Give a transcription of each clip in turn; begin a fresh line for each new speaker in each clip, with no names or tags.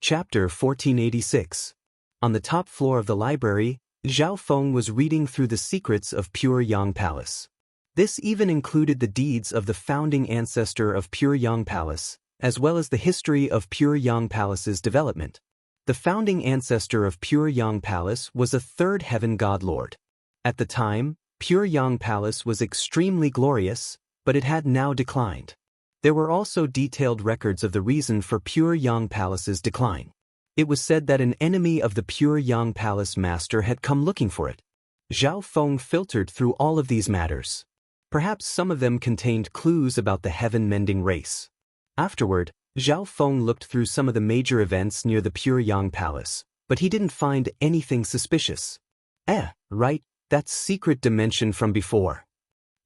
Chapter 1486. On the top floor of the library, Zhao Feng was reading through the secrets of Pure Yang Palace. This even included the deeds of the founding ancestor of Pure Yang Palace, as well as the history of Pure Yang Palace's development. The founding ancestor of Pure Yang Palace was a third heaven god lord. At the time, Pure Yang Palace was extremely glorious, but it had now declined. There were also detailed records of the reason for Pure Yang Palace's decline. It was said that an enemy of the Pure Yang Palace master had come looking for it. Zhao Feng filtered through all of these matters. Perhaps some of them contained clues about the heaven-mending race. Afterward, Zhao Feng looked through some of the major events near the Pure Yang Palace, but he didn't find anything suspicious. Right, that secret dimension from before.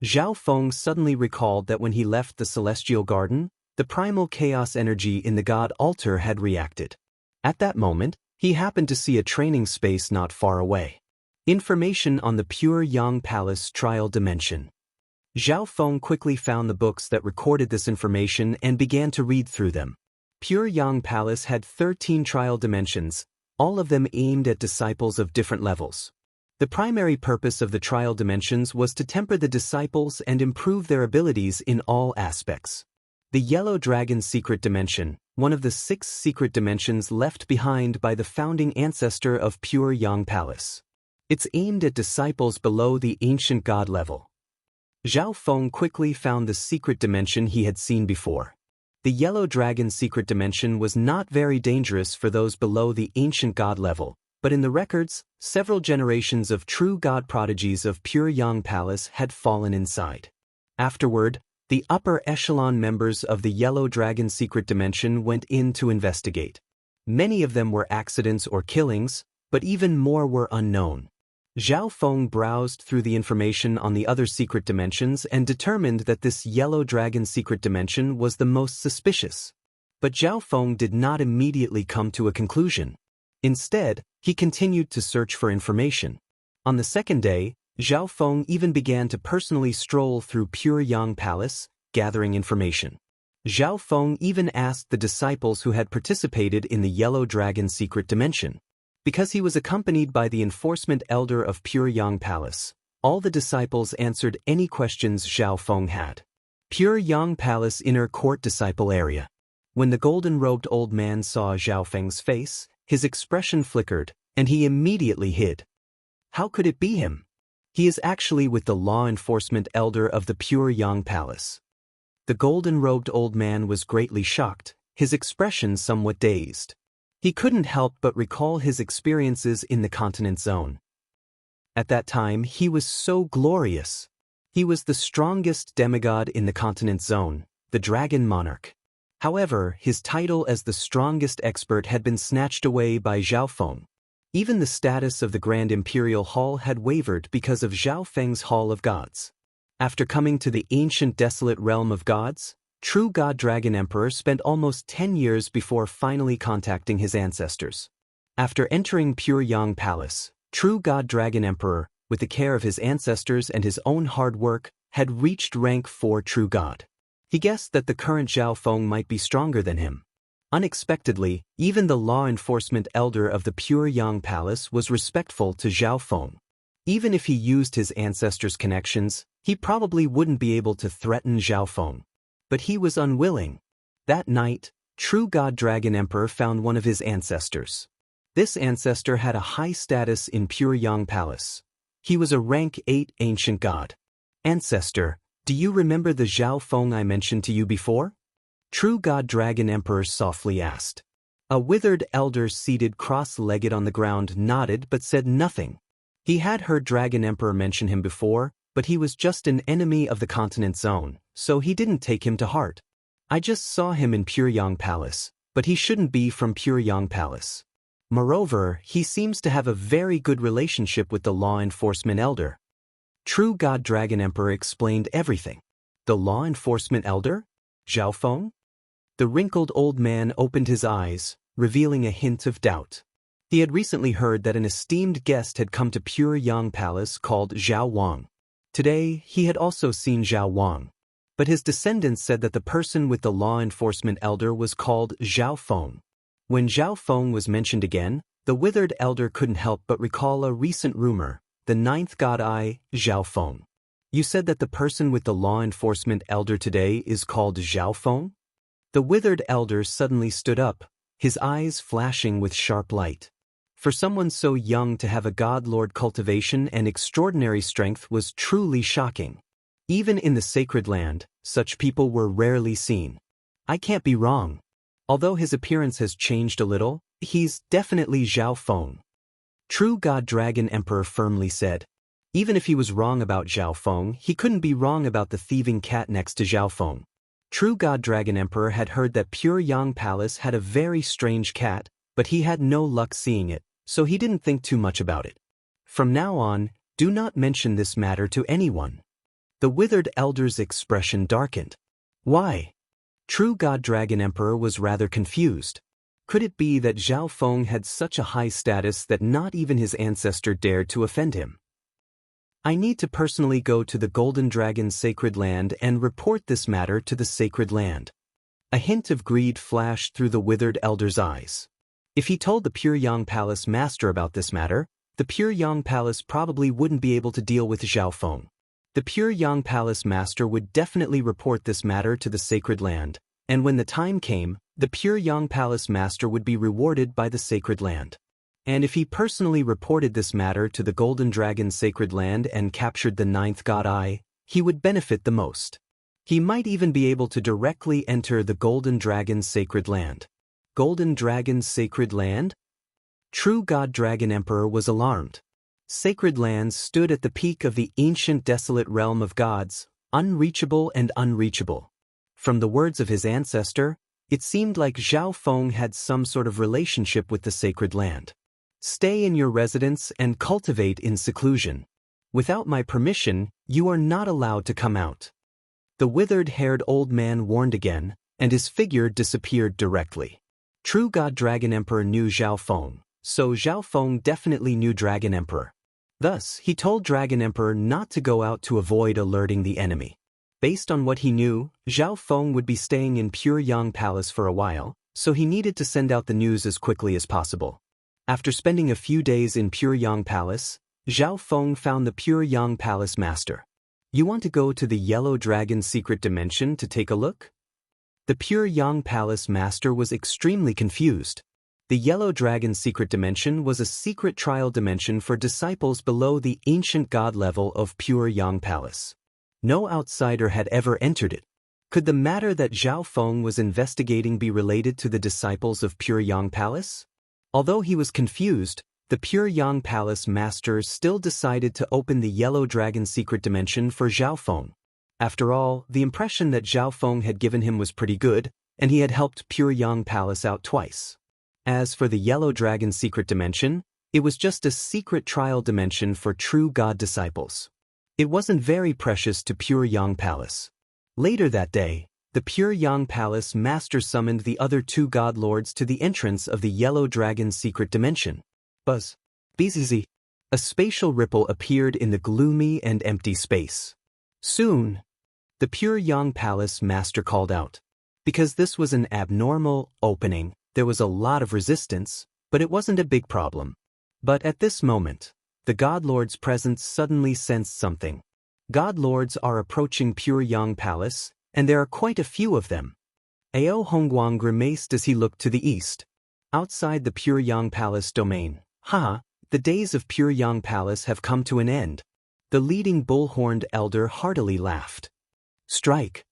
Zhao Feng suddenly recalled that when he left the Celestial Garden, the primal chaos energy in the God Altar had reacted. At that moment, he happened to see a training space not far away. Information on the Pure Yang Palace trial dimension. Zhao Feng quickly found the books that recorded this information and began to read through them. Pure Yang Palace had 13 trial dimensions, all of them aimed at disciples of different levels. The primary purpose of the trial dimensions was to temper the disciples and improve their abilities in all aspects. The Yellow Dragon Secret Dimension, one of the 6 secret dimensions left behind by the founding ancestor of Pure Yang Palace. It's aimed at disciples below the ancient god level. Zhao Feng quickly found the secret dimension he had seen before. The Yellow Dragon Secret Dimension was not very dangerous for those below the ancient god level, but in the records, several generations of true god prodigies of Pure Yang Palace had fallen inside. Afterward, the upper echelon members of the Yellow Dragon Secret Dimension went in to investigate. Many of them were accidents or killings, but even more were unknown. Zhao Feng browsed through the information on the other secret dimensions and determined that this Yellow Dragon Secret Dimension was the most suspicious. But Zhao Feng did not immediately come to a conclusion. Instead, he continued to search for information. On the second day, Zhao Feng even began to personally stroll through Pure Yang Palace, gathering information. Zhao Feng even asked the disciples who had participated in the Yellow Dragon Secret Dimension. Because he was accompanied by the enforcement elder of Pure Yang Palace, all the disciples answered any questions Zhao Feng had. Pure Yang Palace Inner Court Disciple Area. When the golden-robed old man saw Zhao Feng's face, his expression flickered, and he immediately hid. How could it be him? He is actually with the law enforcement elder of the Pure Yang Palace. The golden-robed old man was greatly shocked, his expression somewhat dazed. He couldn't help but recall his experiences in the continent zone. At that time, he was so glorious. He was the strongest demigod in the continent zone, the Dragon Monarch. However, his title as the strongest expert had been snatched away by Zhao Feng. Even the status of the Grand Imperial Hall had wavered because of Zhao Feng's Hall of Gods. After coming to the ancient desolate realm of gods, True God Dragon Emperor spent almost 10 years before finally contacting his ancestors. After entering Pure Yang Palace, True God Dragon Emperor, with the care of his ancestors and his own hard work, had reached rank 4 True God. He guessed that the current Zhao Feng might be stronger than him. Unexpectedly, even the law enforcement elder of the Pure Yang Palace was respectful to Zhao Feng. Even if he used his ancestors' connections, he probably wouldn't be able to threaten Zhao Feng. But he was unwilling. That night, True God Dragon Emperor found one of his ancestors. This ancestor had a high status in Pure Yang Palace. He was a rank 8 ancient god. Ancestor, do you remember the Zhao Feng I mentioned to you before? True God Dragon Emperor softly asked. A withered elder seated cross-legged on the ground nodded but said nothing. He had heard Dragon Emperor mention him before, but he was just an enemy of the continent zone, so he didn't take him to heart. I just saw him in Pure Yang Palace, but he shouldn't be from Pure Yang Palace. Moreover, he seems to have a very good relationship with the law enforcement elder. True God Dragon Emperor explained everything. The law enforcement elder? Zhao Feng? The wrinkled old man opened his eyes, revealing a hint of doubt. He had recently heard that an esteemed guest had come to Pure Yang Palace called Zhao Wang. Today, he had also seen Zhao Wang. But his descendants said that the person with the law enforcement elder was called Zhao Feng. When Zhao Feng was mentioned again, the withered elder couldn't help but recall a recent rumor, the ninth god eye, Zhao Feng. You said that the person with the law enforcement elder today is called Zhao Feng? The withered elder suddenly stood up, his eyes flashing with sharp light. For someone so young to have a god-lord cultivation and extraordinary strength was truly shocking. Even in the sacred land, such people were rarely seen. I can't be wrong. Although his appearance has changed a little, he's definitely Zhao Feng. True God Dragon Emperor firmly said. Even if he was wrong about Zhao Feng, he couldn't be wrong about the thieving cat next to Zhao Feng. True God Dragon Emperor had heard that Pure Yang Palace had a very strange cat, but he had no luck seeing it, so he didn't think too much about it. From now on, do not mention this matter to anyone. The withered elder's expression darkened. Why? True God Dragon Emperor was rather confused. Could it be that Zhao Feng had such a high status that not even his ancestor dared to offend him? I need to personally go to the Golden Dragon's sacred land and report this matter to the sacred land. A hint of greed flashed through the withered elder's eyes. If he told the Pure Yang Palace master about this matter, the Pure Yang Palace probably wouldn't be able to deal with Zhao Feng. The Pure Yang Palace master would definitely report this matter to the sacred land, and when the time came, the Pure Yang Palace master would be rewarded by the sacred land. And if he personally reported this matter to the Golden Dragon's sacred land and captured the ninth god eye, he would benefit the most. He might even be able to directly enter the Golden Dragon's sacred land. Golden Dragon's sacred land? True God Dragon Emperor was alarmed. Sacred lands stood at the peak of the ancient desolate realm of gods, unreachable and unreachable. From the words of his ancestor, it seemed like Zhao Feng had some sort of relationship with the sacred land. Stay in your residence and cultivate in seclusion. Without my permission, you are not allowed to come out. The withered-haired old man warned again, and his figure disappeared directly. True God Dragon Emperor knew Zhao Feng, so Zhao Feng definitely knew Dragon Emperor. Thus, he told Dragon Emperor not to go out to avoid alerting the enemy. Based on what he knew, Zhao Feng would be staying in Pure Yang Palace for a while, so he needed to send out the news as quickly as possible. After spending a few days in Pure Yang Palace, Zhao Feng found the Pure Yang Palace master. You want to go to the Yellow Dragon's secret dimension to take a look? The Pure Yang Palace master was extremely confused. The Yellow Dragon's secret dimension was a secret trial dimension for disciples below the ancient god level of Pure Yang Palace. No outsider had ever entered it. Could the matter that Zhao Feng was investigating be related to the disciples of Pure Yang Palace? Although he was confused, the Pure Yang Palace master still decided to open the Yellow Dragon's secret dimension for Zhao Feng. After all, the impression that Zhao Feng had given him was pretty good, and he had helped Pure Yang Palace out twice. As for the Yellow Dragon's secret dimension, it was just a secret trial dimension for true God disciples. It wasn't very precious to Pure Yang Palace. Later that day, the Pure Yang Palace master summoned the other two god lords to the entrance of the Yellow Dragon's secret dimension. Buzz. Bzz. A spatial ripple appeared in the gloomy and empty space. Soon, the Pure Yang Palace master called out. Because this was an abnormal opening, there was a lot of resistance, but it wasn't a big problem. But at this moment, the God Lord's presence suddenly sensed something. God Lords are approaching Pure Yang Palace, and there are quite a few of them. Ao Hongguang grimaced as he looked to the east. Outside the Pure Yang Palace domain, the days of Pure Yang Palace have come to an end. The leading bull-horned elder heartily laughed. Strike!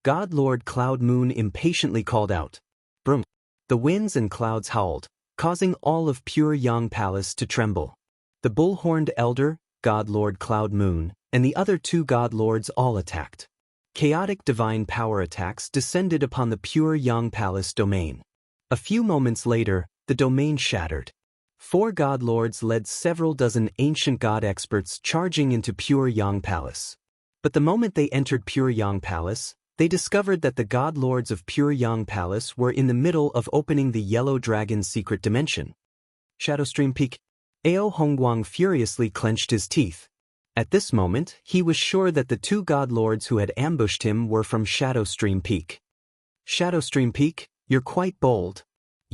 God Lord Cloud Moon impatiently called out. Brum! The winds and clouds howled, causing all of Pure Yang Palace to tremble. The bull-horned elder, God Lord Cloud Moon, and the other two God Lords all attacked. Chaotic divine power attacks descended upon the Pure Yang Palace domain. A few moments later, the domain shattered. 4 God Lords led several dozen ancient god experts charging into Pure Yang Palace. But the moment they entered Pure Yang Palace, they discovered that the God Lords of Pure Yang Palace were in the middle of opening the Yellow Dragon's secret dimension. Shadowstream Peak. Ao Hongguang furiously clenched his teeth. At this moment, he was sure that the 2 God Lords who had ambushed him were from Shadowstream Peak. Shadowstream Peak, you're quite bold.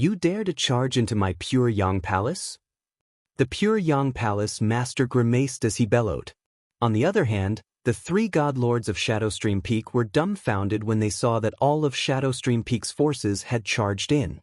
You dare to charge into my pure Yang Palace? The pure Yang Palace master grimaced as he bellowed. On the other hand, the three god lords of Shadowstream Peak were dumbfounded when they saw that all of Shadowstream Peak's forces had charged in.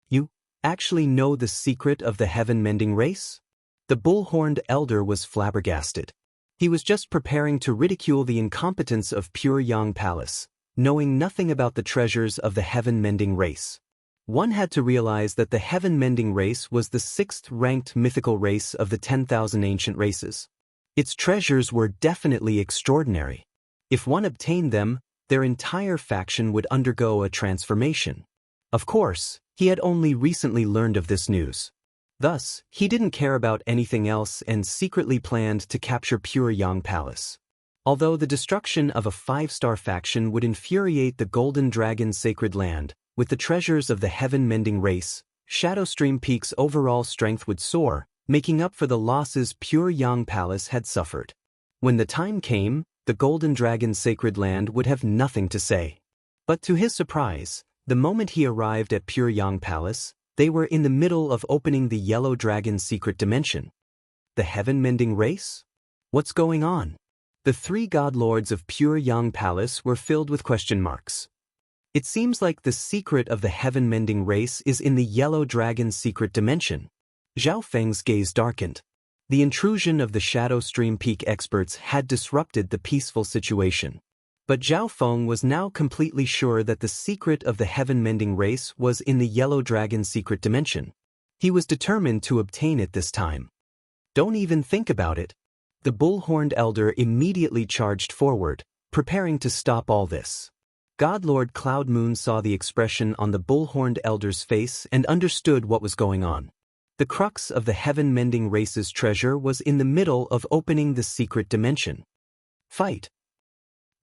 You actually know the secret of the heaven-mending race? The bull-horned elder was flabbergasted. He was just preparing to ridicule the incompetence of pure Yang Palace, knowing nothing about the treasures of the heaven-mending race. One had to realize that the heaven-mending race was the 6th-ranked mythical race of the 10,000 ancient races. Its treasures were definitely extraordinary. If one obtained them, their entire faction would undergo a transformation. Of course, he had only recently learned of this news. Thus, he didn't care about anything else and secretly planned to capture pure Yang Palace. Although the destruction of a 5-star faction would infuriate the Golden Dragon's sacred land, with the treasures of the heaven-mending race, Shadowstream Peak's overall strength would soar, making up for the losses pure Yang Palace had suffered. When the time came, the Golden Dragon's sacred land would have nothing to say. But to his surprise, the moment he arrived at pure Yang Palace, they were in the middle of opening the Yellow Dragon's secret dimension. The heaven-mending race? What's going on? The three god lords of pure Yang Palace were filled with question marks. It seems like the secret of the heaven-mending race is in the Yellow Dragon's secret dimension. Zhao Feng's gaze darkened. The intrusion of the Shadowstream Peak experts had disrupted the peaceful situation. But Zhao Feng was now completely sure that the secret of the heaven-mending race was in the Yellow Dragon's secret dimension. He was determined to obtain it this time. Don't even think about it. The bull-horned elder immediately charged forward, preparing to stop all this. God Lord Cloud Moon saw the expression on the bull-horned elder's face and understood what was going on. The crux of the heaven-mending race's treasure was in the middle of opening the secret dimension. Fight!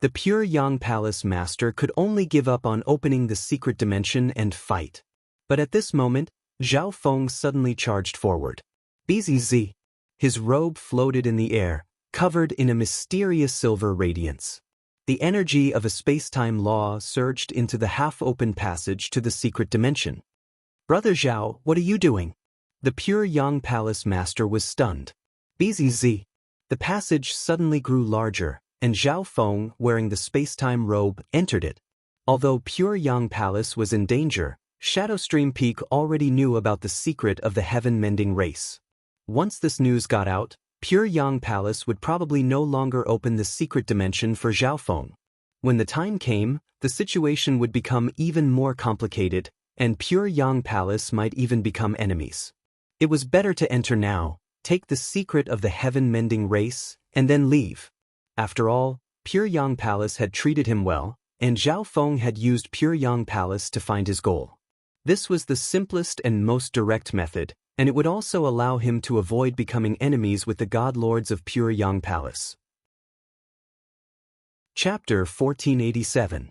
The pure Yang Palace master could only give up on opening the secret dimension and fight. But at this moment, Zhao Feng suddenly charged forward. Bzz. His robe floated in the air, covered in a mysterious silver radiance. The energy of a space-time law surged into the half-open passage to the secret dimension. Brother Zhao, what are you doing? The pure Yang Palace master was stunned. Bzz. The passage suddenly grew larger, and Zhao Feng, wearing the space-time robe, entered it. Although pure Yang Palace was in danger, Shadowstream Peak already knew about the secret of the heaven-mending race. Once this news got out, pure Yang Palace would probably no longer open the secret dimension for Zhao Feng. When the time came, the situation would become even more complicated, and pure Yang Palace might even become enemies. It was better to enter now, take the secret of the heaven-mending race, and then leave. After all, pure Yang Palace had treated him well, and Zhao Feng had used pure Yang Palace to find his goal. This was the simplest and most direct method, and it would also allow him to avoid becoming enemies with the god lords of pure Yang Palace. Chapter 1487.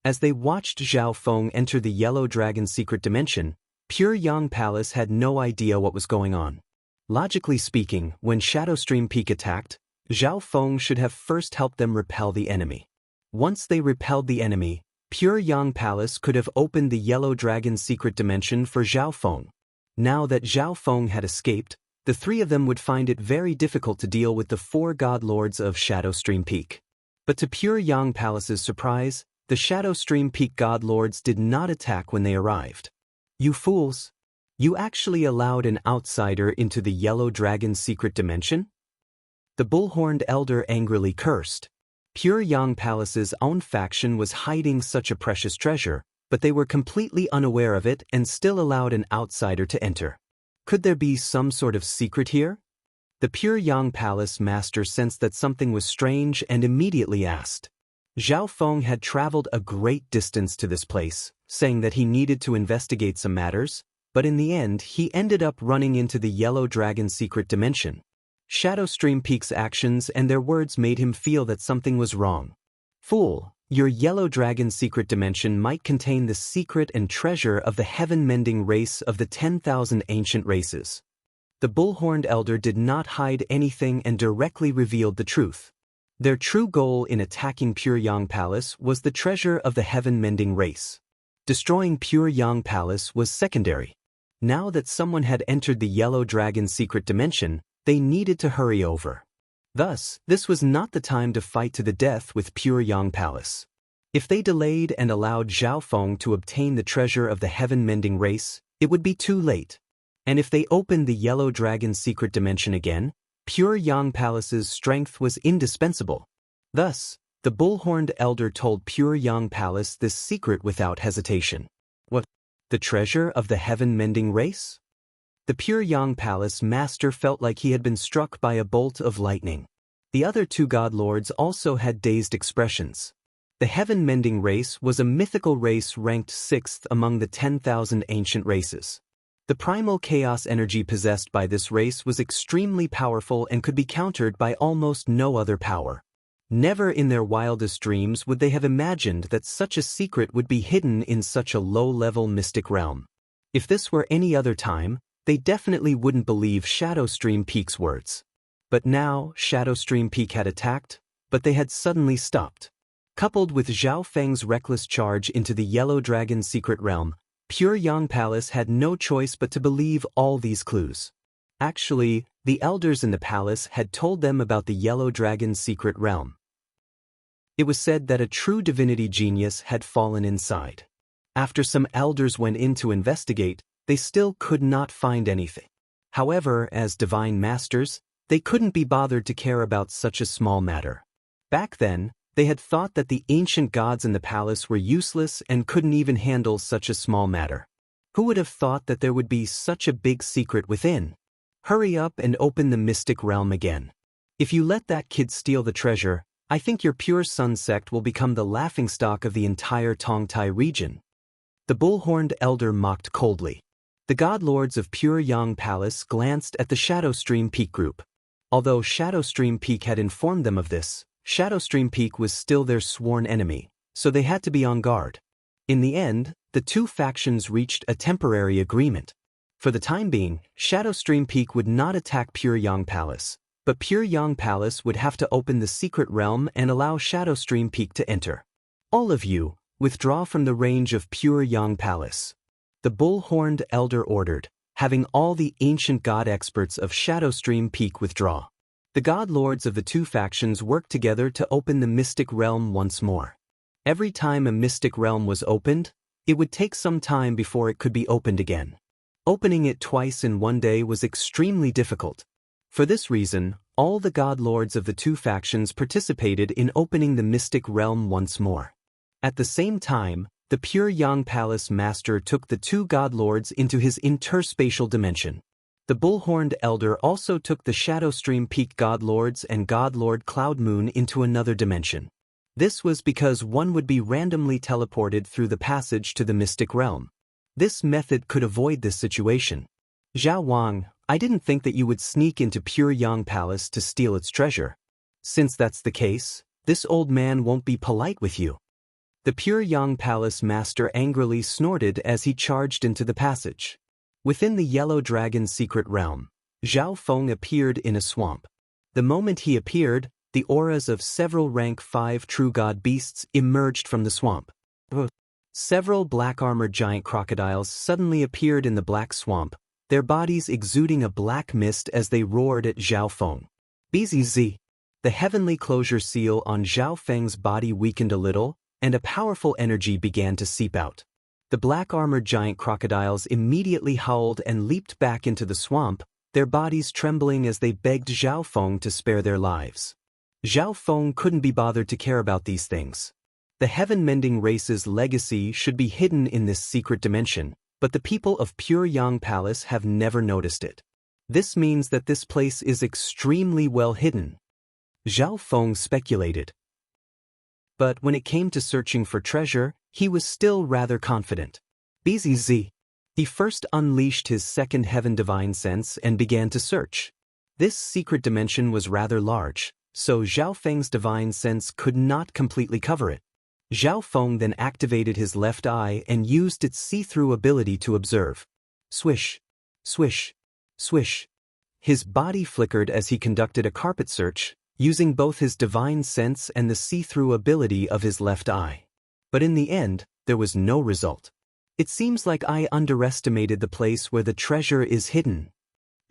As they watched Zhao Feng enter the Yellow Dragon's secret dimension, pure Yang Palace had no idea what was going on. Logically speaking, when Shadowstream Peak attacked, Zhao Feng should have first helped them repel the enemy. Once they repelled the enemy, pure Yang Palace could have opened the Yellow Dragon's secret dimension for Zhao Feng. Now that Zhao Feng had escaped, the three of them would find it very difficult to deal with the four god lords of Shadowstream Peak. But to pure Yang Palace's surprise, the Shadowstream Peak god lords did not attack when they arrived. You fools! You actually allowed an outsider into the Yellow Dragon's secret dimension? The bull-horned elder angrily cursed. Pure Yang Palace's own faction was hiding such a precious treasure, but they were completely unaware of it and still allowed an outsider to enter. Could there be some sort of secret here? The pure Yang Palace master sensed that something was strange and immediately asked. Zhao Feng had traveled a great distance to this place, saying that he needed to investigate some matters, but in the end he ended up running into the Yellow Dragon's secret dimension. Shadowstream Peak's actions and their words made him feel that something was wrong. Fool, your Yellow Dragon's secret dimension might contain the secret and treasure of the heaven-mending race of the 10,000 ancient races. The bull-horned elder did not hide anything and directly revealed the truth. Their true goal in attacking Pure Yang Palace was the treasure of the heaven-mending race. Destroying Pure Yang Palace was secondary. Now that someone had entered the Yellow Dragon's secret dimension, they needed to hurry over. Thus, this was not the time to fight to the death with Pure Yang Palace. If they delayed and allowed Zhao Feng to obtain the treasure of the heaven-mending race, it would be too late. And if they opened the Yellow Dragon's secret dimension again, Pure Yang Palace's strength was indispensable. Thus, the bull-horned elder told Pure Yang Palace this secret without hesitation. What? The treasure of the heaven-mending race? The Pure Yang Palace master felt like he had been struck by a bolt of lightning. The other two god lords also had dazed expressions. The heaven-mending race was a mythical race ranked 6th among the 10,000 ancient races. The primal chaos energy possessed by this race was extremely powerful and could be countered by almost no other power. Never in their wildest dreams would they have imagined that such a secret would be hidden in such a low-level mystic realm. If this were any other time, they definitely wouldn't believe Shadowstream Peak's words. But now, Shadowstream Peak had attacked, but they had suddenly stopped. Coupled with Zhao Feng's reckless charge into the Yellow Dragon's secret realm, Pure Yang Palace had no choice but to believe all these clues. Actually, the elders in the palace had told them about the Yellow Dragon's secret realm. It was said that a true divinity genius had fallen inside. After some elders went in to investigate, they still could not find anything. However, as divine masters, they couldn't be bothered to care about such a small matter. Back then, they had thought that the ancient gods in the palace were useless and couldn't even handle such a small matter. Who would have thought that there would be such a big secret within? Hurry up and open the mystic realm again. If you let that kid steal the treasure, I think your Pure Sun sect will become the laughingstock of the entire Tongtai region. The bull-horned elder mocked coldly. The god lords of Pure Yang Palace glanced at the Shadowstream Peak group. Although Shadowstream Peak had informed them of this, Shadowstream Peak was still their sworn enemy, so they had to be on guard. In the end, the two factions reached a temporary agreement. For the time being, Shadowstream Peak would not attack Pure Yang Palace, but Pure Yang Palace would have to open the secret realm and allow Shadowstream Peak to enter. All of you, withdraw from the range of Pure Yang Palace. The bull-horned elder ordered, having all the ancient god experts of Shadowstream Peak withdraw. The god lords of the two factions worked together to open the mystic realm once more. Every time a mystic realm was opened, it would take some time before it could be opened again. Opening it twice in one day was extremely difficult. For this reason, all the god lords of the two factions participated in opening the mystic realm once more. At the same time, the Pure Yang Palace master took the two god lords into his interspatial dimension. The bull-horned elder also took the Shadowstream Peak god lords and god lord Cloud Moon into another dimension. This was because one would be randomly teleported through the passage to the mystic realm. This method could avoid this situation. Zhao Wang, I didn't think that you would sneak into Pure Yang Palace to steal its treasure. Since that's the case, this old man won't be polite with you. The Pure Yang Palace master angrily snorted as he charged into the passage. Within the Yellow Dragon's secret realm, Zhao Feng appeared in a swamp. The moment he appeared, the auras of several rank 5 true god beasts emerged from the swamp. Several black-armored giant crocodiles suddenly appeared in the black swamp, their bodies exuding a black mist as they roared at Zhao Feng. BZZ. The heavenly closure seal on Zhao Feng's body weakened a little, and a powerful energy began to seep out. The black-armored giant crocodiles immediately howled and leaped back into the swamp, their bodies trembling as they begged Zhao Feng to spare their lives. Zhao Feng couldn't be bothered to care about these things. The heaven-mending race's legacy should be hidden in this secret dimension, but the people of Pure Yang Palace have never noticed it. This means that this place is extremely well hidden. Zhao Feng speculated. But when it came to searching for treasure, he was still rather confident. BZZ. He first unleashed his second heaven divine sense and began to search. This secret dimension was rather large, so Zhao Feng's divine sense could not completely cover it. Zhao Feng then activated his left eye and used its see-through ability to observe. Swish, swish, swish. His body flickered as he conducted a carpet search, using both his divine sense and the see-through ability of his left eye. But in the end, there was no result. It seems like I underestimated the place where the treasure is hidden.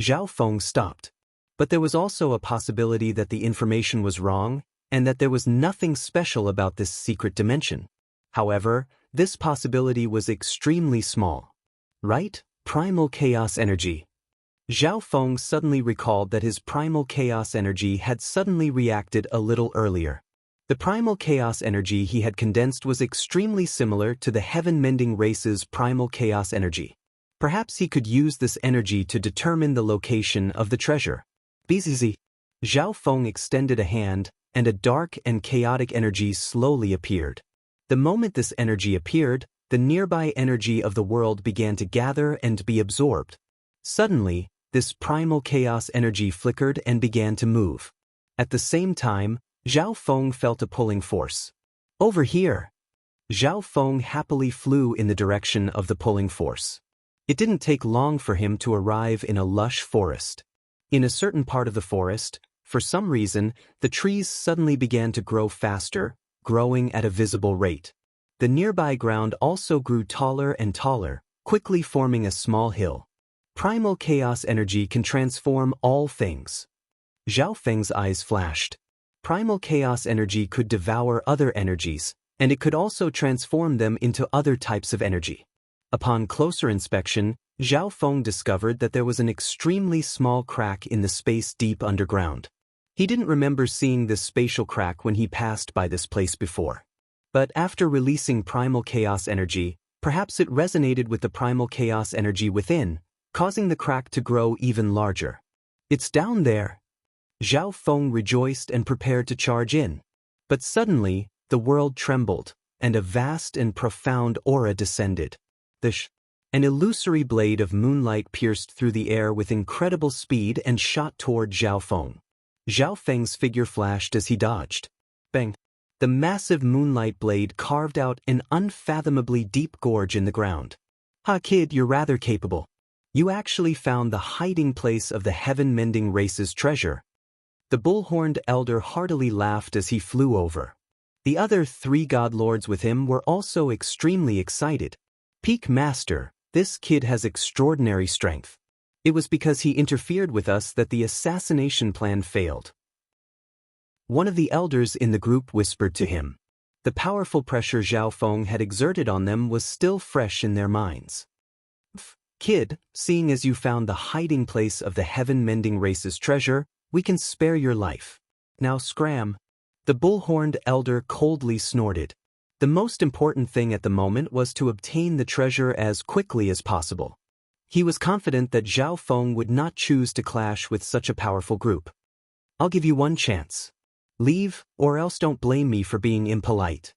Zhao Feng stopped. But there was also a possibility that the information was wrong, and that there was nothing special about this secret dimension. However, this possibility was extremely small. Right? Primal chaos energy. Zhao Feng suddenly recalled that his primal chaos energy had suddenly reacted a little earlier. The primal chaos energy he had condensed was extremely similar to the heaven-mending race's primal chaos energy. Perhaps he could use this energy to determine the location of the treasure. BZZ. Zhao Feng extended a hand, and a dark and chaotic energy slowly appeared. The moment this energy appeared, the nearby energy of the world began to gather and be absorbed. Suddenly, this primal chaos energy flickered and began to move. At the same time, Zhao Feng felt a pulling force. Over here! Zhao Feng happily flew in the direction of the pulling force. It didn't take long for him to arrive in a lush forest. In a certain part of the forest, for some reason, the trees suddenly began to grow faster, growing at a visible rate. The nearby ground also grew taller and taller, quickly forming a small hill. Primal chaos energy can transform all things. Zhao Feng's eyes flashed. Primal chaos energy could devour other energies, and it could also transform them into other types of energy. Upon closer inspection, Zhao Feng discovered that there was an extremely small crack in the space deep underground. He didn't remember seeing this spatial crack when he passed by this place before. But after releasing primal chaos energy, perhaps it resonated with the primal chaos energy within, causing the crack to grow even larger. It's down there! Zhao Feng rejoiced and prepared to charge in. But suddenly, the world trembled, and a vast and profound aura descended. An illusory blade of moonlight pierced through the air with incredible speed and shot toward Zhao Feng. Zhao Feng's figure flashed as he dodged. Bang! The massive moonlight blade carved out an unfathomably deep gorge in the ground. Ha kid, you're rather capable. You actually found the hiding place of the heaven-mending race's treasure. The bull-horned elder heartily laughed as he flew over. The other 3 god lords with him were also extremely excited. Peak Master, this kid has extraordinary strength. It was because he interfered with us that the assassination plan failed. One of the elders in the group whispered to him. The powerful pressure Zhao Feng had exerted on them was still fresh in their minds. Kid, seeing as you found the hiding place of the heaven-mending race's treasure, we can spare your life. Now scram. The bull-horned elder coldly snorted. The most important thing at the moment was to obtain the treasure as quickly as possible. He was confident that Zhao Feng would not choose to clash with such a powerful group. I'll give you one chance. Leave, or else don't blame me for being impolite.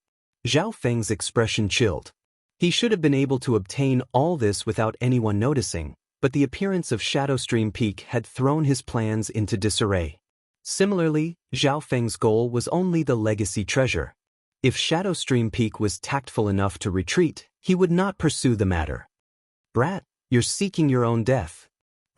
Zhao Feng's expression chilled. He should have been able to obtain all this without anyone noticing, but the appearance of Shadowstream Peak had thrown his plans into disarray. Similarly, Zhao Feng's goal was only the legacy treasure. If Shadowstream Peak was tactful enough to retreat, he would not pursue the matter. Brat, you're seeking your own death.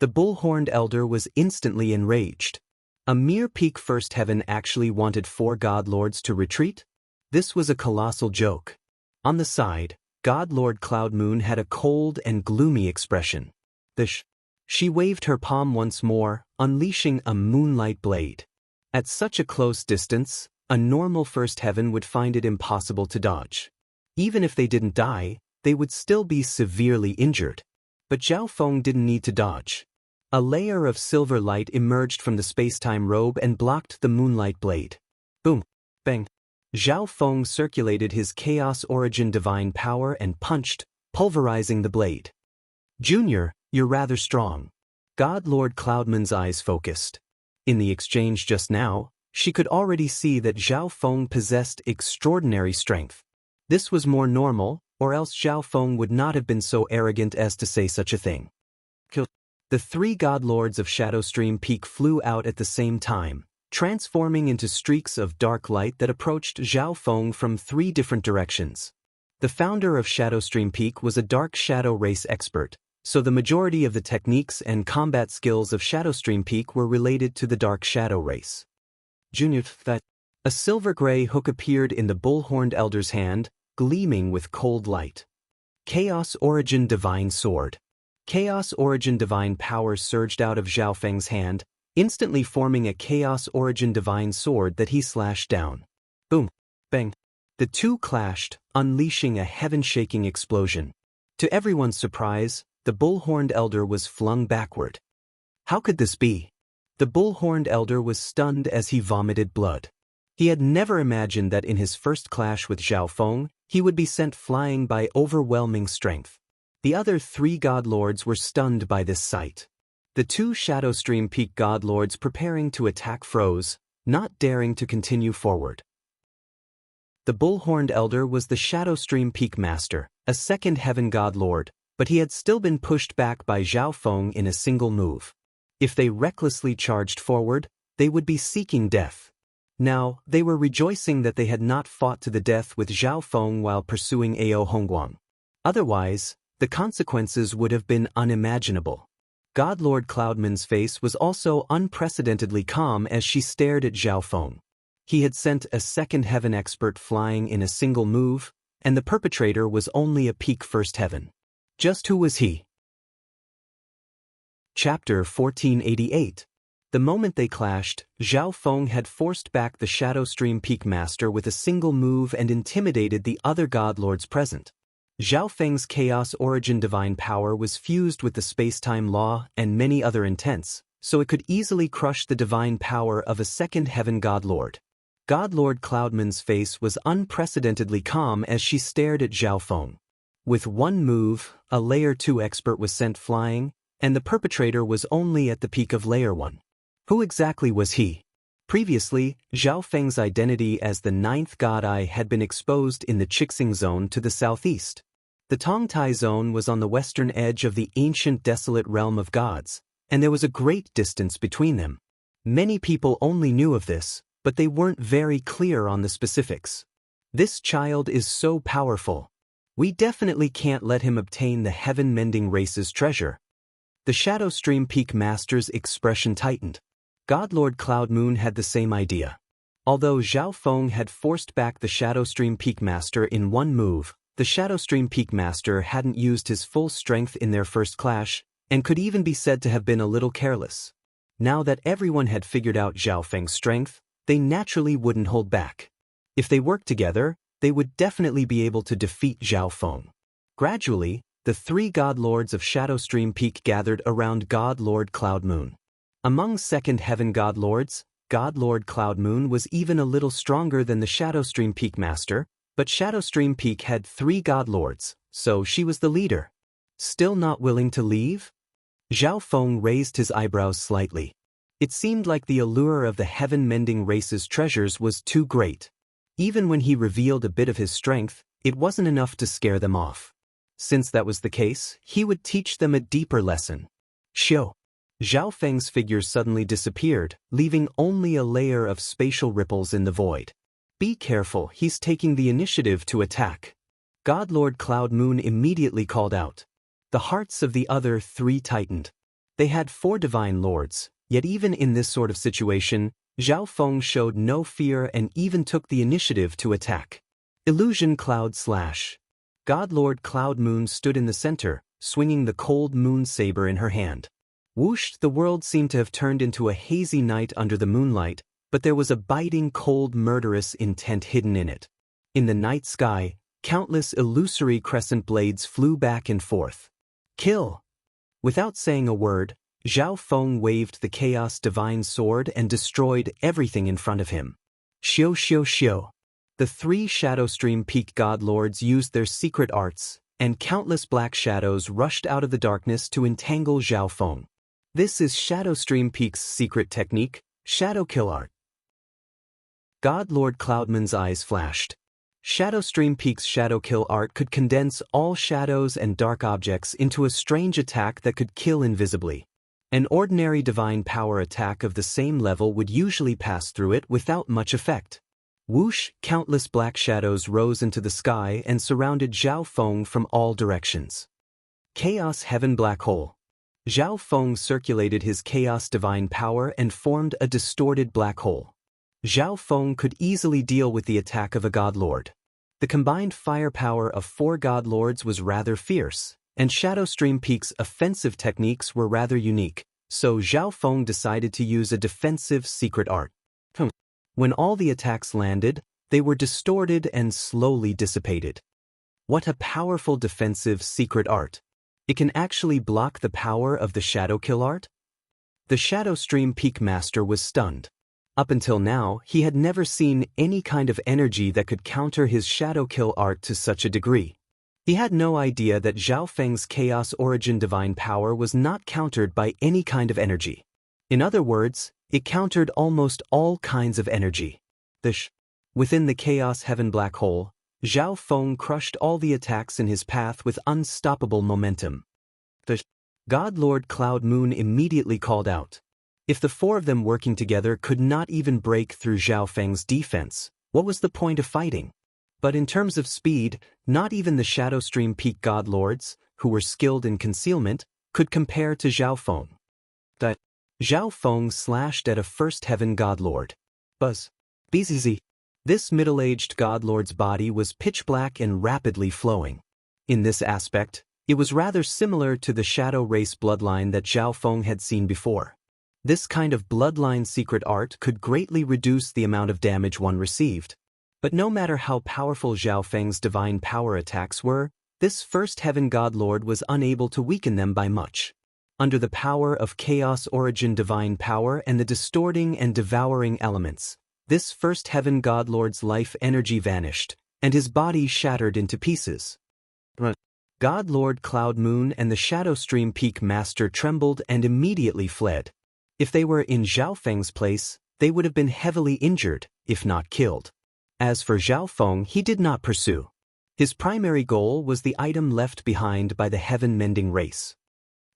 The bull-horned elder was instantly enraged. A mere Peak First Heaven actually wanted 4 god lords to retreat? This was a colossal joke. On the side, God Lord Cloud Moon had a cold and gloomy expression. She waved her palm once more, unleashing a moonlight blade. At such a close distance, a normal First Heaven would find it impossible to dodge. Even if they didn't die, they would still be severely injured. But Zhao Feng didn't need to dodge. A layer of silver light emerged from the space-time robe and blocked the moonlight blade. Boom! Bang! Zhao Feng circulated his Chaos Origin divine power and punched, pulverizing the blade. Junior, you're rather strong. God Lord Cloudman's eyes focused. In the exchange just now, she could already see that Zhao Feng possessed extraordinary strength. This was more normal, or else Zhao Feng would not have been so arrogant as to say such a thing. The 3 god lords of Shadowstream Peak flew out at the same time, transforming into streaks of dark light that approached Zhao Feng from 3 different directions. The founder of Shadowstream Peak was a dark shadow race expert, so the majority of the techniques and combat skills of Shadowstream Peak were related to the dark shadow race. Junior, a silver-gray hook appeared in the bull-horned elder's hand, gleaming with cold light. Chaos Origin Divine Sword. Chaos Origin Divine Power surged out of Zhao Feng's hand, instantly forming a Chaos Origin Divine Sword that he slashed down. Boom! Bang! The two clashed, unleashing a heaven-shaking explosion. To everyone's surprise, the bull-horned elder was flung backward. How could this be? The bull-horned elder was stunned as he vomited blood. He had never imagined that in his first clash with Zhao Feng, he would be sent flying by overwhelming strength. The other three god lords were stunned by this sight. The two Shadowstream Peak god lords preparing to attack froze, not daring to continue forward. The bull-horned elder was the Shadowstream Peak master, a second heaven god lord, but he had still been pushed back by Zhao Feng in a single move. If they recklessly charged forward, they would be seeking death. Now, they were rejoicing that they had not fought to the death with Zhao Feng while pursuing Ao Hongguang. Otherwise, the consequences would have been unimaginable. God Lord Cloudman's face was also unprecedentedly calm as she stared at Zhao Feng. He had sent a second heaven expert flying in a single move, and the perpetrator was only a peak first heaven. Just who was he? Chapter 1488. The moment they clashed, Zhao Feng had forced back the Shadowstream Peak Master with a single move and intimidated the other god lords present. Zhao Feng's Chaos Origin Divine Power was fused with the space-time law and many other intents, so it could easily crush the divine power of a second heaven god lord. God Lord Cloudman's face was unprecedentedly calm as she stared at Zhao Feng. With one move, a Layer 2 expert was sent flying, and the perpetrator was only at the peak of Layer 1. Who exactly was he? Previously, Zhao Feng's identity as the ninth god eye had been exposed in the Chixing Zone to the southeast. The Tongtai Zone was on the western edge of the ancient desolate realm of gods, and there was a great distance between them. Many people only knew of this, but they weren't very clear on the specifics. This child is so powerful. We definitely can't let him obtain the heaven-mending race's treasure. The Shadowstream Peak Master's expression tightened. God Lord Cloud Moon had the same idea. Although Zhao Feng had forced back the Shadowstream Peak Master in one move, the Shadowstream Peak Master hadn't used his full strength in their first clash, and could even be said to have been a little careless. Now that everyone had figured out Zhao Feng's strength, they naturally wouldn't hold back. If they worked together, they would definitely be able to defeat Zhao Feng. Gradually, the three god lords of Shadowstream Peak gathered around God Lord Cloud Moon. Among second heaven god lords, God Lord Cloud Moon was even a little stronger than the Shadowstream Peak Master, but Shadowstream Peak had three god lords, so she was the leader. Still not willing to leave? Zhao Feng raised his eyebrows slightly. It seemed like the allure of the heaven-mending race's treasures was too great. Even when he revealed a bit of his strength, it wasn't enough to scare them off. Since that was the case, he would teach them a deeper lesson. Xiu. Zhao Feng's figure suddenly disappeared, leaving only a layer of spatial ripples in the void. Be careful, he's taking the initiative to attack. God Lord Cloud Moon immediately called out. The hearts of the other three tightened. They had four divine lords, yet even in this sort of situation, Zhao Feng showed no fear and even took the initiative to attack. Illusion Cloud Slash. God Lord Cloud Moon stood in the center, swinging the cold moon saber in her hand. Whoosh, the world seemed to have turned into a hazy night under the moonlight, but there was a biting cold murderous intent hidden in it. In the night sky, countless illusory crescent blades flew back and forth. Kill! Without saying a word, Zhao Feng waved the Chaos Divine Sword and destroyed everything in front of him. Xiu xiu xiu. The three Shadowstream Peak God Lords used their secret arts, and countless black shadows rushed out of the darkness to entangle Zhao Feng. This is Shadowstream Peak's secret technique, Shadow Kill Art. God Lord Cloudman's eyes flashed. Shadowstream Peak's Shadow Kill Art could condense all shadows and dark objects into a strange attack that could kill invisibly. An ordinary divine power attack of the same level would usually pass through it without much effect. Whoosh, countless black shadows rose into the sky and surrounded Zhao Feng from all directions. Chaos Heaven Black Hole. Zhao Feng circulated his chaos divine power and formed a distorted black hole. Zhao Feng could easily deal with the attack of a god lord. The combined firepower of 4 God Lords was rather fierce, and Shadowstream Peak's offensive techniques were rather unique, so Zhao Feng decided to use a defensive secret art. When all the attacks landed, they were distorted and slowly dissipated. What a powerful defensive secret art! It can actually block the power of the Shadow Kill art? The Shadowstream Peak Master was stunned. Up until now, he had never seen any kind of energy that could counter his Shadow Kill art to such a degree. He had no idea that Zhao Feng's Chaos Origin Divine Power was not countered by any kind of energy. In other words, it countered almost all kinds of energy. Within the Chaos Heaven Black Hole, Zhao Feng crushed all the attacks in his path with unstoppable momentum. The God Lord Cloud Moon immediately called out. If the 4 of them working together could not even break through Zhao Feng's defense, what was the point of fighting? But in terms of speed, not even the Shadowstream Peak God Lords, who were skilled in concealment, could compare to Zhao Feng. Zhao Feng slashed at a First Heaven God Lord. BZZ. This middle-aged God Lord's body was pitch black and rapidly flowing. In this aspect, it was rather similar to the Shadow Race bloodline that Zhao Feng had seen before. This kind of bloodline secret art could greatly reduce the amount of damage one received. But no matter how powerful Zhao Feng's divine power attacks were, this First Heaven God Lord was unable to weaken them by much. Under the power of Chaos Origin Divine Power and the distorting and devouring elements, this First Heaven God Lord's life energy vanished, and his body shattered into pieces. God Lord Cloud Moon and the Shadowstream Peak Master trembled and immediately fled. If they were in Zhao Feng's place, they would have been heavily injured, if not killed. As for Zhao Feng, he did not pursue. His primary goal was the item left behind by the heaven-mending race.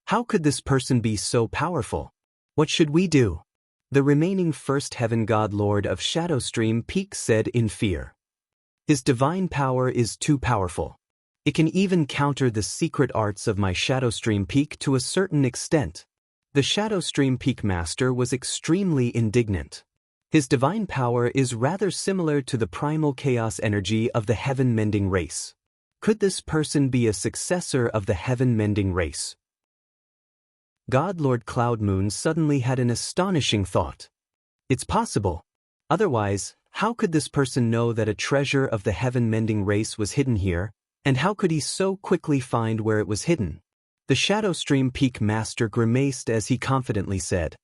How could this person be so powerful? What should we do? The remaining First Heaven God Lord of Shadowstream Peak said in fear. His divine power is too powerful. It can even counter the secret arts of my Shadowstream Peak to a certain extent. The Shadowstream Peak Master was extremely indignant. His divine power is rather similar to the primal chaos energy of the heaven-mending race. Could this person be a successor of the heaven-mending race? God Lord Cloud Moon suddenly had an astonishing thought. It's possible. Otherwise, how could this person know that a treasure of the heaven-mending race was hidden here, and how could he so quickly find where it was hidden? The Shadowstream Peak Master grimaced as he confidently said.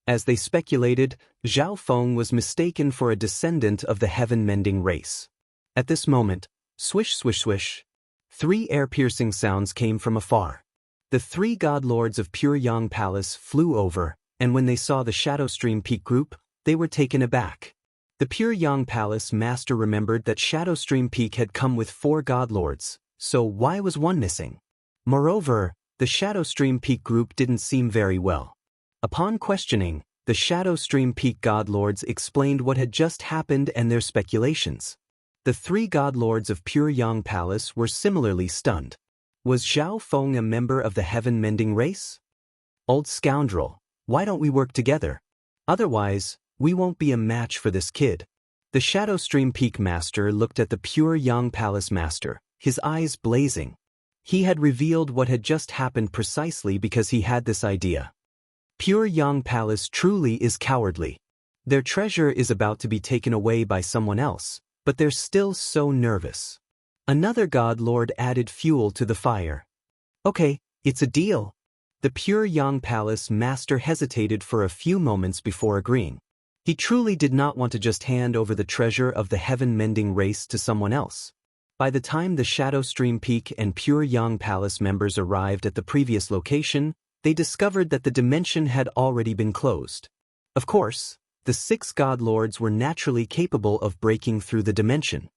As they speculated, Zhao Feng was mistaken for a descendant of the heaven-mending race. At this moment, swish swish swish, 3 air-piercing sounds came from afar. The 3 God Lords of Pure Yang Palace flew over, and when they saw the Shadowstream Peak group, they were taken aback. The Pure Yang Palace Master remembered that Shadowstream Peak had come with 4 God Lords, so why was one missing? Moreover, the Shadowstream Peak group didn't seem very well. Upon questioning, the Shadowstream Peak God Lords explained what had just happened and their speculations. The 3 God Lords of Pure Yang Palace were similarly stunned. Was Zhao Feng a member of the heaven-mending race? Old scoundrel, why don't we work together? Otherwise, we won't be a match for this kid. The Shadowstream Peak Master looked at the Pure Yang Palace Master, his eyes blazing. He had revealed what had just happened precisely because he had this idea. Pure Yang Palace truly is cowardly. Their treasure is about to be taken away by someone else, but they're still so nervous. Another God Lord added fuel to the fire. Okay, it's a deal. The Pure Yang Palace Master hesitated for a few moments before agreeing. He truly did not want to just hand over the treasure of the heaven-mending race to someone else. By the time the Shadowstream Peak and Pure Yang Palace members arrived at the previous location, they discovered that the dimension had already been closed. Of course, the 6 God Lords were naturally capable of breaking through the dimension.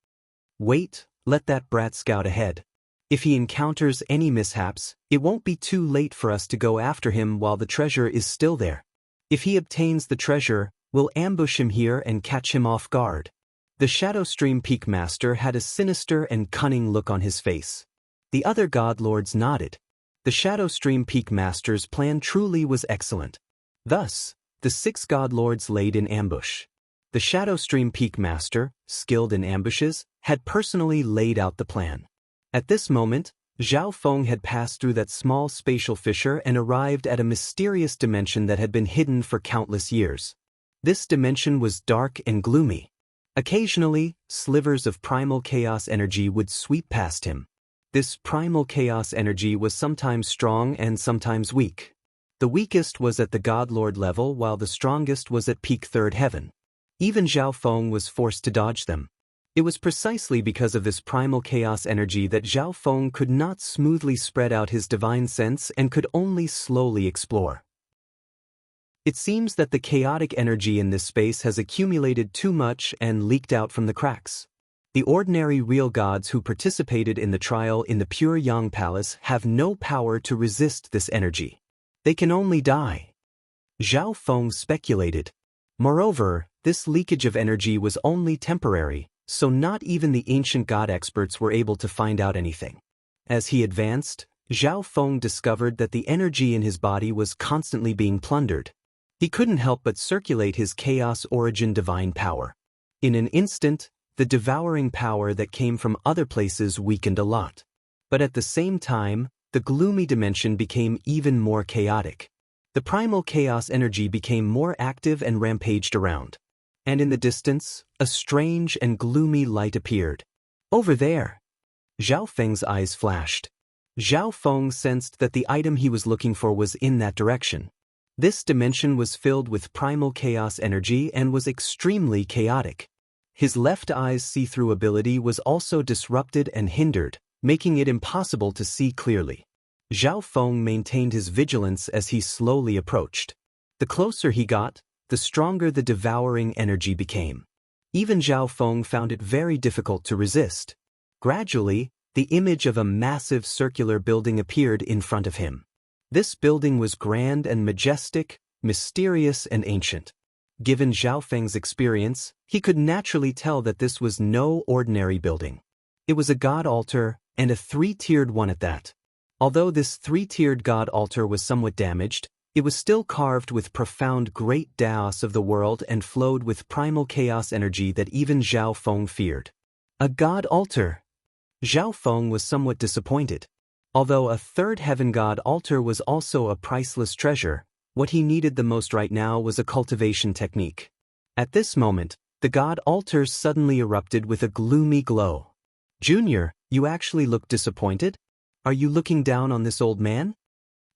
Wait, let that brat scout ahead. If he encounters any mishaps, it won't be too late for us to go after him while the treasure is still there. If he obtains the treasure, we'll ambush him here and catch him off guard. The Shadowstream Peak Master had a sinister and cunning look on his face. The other God Lords nodded. The Shadowstream Peak Master's plan truly was excellent. Thus, the 6 God Lords laid in ambush. The Shadow Stream Peak Master, skilled in ambushes, had personally laid out the plan. At this moment, Zhao Feng had passed through that small spatial fissure and arrived at a mysterious dimension that had been hidden for countless years. This dimension was dark and gloomy. Occasionally, slivers of primal chaos energy would sweep past him. This primal chaos energy was sometimes strong and sometimes weak. The weakest was at the God Lord level while the strongest was at peak third heaven. Even Zhao Feng was forced to dodge them. It was precisely because of this primal chaos energy that Zhao Feng could not smoothly spread out his divine sense and could only slowly explore. It seems that the chaotic energy in this space has accumulated too much and leaked out from the cracks. The ordinary real gods who participated in the trial in the pure Yang Palace have no power to resist this energy. They can only die. Zhao Feng speculated. Moreover, this leakage of energy was only temporary, so not even the ancient god experts were able to find out anything. As he advanced, Zhao Feng discovered that the energy in his body was constantly being plundered. He couldn't help but circulate his chaos origin divine power. In an instant, the devouring power that came from other places weakened a lot. But at the same time, the gloomy dimension became even more chaotic. The primal chaos energy became more active and rampaged around. And in the distance, a strange and gloomy light appeared. Over there! Zhao Feng's eyes flashed. Zhao Feng sensed that the item he was looking for was in that direction. This dimension was filled with primal chaos energy and was extremely chaotic. His left eye's see-through ability was also disrupted and hindered, making it impossible to see clearly. Zhao Feng maintained his vigilance as he slowly approached. The closer he got, the stronger the devouring energy became. Even Zhao Feng found it very difficult to resist. Gradually, the image of a massive circular building appeared in front of him. This building was grand and majestic, mysterious and ancient. Given Zhao Feng's experience, he could naturally tell that this was no ordinary building. It was a god altar, and a three-tiered one at that. Although this three-tiered god altar was somewhat damaged, it was still carved with profound great Daos of the world and flowed with primal chaos energy that even Zhao Feng feared. A god altar! Zhao Feng was somewhat disappointed. Although a third heaven god altar was also a priceless treasure, what he needed the most right now was a cultivation technique. At this moment, the god altar suddenly erupted with a gloomy glow. "Junior, you actually look disappointed? Are you looking down on this old man?"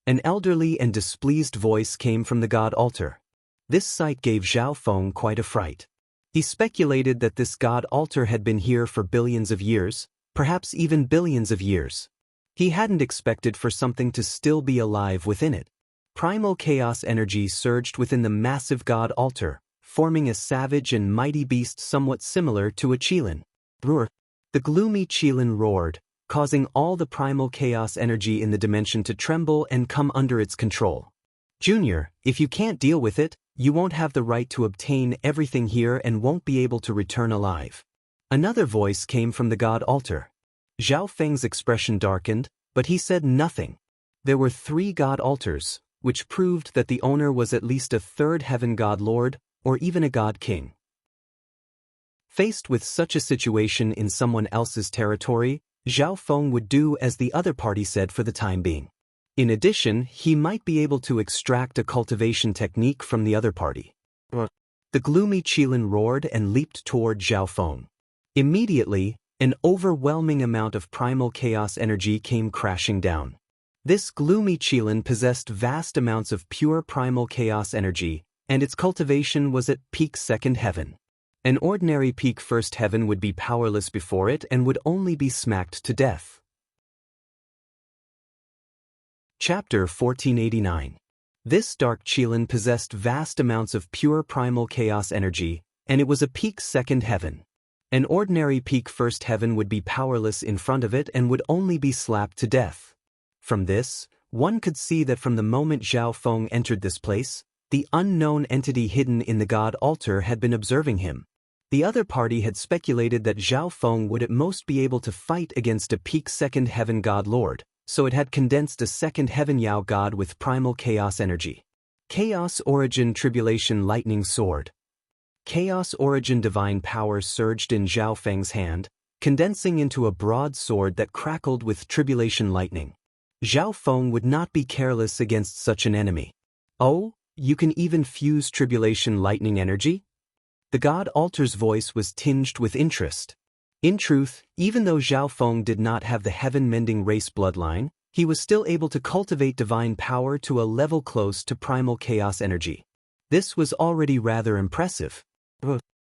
An elderly and displeased voice came from the god altar. This sight gave Zhao Feng quite a fright. He speculated that this god altar had been here for billions of years, perhaps even billions of years. He hadn't expected for something to still be alive within it. Primal chaos energy surged within the massive god altar, forming a savage and mighty beast somewhat similar to a Qilin. Roar! The gloomy Qilin roared, causing all the primal chaos energy in the dimension to tremble and come under its control. "Junior, if you can't deal with it, you won't have the right to obtain everything here and won't be able to return alive." Another voice came from the god altar. Zhao Feng's expression darkened, but he said nothing. There were 3 god altars, which proved that the owner was at least a third heaven god lord, or even a god king. Faced with such a situation in someone else's territory, Zhao Feng would do as the other party said for the time being. In addition, he might be able to extract a cultivation technique from the other party. The gloomy Qilin roared and leaped toward Zhao Feng. Immediately, an overwhelming amount of primal chaos energy came crashing down. This gloomy Qilin possessed vast amounts of pure primal chaos energy, and its cultivation was at peak second heaven. An ordinary peak first heaven would be powerless before it and would only be smacked to death. Chapter 1489. This dark Qilin possessed vast amounts of pure primal chaos energy, and it was a peak second heaven. An ordinary peak first heaven would be powerless in front of it and would only be slapped to death. From this, one could see that from the moment Zhao Feng entered this place, the unknown entity hidden in the god altar had been observing him. The other party had speculated that Zhao Feng would at most be able to fight against a peak second heaven god lord, so it had condensed a second heaven Yao god with primal chaos energy. Chaos origin tribulation lightning sword. Chaos Origin Divine Power surged in Zhao Feng's hand, condensing into a broad sword that crackled with tribulation lightning. Zhao Feng would not be careless against such an enemy. Oh, you can even fuse tribulation lightning energy? The god Altar's voice was tinged with interest. In truth, even though Zhao Feng did not have the heaven-mending race bloodline, he was still able to cultivate divine power to a level close to primal chaos energy. This was already rather impressive.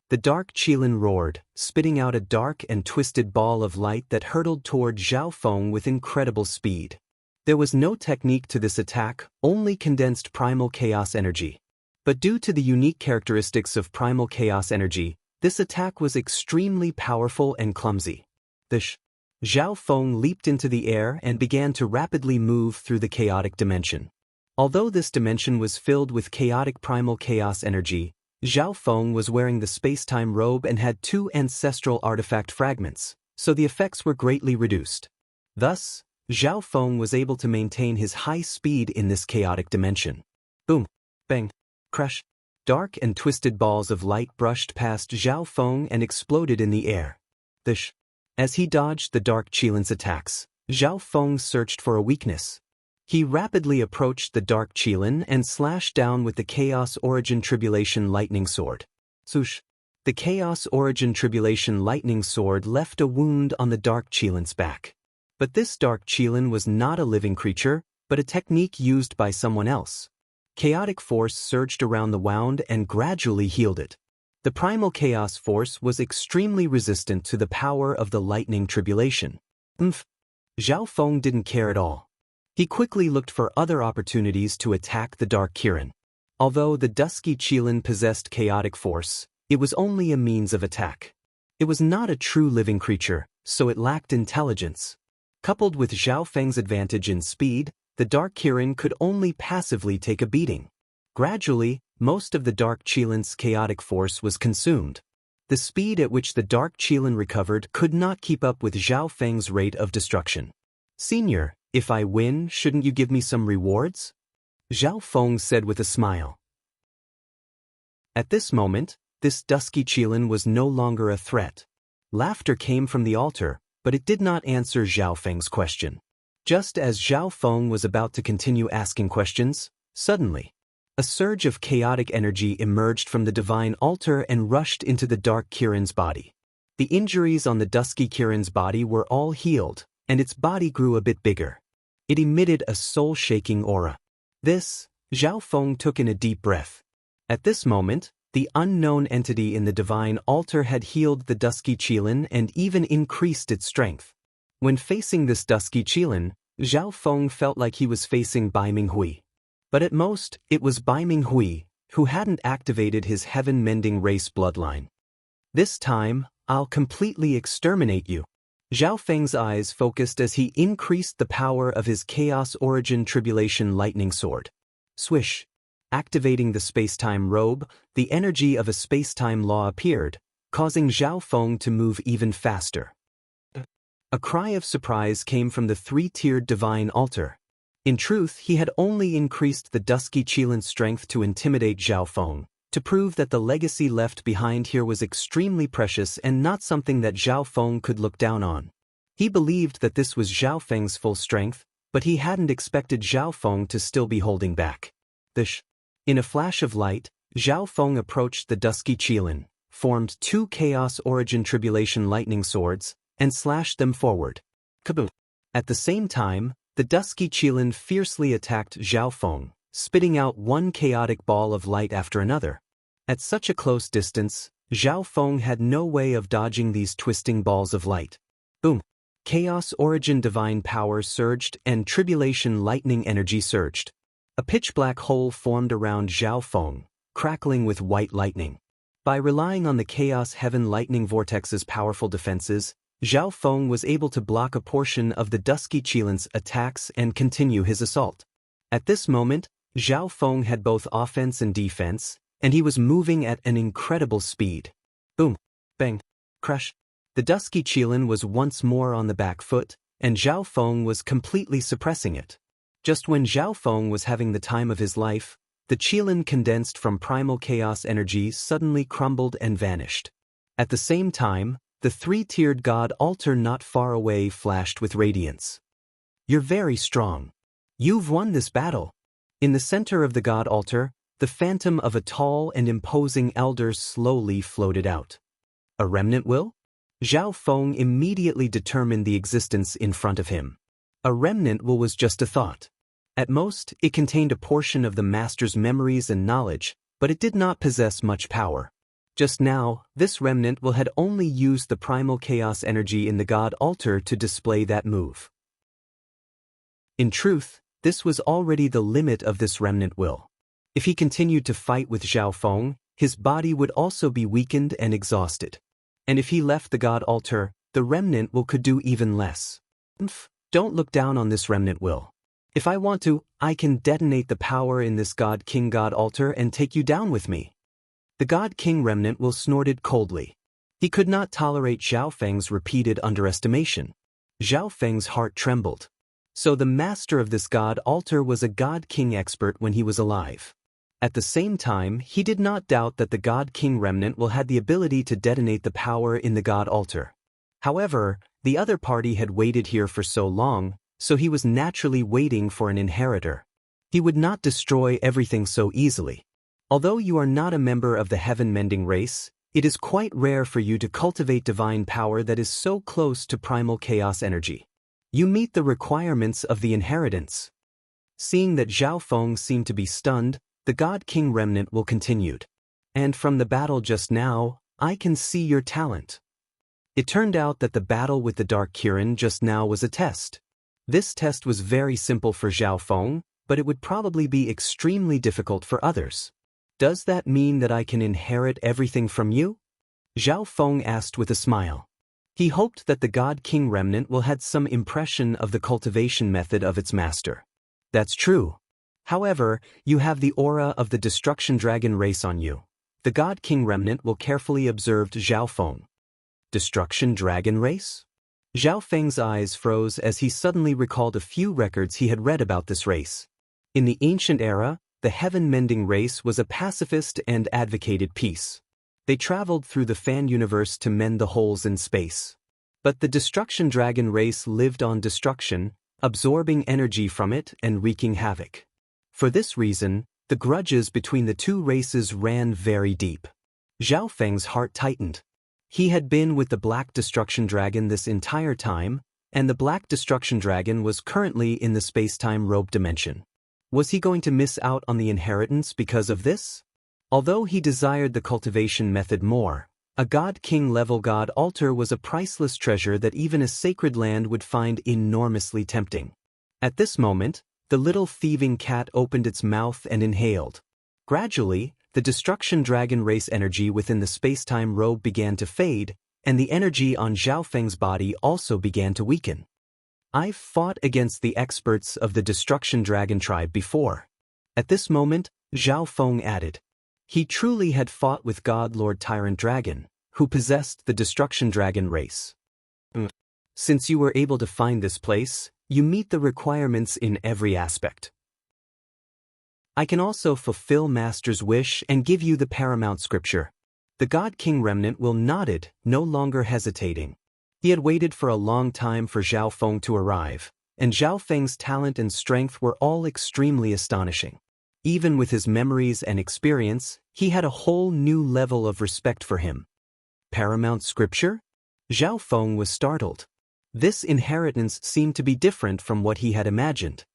The dark Qilin roared, spitting out a dark and twisted ball of light that hurtled toward Zhao Feng with incredible speed. There was no technique to this attack, only condensed primal chaos energy. But due to the unique characteristics of primal chaos energy, this attack was extremely powerful and clumsy. Zhao Feng leaped into the air and began to rapidly move through the chaotic dimension. Although this dimension was filled with chaotic primal chaos energy, Zhao Feng was wearing the space-time robe and had 2 ancestral artifact fragments, so the effects were greatly reduced. Thus, Zhao Feng was able to maintain his high speed in this chaotic dimension. Boom! Bang! Crash! Dark and twisted balls of light brushed past Zhao Feng and exploded in the air. As he dodged the dark Qilin's attacks, Zhao Feng searched for a weakness. He rapidly approached the dark Qilin and slashed down with the Chaos Origin Tribulation Lightning Sword. Swoosh! The Chaos Origin Tribulation Lightning Sword left a wound on the dark Qilin's back. But this dark Qilin was not a living creature, but a technique used by someone else. Chaotic force surged around the wound and gradually healed it. The primal chaos force was extremely resistant to the power of the lightning tribulation. Zhao Feng didn't care at all. He quickly looked for other opportunities to attack the dark Kirin. Although the dusky Qilin possessed chaotic force, it was only a means of attack. It was not a true living creature, so it lacked intelligence. Coupled with Zhao Feng's advantage in speed, the dark Kirin could only passively take a beating. Gradually, most of the dark Qilin's chaotic force was consumed. The speed at which the dark Qilin recovered could not keep up with Zhao Feng's rate of destruction. "Senior, if I win, shouldn't you give me some rewards?" Zhao Feng said with a smile. At this moment, this dusky Qilin was no longer a threat. Laughter came from the altar, but it did not answer Zhao Feng's question. Just as Zhao Feng was about to continue asking questions, suddenly, a surge of chaotic energy emerged from the divine altar and rushed into the dark Kirin's body. The injuries on the dusky Kirin's body were all healed, and its body grew a bit bigger. It emitted a soul-shaking aura. Zhao Feng took in a deep breath. At this moment, the unknown entity in the divine altar had healed the dusky Qilin and even increased its strength. When facing this dusky Qilin, Zhao Feng felt like he was facing Bai Minghui. But at most, it was Bai Minghui, who hadn't activated his heaven-mending race bloodline. "This time, I'll completely exterminate you." Zhao Feng's eyes focused as he increased the power of his Chaos Origin Tribulation Lightning Sword. Swish! Activating the space-time robe, the energy of a space-time law appeared, causing Zhao Feng to move even faster. A cry of surprise came from the 3-tiered divine altar. In truth, he had only increased the dusky Qilin's strength to intimidate Zhao Feng, to prove that the legacy left behind here was extremely precious and not something that Zhao Feng could look down on. He believed that this was Zhao Feng's full strength, but he hadn't expected Zhao Feng to still be holding back. In a flash of light, Zhao Feng approached the dusky Qilin, formed 2 Chaos Origin Tribulation Lightning Swords, and slashed them forward. Kaboom! At the same time, the dusky Qilin fiercely attacked Zhao Feng, spitting out one chaotic ball of light after another. At such a close distance, Zhao Feng had no way of dodging these twisting balls of light. Boom! Chaos Origin Divine Power surged and Tribulation Lightning Energy surged. A pitch-black hole formed around Zhao Feng, crackling with white lightning. By relying on the Chaos Heaven Lightning Vortex's powerful defenses, Zhao Feng was able to block a portion of the dusky Qilin's attacks and continue his assault. At this moment, Zhao Feng had both offense and defense, and he was moving at an incredible speed. Boom! Bang! Crash! The dusky Qilin was once more on the back foot, and Zhao Feng was completely suppressing it. Just when Zhao Feng was having the time of his life, The Qilin condensed from primal chaos energy suddenly crumbled and vanished. At the same time, the three-tiered god altar not far away flashed with radiance. You're very strong. You've won this battle. In the center of the god altar, the phantom of a tall and imposing elder slowly floated out. A remnant will? Zhao Feng immediately determined the existence in front of him. A remnant will was just a thought. At most, it contained a portion of the master's memories and knowledge, but it did not possess much power. Just now, this remnant will had only used the primal chaos energy in the god altar to display that move. In truth, this was already the limit of this remnant will. If he continued to fight with Zhao Feng, his body would also be weakened and exhausted. And if he left the god altar, the remnant will could do even less. Don't look down on this remnant will. If I want to, I can detonate the power in this God King God altar and take you down with me. The God King remnant will snorted coldly. He could not tolerate Zhao Feng's repeated underestimation. Zhao Feng's heart trembled. So the master of this God altar was a God King expert when he was alive. At the same time, he did not doubt that the God King remnant will had the ability to detonate the power in the God altar. However, the other party had waited here for so long, so he was naturally waiting for an inheritor. He would not destroy everything so easily. Although you are not a member of the heaven-mending race, it is quite rare for you to cultivate divine power that is so close to primal chaos energy. You meet the requirements of the inheritance. Seeing that Zhao Feng seemed to be stunned, the God King remnant will continued. And from the battle just now, I can see your talent. It turned out that the battle with the Dark Kirin just now was a test. This test was very simple for Zhao Feng, but it would probably be extremely difficult for others. Does that mean that I can inherit everything from you? Zhao Feng asked with a smile. He hoped that the God King remnant will had some impression of the cultivation method of its master. That's true. However, you have the aura of the Destruction Dragon race on you. The God King remnant will carefully observe Zhao Feng. Destruction Dragon race? Zhao Feng's eyes froze as he suddenly recalled a few records he had read about this race. In the ancient era, the heaven-mending race was a pacifist and advocated peace. They traveled through the fan universe to mend the holes in space. But the Destruction Dragon race lived on destruction, absorbing energy from it and wreaking havoc. For this reason, the grudges between the two races ran very deep. Zhao Feng's heart tightened. He had been with the Black Destruction Dragon this entire time, and the Black Destruction Dragon was currently in the space-time robe dimension. Was he going to miss out on the inheritance because of this? Although he desired the cultivation method more, a God King level God altar was a priceless treasure that even a sacred land would find enormously tempting. At this moment, the little thieving cat opened its mouth and inhaled. Gradually, the Destruction Dragon race energy within the space-time robe began to fade, and the energy on Zhao Feng's body also began to weaken. I've fought against the experts of the Destruction Dragon tribe before. At this moment, Zhao Feng added. He truly had fought with God Lord Tyrant Dragon, who possessed the Destruction Dragon race. Since you were able to find this place, you meet the requirements in every aspect. I can also fulfill Master's wish and give you the paramount scripture. The God King remnant will nodded, no longer hesitating. He had waited for a long time for Zhao Feng to arrive, and Zhao Feng's talent and strength were all extremely astonishing. Even with his memories and experience, he had a whole new level of respect for him. Paramount scripture? Zhao Feng was startled. This inheritance seemed to be different from what he had imagined.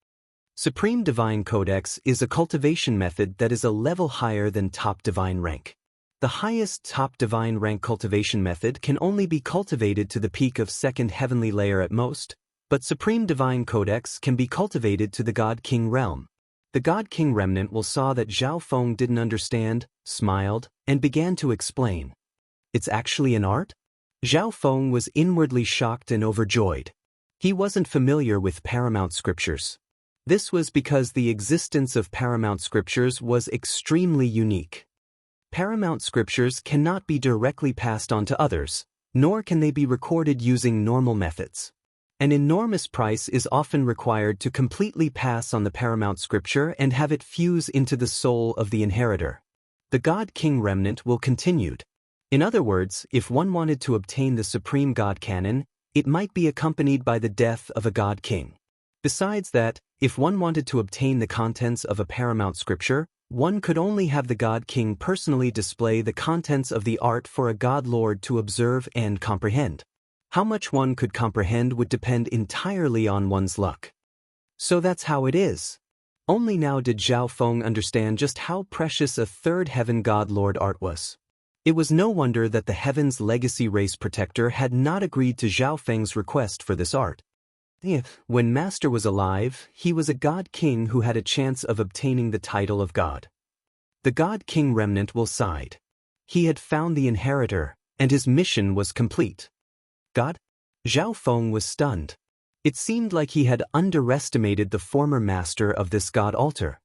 Supreme Divine Codex is a cultivation method that is a level higher than top divine rank. The highest top divine rank cultivation method can only be cultivated to the peak of second heavenly layer at most, but Supreme Divine Codex can be cultivated to the God King realm. The God King remnant will saw that Zhao Feng didn't understand, smiled, and began to explain. It's actually an art? Zhao Feng was inwardly shocked and overjoyed. He wasn't familiar with paramount scriptures. This was because the existence of paramount scriptures was extremely unique. Paramount scriptures cannot be directly passed on to others, nor can they be recorded using normal methods. An enormous price is often required to completely pass on the paramount scripture and have it fuse into the soul of the inheritor. The God-King remnant will continued. In other words, if one wanted to obtain the supreme God canon, it might be accompanied by the death of a God-King. Besides that, if one wanted to obtain the contents of a paramount scripture, one could only have the God-King personally display the contents of the art for a God-Lord to observe and comprehend. How much one could comprehend would depend entirely on one's luck. So that's how it is. Only now did Zhao Feng understand just how precious a third heaven God-Lord art was. It was no wonder that the Heaven's legacy race protector had not agreed to Zhao Feng's request for this art. When Master was alive, he was a God-King who had a chance of obtaining the title of God. The God-King remnant will sighed. He had found the inheritor, and his mission was complete. God? Zhao Feng was stunned. It seemed like he had underestimated the former master of this God altar.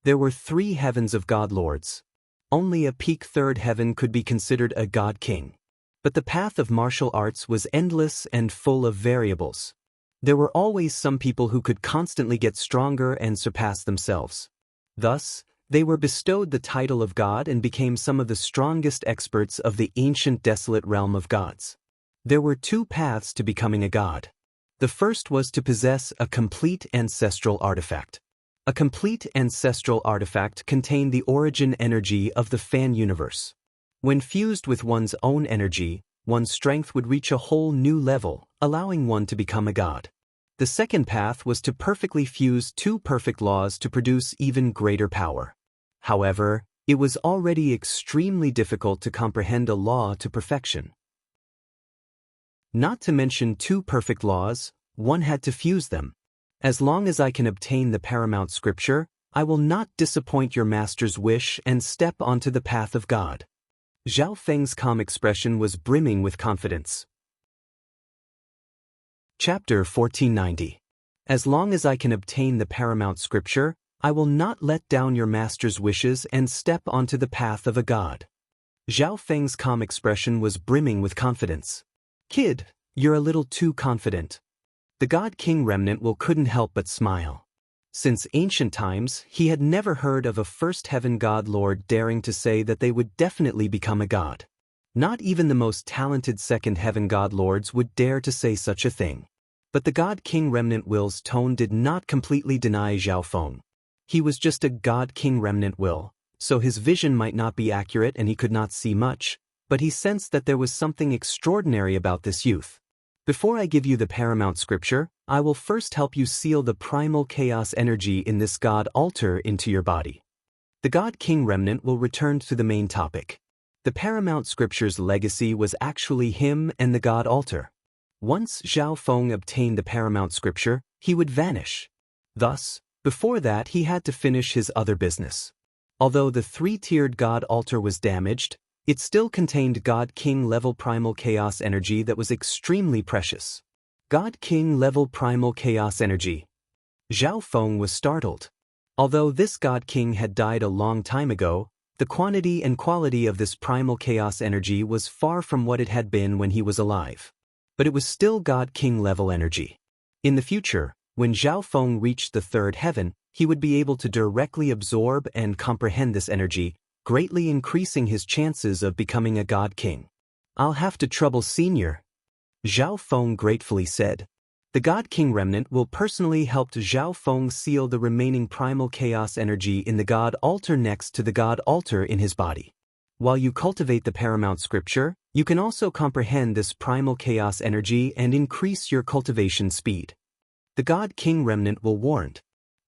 There were 3 heavens of God-Lords. Only a peak third heaven could be considered a God-King. But the path of martial arts was endless and full of variables. There were always some people who could constantly get stronger and surpass themselves. Thus, they were bestowed the title of God and became some of the strongest experts of the ancient desolate realm of gods. There were 2 paths to becoming a god. The first was to possess a complete ancestral artifact. A complete ancestral artifact contained the origin energy of the fan universe. When fused with one's own energy, one's strength would reach a whole new level, allowing one to become a god. The second path was to perfectly fuse 2 perfect laws to produce even greater power. However, it was already extremely difficult to comprehend a law to perfection. Not to mention 2 perfect laws, one had to fuse them. As long as I can obtain the paramount scripture, I will not disappoint your master's wish and step onto the path of God. Zhao Feng's calm expression was brimming with confidence. Chapter 1490. As long as I can obtain the paramount scripture, I will not let down your master's wishes and step onto the path of a god. Zhao Feng's calm expression was brimming with confidence. Kid, you're a little too confident. The God-King remnant couldn't help but smile. Since ancient times, he had never heard of a first heaven God-Lord daring to say that they would definitely become a god. Not even the most talented second heaven God-Lords would dare to say such a thing. But the God-King remnant will's tone did not completely deny Zhao Feng. He was just a God-King remnant will, so his vision might not be accurate and he could not see much, but he sensed that there was something extraordinary about this youth. Before I give you the paramount scripture, I will first help you seal the primal chaos energy in this God altar into your body. The God-King remnant will return to the main topic. The paramount scripture's legacy was actually him and the God altar. Once Zhao Feng obtained the paramount scripture, he would vanish. Thus, before that he had to finish his other business. Although the 3-tiered God altar was damaged, it still contained God-King level primal chaos energy that was extremely precious. God-King level primal chaos energy. Zhao Feng was startled. Although this God-King had died a long time ago, the quantity and quality of this primal chaos energy was far from what it had been when he was alive. But it was still God-King level energy. In the future, when Zhao Feng reached the 3rd heaven, he would be able to directly absorb and comprehend this energy, greatly increasing his chances of becoming a God-King. I'll have to trouble Senior, Zhao Feng gratefully said. The God-King remnant will personally help Zhao Feng seal the remaining primal chaos energy in the God altar next to the God altar in his body. While you cultivate the paramount scripture, you can also comprehend this primal chaos energy and increase your cultivation speed. The God-King remnant will warned.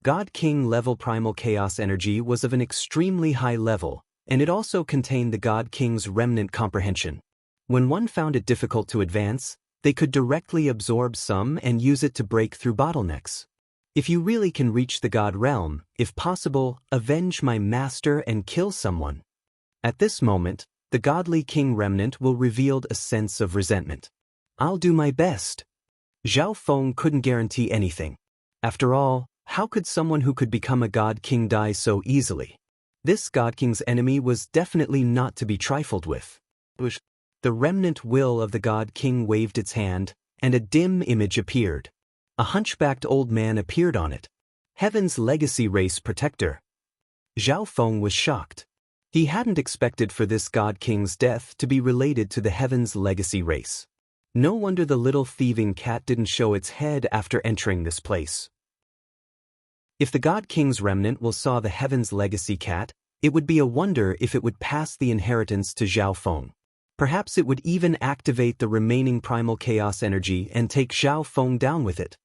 God-King level primal chaos energy was of an extremely high level, and it also contained the God-King's remnant comprehension. When one found it difficult to advance, they could directly absorb some and use it to break through bottlenecks. If you really can reach the God realm, if possible, avenge my master and kill someone. At this moment, the godly King remnant revealed a sense of resentment. I'll do my best. Zhao Feng couldn't guarantee anything. After all, how could someone who could become a God King die so easily? This God King's enemy was definitely not to be trifled with. The remnant will of the God King waved its hand, and a dim image appeared. A hunchbacked old man appeared on it. Heaven's legacy race protector. Zhao Feng was shocked. He hadn't expected for this God King's death to be related to the Heaven's legacy race. No wonder the little thieving cat didn't show its head after entering this place. If the God King's remnant will saw the Heaven's legacy cat, it would be a wonder if it would pass the inheritance to Zhao Feng. Perhaps it would even activate the remaining primal chaos energy and take Zhao Feng down with it.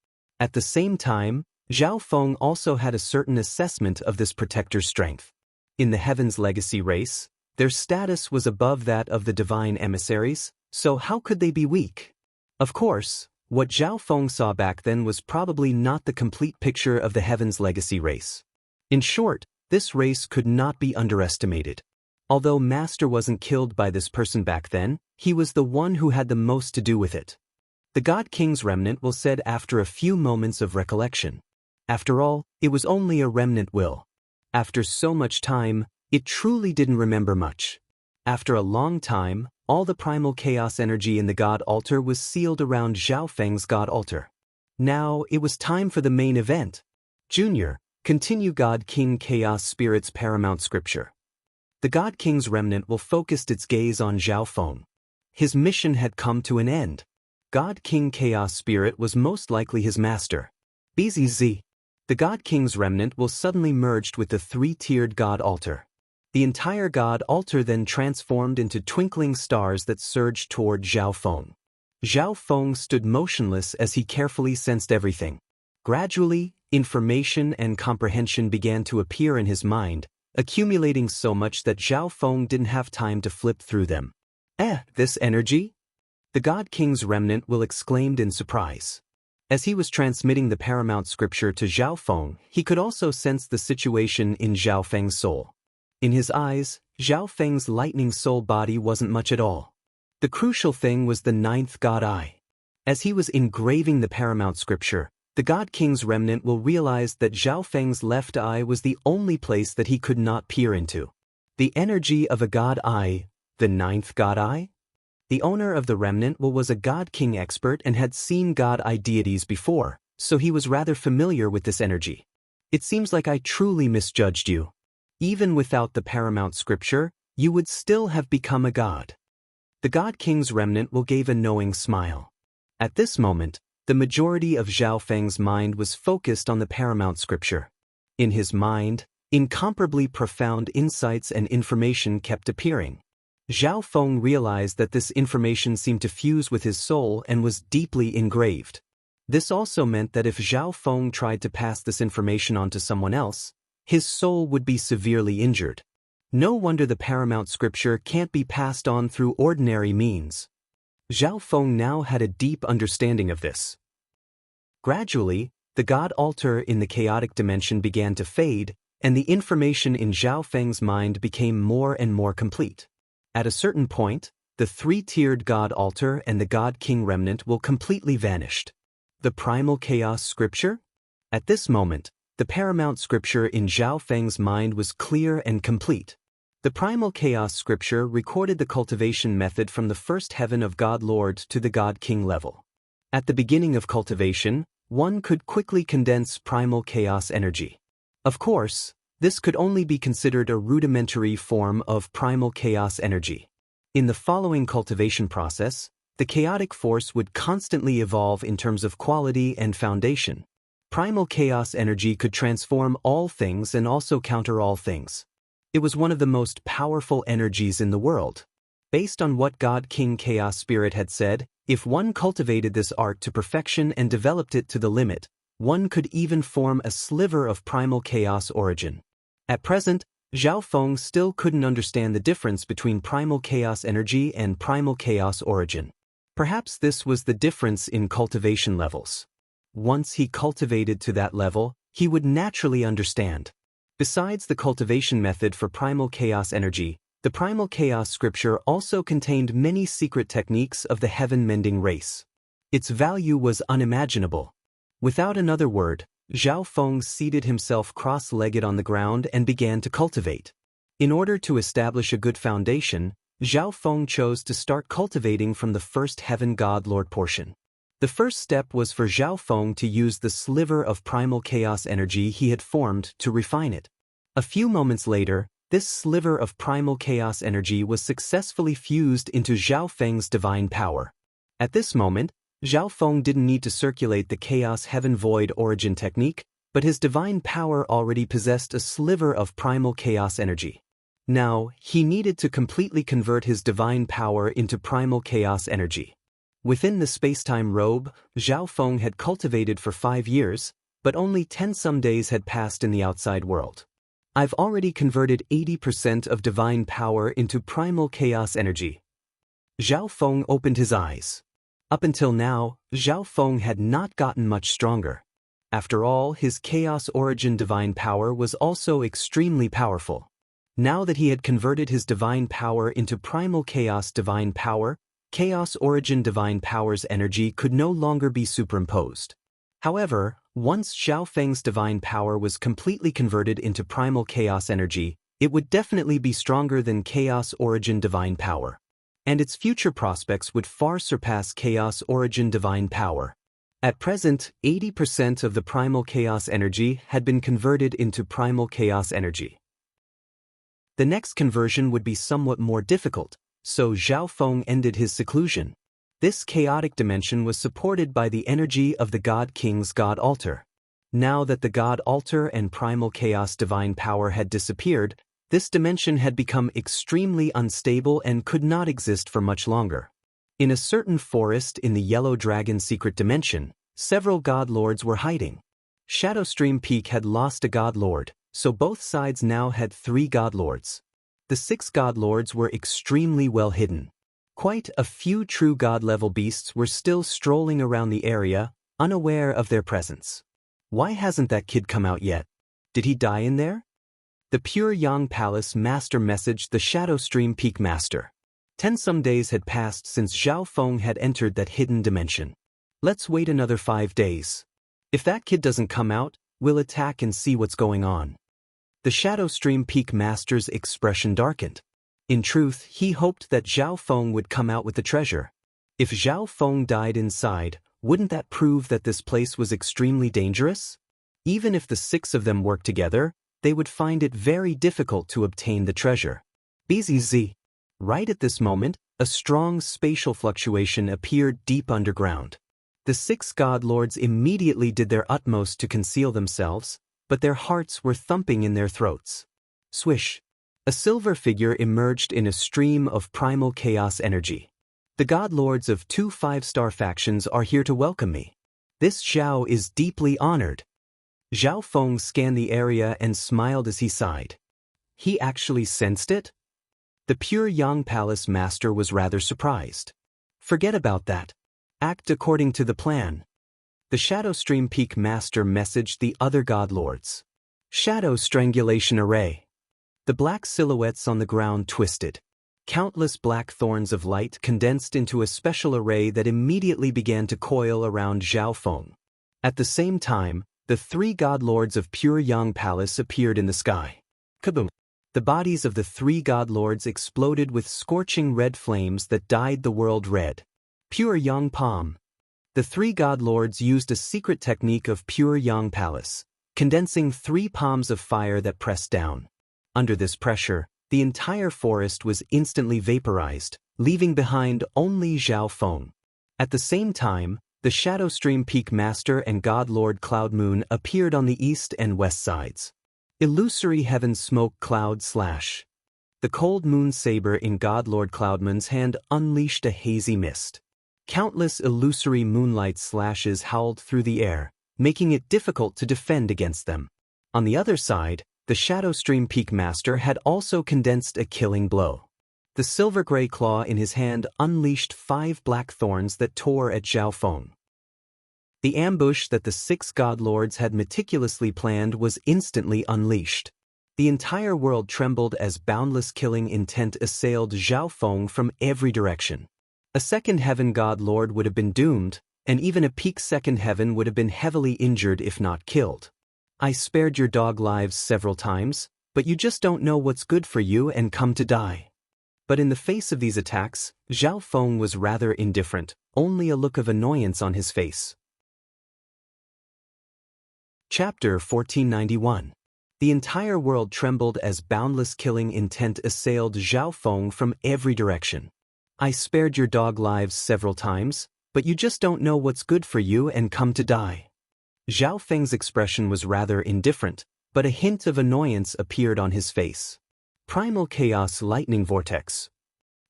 At the same time, Zhao Feng also had a certain assessment of this protector's strength. In the Heaven's legacy race, their status was above that of the divine emissaries, so how could they be weak? Of course, what Zhao Feng saw back then was probably not the complete picture of the Heaven's legacy race. In short, this race could not be underestimated. Although Master wasn't killed by this person back then, he was the one who had the most to do with it. The God King's remnant will said after a few moments of recollection. After all, it was only a remnant will. After so much time, it truly didn't remember much. After a long time, all the primal chaos energy in the God Altar was sealed around Zhao Feng's God Altar. Now, it was time for the main event. Junior, continue God King Chaos Spirit's paramount scripture. The God King's remnant will focus its gaze on Zhao Feng. His mission had come to an end. God King Chaos Spirit was most likely his master. BZZ. The God King's remnant will suddenly merged with the three-tiered God Altar. The entire God Altar then transformed into twinkling stars that surged toward Zhao Feng. Zhao Feng stood motionless as he carefully sensed everything. Gradually, information and comprehension began to appear in his mind, accumulating so much that Zhao Feng didn't have time to flip through them. This energy? The God King's remnant will exclaimed in surprise. As he was transmitting the paramount scripture to Zhao Feng, he could also sense the situation in Zhao Feng's soul. In his eyes, Zhao Feng's lightning soul body wasn't much at all. The crucial thing was the ninth God Eye. As he was engraving the paramount scripture, the God King's remnant will realize that Zhao Feng's left eye was the only place that he could not peer into. The energy of a God Eye, the ninth God Eye? The owner of the remnant was a God King expert and had seen God Eye deities before, so he was rather familiar with this energy. It seems like I truly misjudged you. Even without the paramount scripture, you would still have become a god. The God King's remnant gave a knowing smile. At this moment, the majority of Zhao Feng's mind was focused on the paramount scripture. In his mind, incomparably profound insights and information kept appearing. Zhao Feng realized that this information seemed to fuse with his soul and was deeply engraved. This also meant that if Zhao Feng tried to pass this information on to someone else, his soul would be severely injured. No wonder the paramount scripture can't be passed on through ordinary means. Zhao Feng now had a deep understanding of this. Gradually, the God Altar in the chaotic dimension began to fade, and the information in Zhao Feng's mind became more and more complete. At a certain point, the three-tiered God Altar and the God King remnant completely vanished. The primal chaos scripture? At this moment, the paramount scripture in Zhao Feng's mind was clear and complete. The primal chaos scripture recorded the cultivation method from the first heaven of God Lord to the God King level. At the beginning of cultivation, one could quickly condense primal chaos energy. Of course, this could only be considered a rudimentary form of primal chaos energy. In the following cultivation process, the chaotic force would constantly evolve in terms of quality and foundation. Primal chaos energy could transform all things and also counter all things. It was one of the most powerful energies in the world. Based on what God King Chaos Spirit had said, if one cultivated this art to perfection and developed it to the limit, one could even form a sliver of primal chaos origin. At present, Zhao Feng still couldn't understand the difference between primal chaos energy and primal chaos origin. Perhaps this was the difference in cultivation levels. Once he cultivated to that level, he would naturally understand. Besides the cultivation method for primal chaos energy, the primal chaos scripture also contained many secret techniques of the heaven-mending race. Its value was unimaginable. Without another word, Zhao Feng seated himself cross-legged on the ground and began to cultivate. In order to establish a good foundation, Zhao Feng chose to start cultivating from the first heaven God Lord portion. The first step was for Zhao Feng to use the sliver of primal chaos energy he had formed to refine it. A few moments later, this sliver of primal chaos energy was successfully fused into Zhao Feng's divine power. At this moment, Zhao Feng didn't need to circulate the Chaos Heaven Void origin technique, but his divine power already possessed a sliver of primal chaos energy. Now, he needed to completely convert his divine power into primal chaos energy. Within the spacetime robe, Zhao Feng had cultivated for 5 years, but only 10 some days had passed in the outside world. I've already converted 80% of divine power into primal chaos energy. Zhao Feng opened his eyes. Up until now, Zhao Feng had not gotten much stronger. After all, his Chaos Origin divine power was also extremely powerful. Now that he had converted his divine power into Primal Chaos divine power, Chaos Origin divine power's energy could no longer be superimposed. However, once Zhao Feng's divine power was completely converted into Primal Chaos energy, it would definitely be stronger than Chaos Origin divine power. And its future prospects would far surpass Chaos Origin divine power. At present, 80% of the Primal Chaos energy had been converted into Primal Chaos energy. The next conversion would be somewhat more difficult, so Zhao Feng ended his seclusion. This chaotic dimension was supported by the energy of the God King's God Altar. Now that the God Altar and Primal Chaos divine power had disappeared, this dimension had become extremely unstable and could not exist for much longer. In a certain forest in the Yellow Dragon secret dimension, several God Lords were hiding. Shadowstream Peak had lost a God Lord, so both sides now had 3 God Lords. The 6 God Lords were extremely well hidden. Quite a few true God-level beasts were still strolling around the area, unaware of their presence. Why hasn't that kid come out yet? Did he die in there? The Pure Yang Palace Master messaged the Shadowstream Peak Master. 10 some days had passed since Zhao Feng had entered that hidden dimension. Let's wait another 5 days. If that kid doesn't come out, we'll attack and see what's going on. The Shadowstream Peak Master's expression darkened. In truth, he hoped that Zhao Feng would come out with the treasure. If Zhao Feng died inside, wouldn't that prove that this place was extremely dangerous? Even if the 6 of them worked together, they would find it very difficult to obtain the treasure. BZZ. Right at this moment, a strong spatial fluctuation appeared deep underground. The 6 God Lords immediately did their utmost to conceal themselves, but their hearts were thumping in their throats. Swish. A silver figure emerged in a stream of primal chaos energy. The God Lords of 2 5-star factions are here to welcome me. This Zhao is deeply honored. Zhao Feng scanned the area and smiled as he sighed. He actually sensed it? The Pure Yang Palace Master was rather surprised. Forget about that. Act according to the plan. The Shadowstream Peak Master messaged the other God Lords. Shadow Strangulation Array. The black silhouettes on the ground twisted. Countless black thorns of light condensed into a special array that immediately began to coil around Zhao Feng. At the same time, the 3 God Lords of Pure Yang Palace appeared in the sky. Kaboom! The bodies of the 3 God Lords exploded with scorching red flames that dyed the world red. Pure Yang Palm. The 3 God Lords used a secret technique of Pure Yang Palace, condensing 3 palms of fire that pressed down. Under this pressure, the entire forest was instantly vaporized, leaving behind only Zhao Feng. At the same time, the Shadowstream Peak Master and God Lord Cloud Moon appeared on the east and west sides. Illusory Heaven Smoke Cloud Slash. The cold moon saber in God Lord Cloudmoon's hand unleashed a hazy mist. Countless illusory moonlight slashes howled through the air, making it difficult to defend against them. On the other side, the Shadowstream Peak Master had also condensed a killing blow. The silver gray claw in his hand unleashed 5 black thorns that tore at Zhao Feng. The ambush that the 6 God Lords had meticulously planned was instantly unleashed. The entire world trembled as boundless killing intent assailed Zhao Feng from every direction. A second heaven God Lord would have been doomed, and even a peak second heaven would have been heavily injured if not killed. I spared your dog lives several times, but you just don't know what's good for you and come to die. But in the face of these attacks, Zhao Feng was rather indifferent, only a look of annoyance on his face. Chapter 1491. The entire world trembled as boundless killing intent assailed Zhao Feng from every direction. I spared your dog lives several times, but you just don't know what's good for you and come to die. Zhao Feng's expression was rather indifferent, but a hint of annoyance appeared on his face. Primal Chaos Lightning Vortex.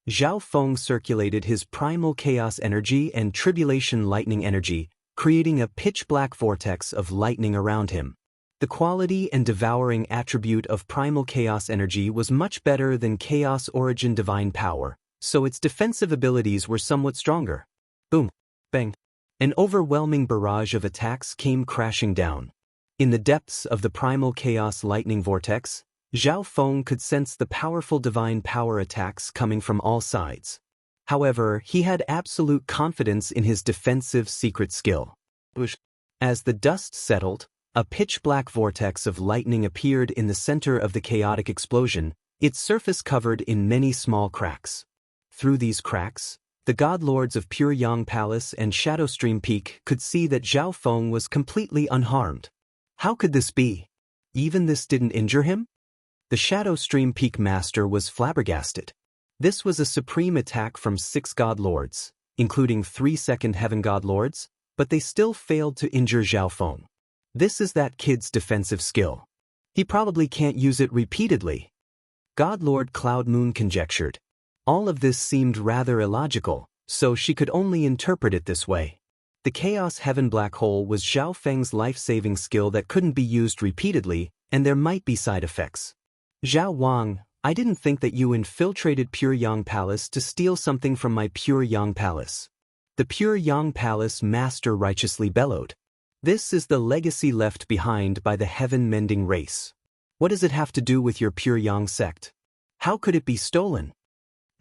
Zhao Feng circulated his primal chaos energy and tribulation lightning energy, creating a pitch-black vortex of lightning around him. The quality and devouring attribute of primal chaos energy was much better than chaos origin divine power, so its defensive abilities were somewhat stronger. Boom! Bang! An overwhelming barrage of attacks came crashing down. In the depths of the primal chaos lightning vortex, Zhao Feng could sense the powerful divine power attacks coming from all sides. However, he had absolute confidence in his defensive secret skill. As the dust settled, a pitch-black vortex of lightning appeared in the center of the chaotic explosion, its surface covered in many small cracks. Through these cracks, the God Lords of Pure Yang Palace and Shadowstream Peak could see that Zhao Feng was completely unharmed. How could this be? Even this didn't injure him? The Shadowstream Peak Master was flabbergasted. This was a supreme attack from 6 God Lords, including 3 Second Heaven God Lords, but they still failed to injure Zhao Feng. This is that kid's defensive skill. He probably can't use it repeatedly. God Lord Cloud Moon conjectured. All of this seemed rather illogical, so she could only interpret it this way. The Chaos Heaven Black Hole was Zhao Feng's life-saving skill that couldn't be used repeatedly, and there might be side effects. Zhao Wang, I didn't think that you infiltrated Pure Yang Palace to steal something from my Pure Yang Palace. The Pure Yang Palace Master righteously bellowed. This is the legacy left behind by the heaven-mending race. What does it have to do with your Pure Yang sect? How could it be stolen?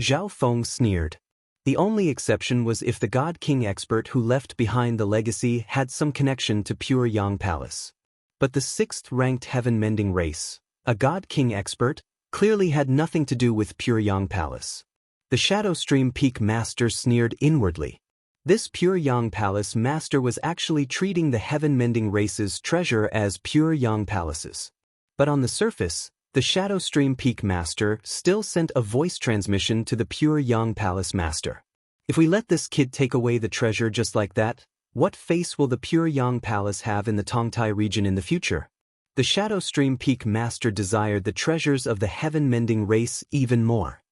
Zhao Feng sneered. The only exception was if the God King expert who left behind the legacy had some connection to Pure Yang Palace. But the 6th-ranked heaven-mending race, a God King expert, clearly had nothing to do with Pure Yang Palace. The Shadowstream Peak Master sneered inwardly. This Pure Yang Palace Master was actually treating the heaven-mending race's treasure as Pure Yang Palaces. But on the surface, the Shadowstream Peak Master still sent a voice transmission to the Pure Yang Palace Master. If we let this kid take away the treasure just like that, what face will the Pure Yang Palace have in the Tongtai region in the future? The Shadowstream Peak Master desired the treasures of the heaven-mending race even more.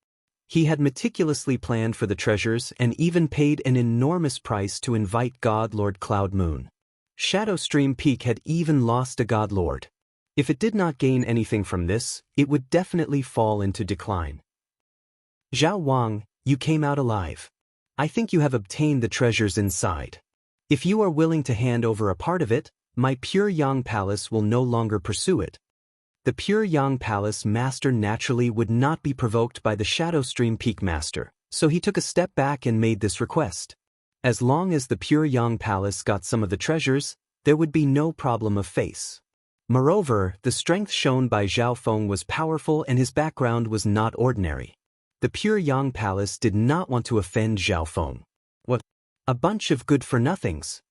He had meticulously planned for the treasures and even paid an enormous price to invite God Lord Cloud Moon. Shadowstream Peak had even lost a God Lord. If it did not gain anything from this, it would definitely fall into decline. Zhao Wang, you came out alive. I think you have obtained the treasures inside. If you are willing to hand over a part of it, my Pure Yang Palace will no longer pursue it. The Pure Yang Palace Master naturally would not be provoked by the Shadowstream Peak Master, so he took a step back and made this request. As long as the Pure Yang Palace got some of the treasures, there would be no problem of face. Moreover, the strength shown by Zhao Feng was powerful and his background was not ordinary. The Pure Yang Palace did not want to offend Zhao Feng. What? A bunch of good-for-nothings.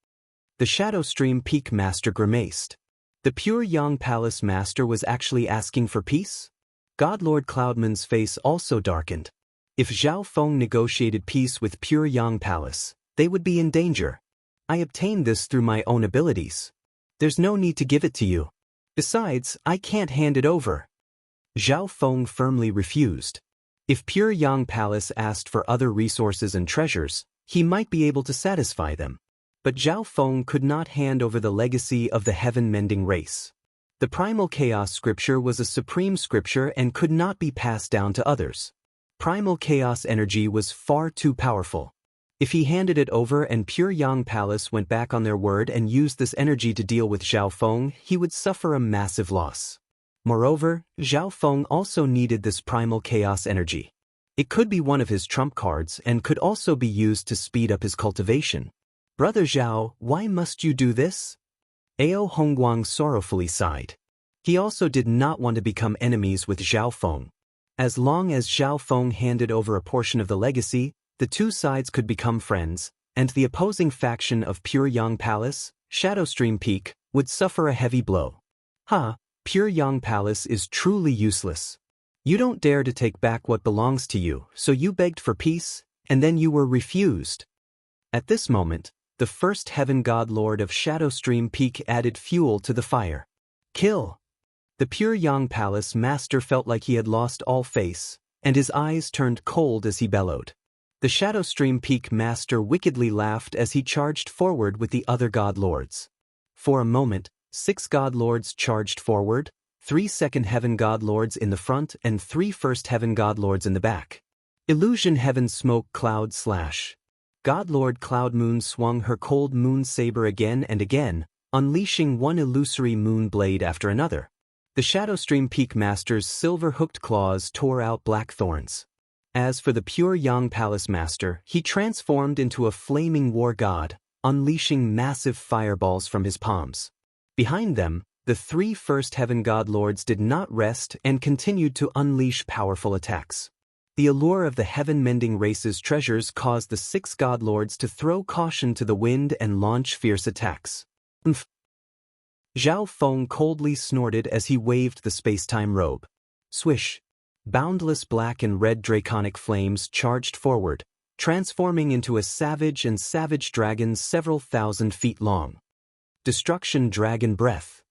The Shadowstream Peak Master grimaced. The Pure Yang Palace Master was actually asking for peace? God Lord Cloudman's face also darkened. If Zhao Feng negotiated peace with Pure Yang Palace, they would be in danger. I obtained this through my own abilities. There's no need to give it to you. Besides, I can't hand it over. Zhao Feng firmly refused. If Pure Yang Palace asked for other resources and treasures, he might be able to satisfy them. But Zhao Feng could not hand over the legacy of the heaven-mending race. The Primal Chaos Scripture was a supreme scripture and could not be passed down to others. Primal Chaos energy was far too powerful. If he handed it over and Pure Yang Palace went back on their word and used this energy to deal with Zhao Feng, he would suffer a massive loss. Moreover, Zhao Feng also needed this Primal Chaos energy. It could be one of his trump cards and could also be used to speed up his cultivation. Brother Zhao, why must you do this? Ao Hongguang sorrowfully sighed. He also did not want to become enemies with Zhao Feng. As long as Zhao Feng handed over a portion of the legacy, the two sides could become friends, and the opposing faction of Pure Yang Palace, Shadowstream Peak, would suffer a heavy blow. Pure Yang Palace is truly useless. You don't dare to take back what belongs to you, so you begged for peace, and then you were refused. At this moment, the first Heaven God Lord of Shadowstream Peak added fuel to the fire. Kill! The Pure Yang Palace Master felt like he had lost all face, and his eyes turned cold as he bellowed. The Shadowstream Peak Master wickedly laughed as he charged forward with the other God Lords. For a moment, 6 God Lords charged forward, 3 Second Heaven God Lords in the front and 3 First Heaven God Lords in the back. Illusion Heaven Smoke Cloud Slash. God Lord Cloud Moon swung her cold moon saber again and again, unleashing one illusory moon blade after another. The Shadowstream Peak Master's silver-hooked claws tore out black thorns. As for the Pure Yang Palace Master, he transformed into a flaming war god, unleashing massive fireballs from his palms. Behind them, the 3 First Heaven God Lords did not rest and continued to unleash powerful attacks. The allure of the heaven-mending race's treasures caused the 6 God Lords to throw caution to the wind and launch fierce attacks. Zhao Feng coldly snorted as he waved the space-time robe. Swish! Boundless black and red draconic flames charged forward, transforming into a savage dragon several thousand feet long. Destruction Dragon Breath.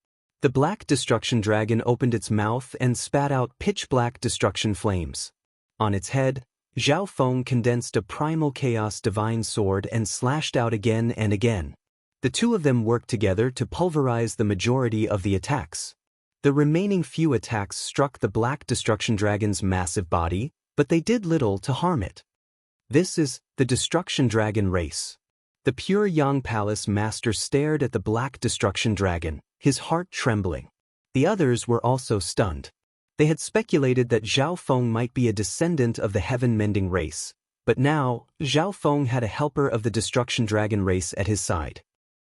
The black destruction dragon opened its mouth and spat out pitch-black destruction flames. On its head, Zhao Feng condensed a primal chaos divine sword and slashed out again and again. The two of them worked together to pulverize the majority of the attacks. The remaining few attacks struck the black destruction dragon's massive body, but they did little to harm it. This is the Destruction Dragon race. The Pure Yang Palace Master stared at the black destruction dragon, his heart trembling. The others were also stunned. They had speculated that Zhao Feng might be a descendant of the heaven-mending race, but now, Zhao Feng had a helper of the destruction dragon race at his side.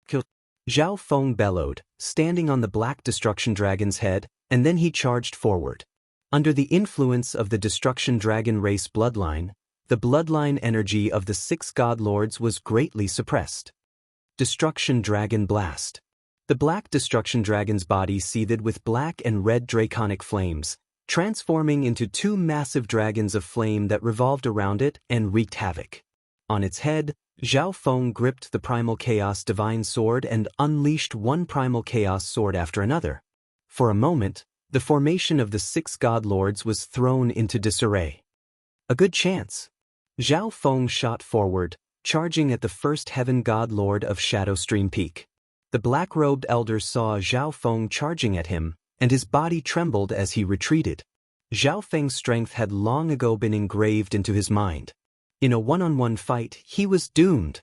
Kill! Zhao Feng bellowed, standing on the black destruction dragon's head, and then he charged forward. Under the influence of the destruction dragon race bloodline, the bloodline energy of the 6 God Lords was greatly suppressed. Destruction Dragon Blast. The black destruction dragon's body seethed with black and red draconic flames, transforming into 2 massive dragons of flame that revolved around it and wreaked havoc. On its head, Zhao Feng gripped the primal chaos divine sword and unleashed one primal chaos sword after another. For a moment, the formation of the 6 God Lords was thrown into disarray. A good chance. Zhao Feng shot forward, charging at the first Heaven God Lord of Shadowstream Peak. The black-robed elder saw Zhao Feng charging at him, and his body trembled as he retreated. Zhao Feng's strength had long ago been engraved into his mind. In a one-on-one fight, he was doomed.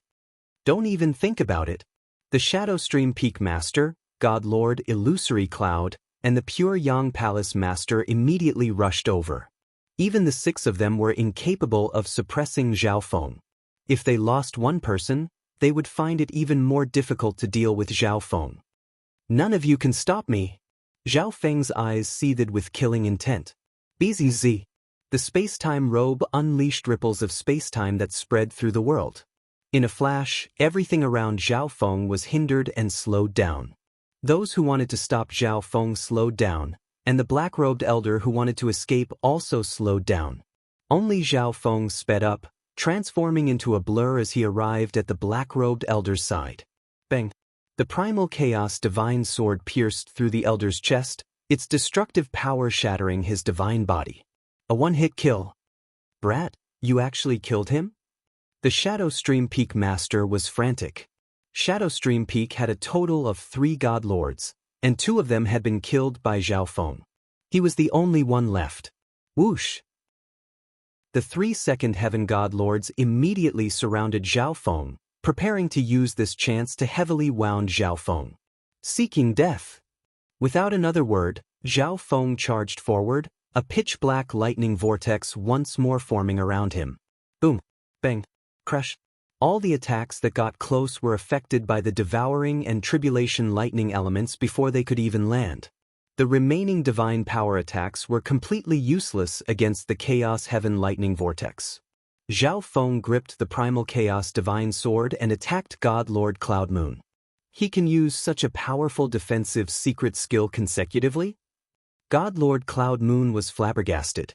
Don't even think about it. The Shadowstream Peak Master, God Lord Illusory Cloud, and the Pure Yang Palace Master immediately rushed over. Even the 6 of them were incapable of suppressing Zhao Feng. If they lost one person, they would find it even more difficult to deal with Zhao Feng. None of you can stop me. Zhao Feng's eyes seethed with killing intent. BZZ. The space-time robe unleashed ripples of space-time that spread through the world. In a flash, everything around Zhao Feng was hindered and slowed down. Those who wanted to stop Zhao Feng slowed down, and the black-robed elder who wanted to escape also slowed down. Only Zhao Feng sped up, transforming into a blur as he arrived at the black-robed elder's side. Bang! The primal chaos divine sword pierced through the elder's chest, its destructive power shattering his divine body. A one-hit kill. Brat, you actually killed him? The Shadowstream Peak Master was frantic. Shadowstream Peak had a total of 3 God Lords, and 2 of them had been killed by Zhao Feng. He was the only one left. Whoosh! The 3 Second Heaven God Lords immediately surrounded Zhao Feng, preparing to use this chance to heavily wound Zhao Feng. Seeking death. Without another word, Zhao Feng charged forward, a pitch-black lightning vortex once more forming around him. Boom! Bang! Crash! All the attacks that got close were affected by the devouring and tribulation lightning elements before they could even land. The remaining divine power attacks were completely useless against the Chaos Heaven lightning vortex. Zhao Feng gripped the primal chaos divine sword and attacked God Lord Cloud Moon. He can use such a powerful defensive secret skill consecutively? God Lord Cloud Moon was flabbergasted.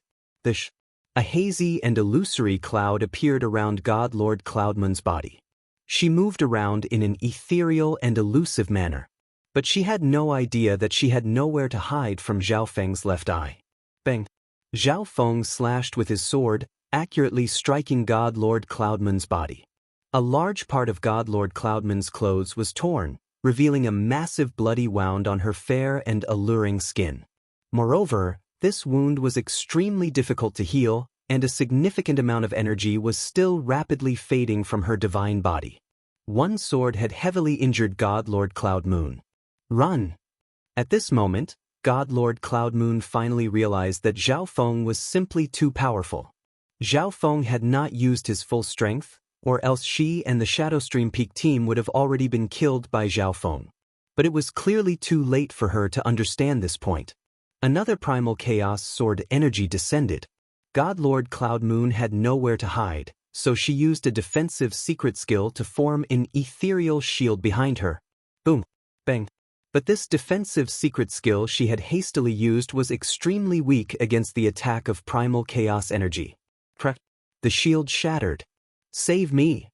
A hazy and illusory cloud appeared around God Lord Cloud Moon's body. She moved around in an ethereal and elusive manner. But she had no idea that she had nowhere to hide from Zhao Feng's left eye. Bang! Zhao Feng slashed with his sword, accurately striking God Lord Cloud Moon's body. A large part of God Lord Cloud Moon's clothes was torn, revealing a massive bloody wound on her fair and alluring skin. Moreover, this wound was extremely difficult to heal, and a significant amount of energy was still rapidly fading from her divine body. One sword had heavily injured God Lord Cloud Moon. Run! At this moment, God Lord Cloud Moon finally realized that Zhao Feng was simply too powerful. Zhao Feng had not used his full strength, or else she and the Shadowstream Peak team would have already been killed by Zhao Feng. But it was clearly too late for her to understand this point. Another primal chaos sword energy descended. God Lord Cloud Moon had nowhere to hide, so she used a defensive secret skill to form an ethereal shield behind her. Boom! Bang! But this defensive secret skill she had hastily used was extremely weak against the attack of primal chaos energy. The shield shattered. Save me!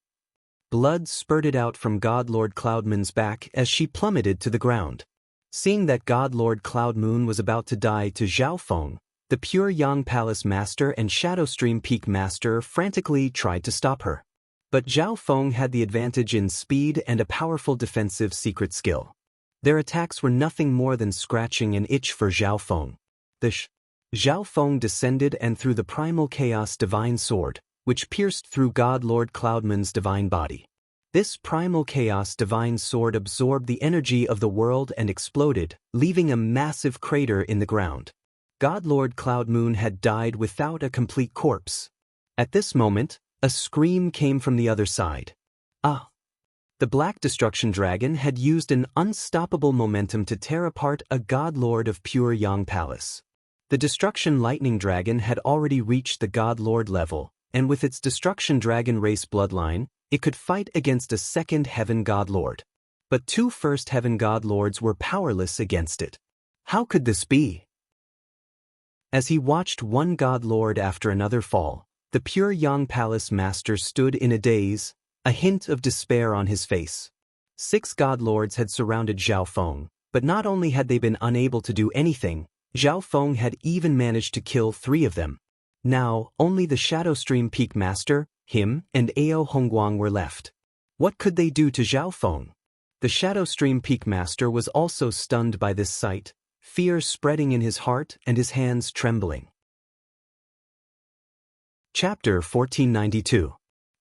Blood spurted out from God Lord Cloud Moon's back as she plummeted to the ground. Seeing that God Lord Cloud Moon was about to die to Zhao Feng, the Pure Yang Palace Master and Shadowstream Peak Master frantically tried to stop her. But Zhao Feng had the advantage in speed and a powerful defensive secret skill. Their attacks were nothing more than scratching an itch for Zhao Feng. Zhao Feng descended and threw the primal chaos divine sword, which pierced through God Lord Cloud Moon's divine body. This primal chaos divine sword absorbed the energy of the world and exploded, leaving a massive crater in the ground. God Lord Cloud Moon had died without a complete corpse. At this moment, a scream came from the other side. Ah! The Black Destruction Dragon had used an unstoppable momentum to tear apart a God Lord of Pure Yang Palace. The Destruction Lightning Dragon had already reached the God Lord level, and with its Destruction Dragon race bloodline, it could fight against a second Heaven God Lord. But two First Heaven God Lords were powerless against it. How could this be? As he watched one God Lord after another fall, the Pure Yang Palace Master stood in a daze, a hint of despair on his face. 6 God Lords had surrounded Zhao Feng, but not only had they been unable to do anything, Zhao Feng had even managed to kill 3 of them. Now, only the Shadowstream Peak Master, him, and Ao Hongguang were left. What could they do to Zhao Feng? The Shadowstream Peak Master was also stunned by this sight, fear spreading in his heart and his hands trembling. Chapter 1492.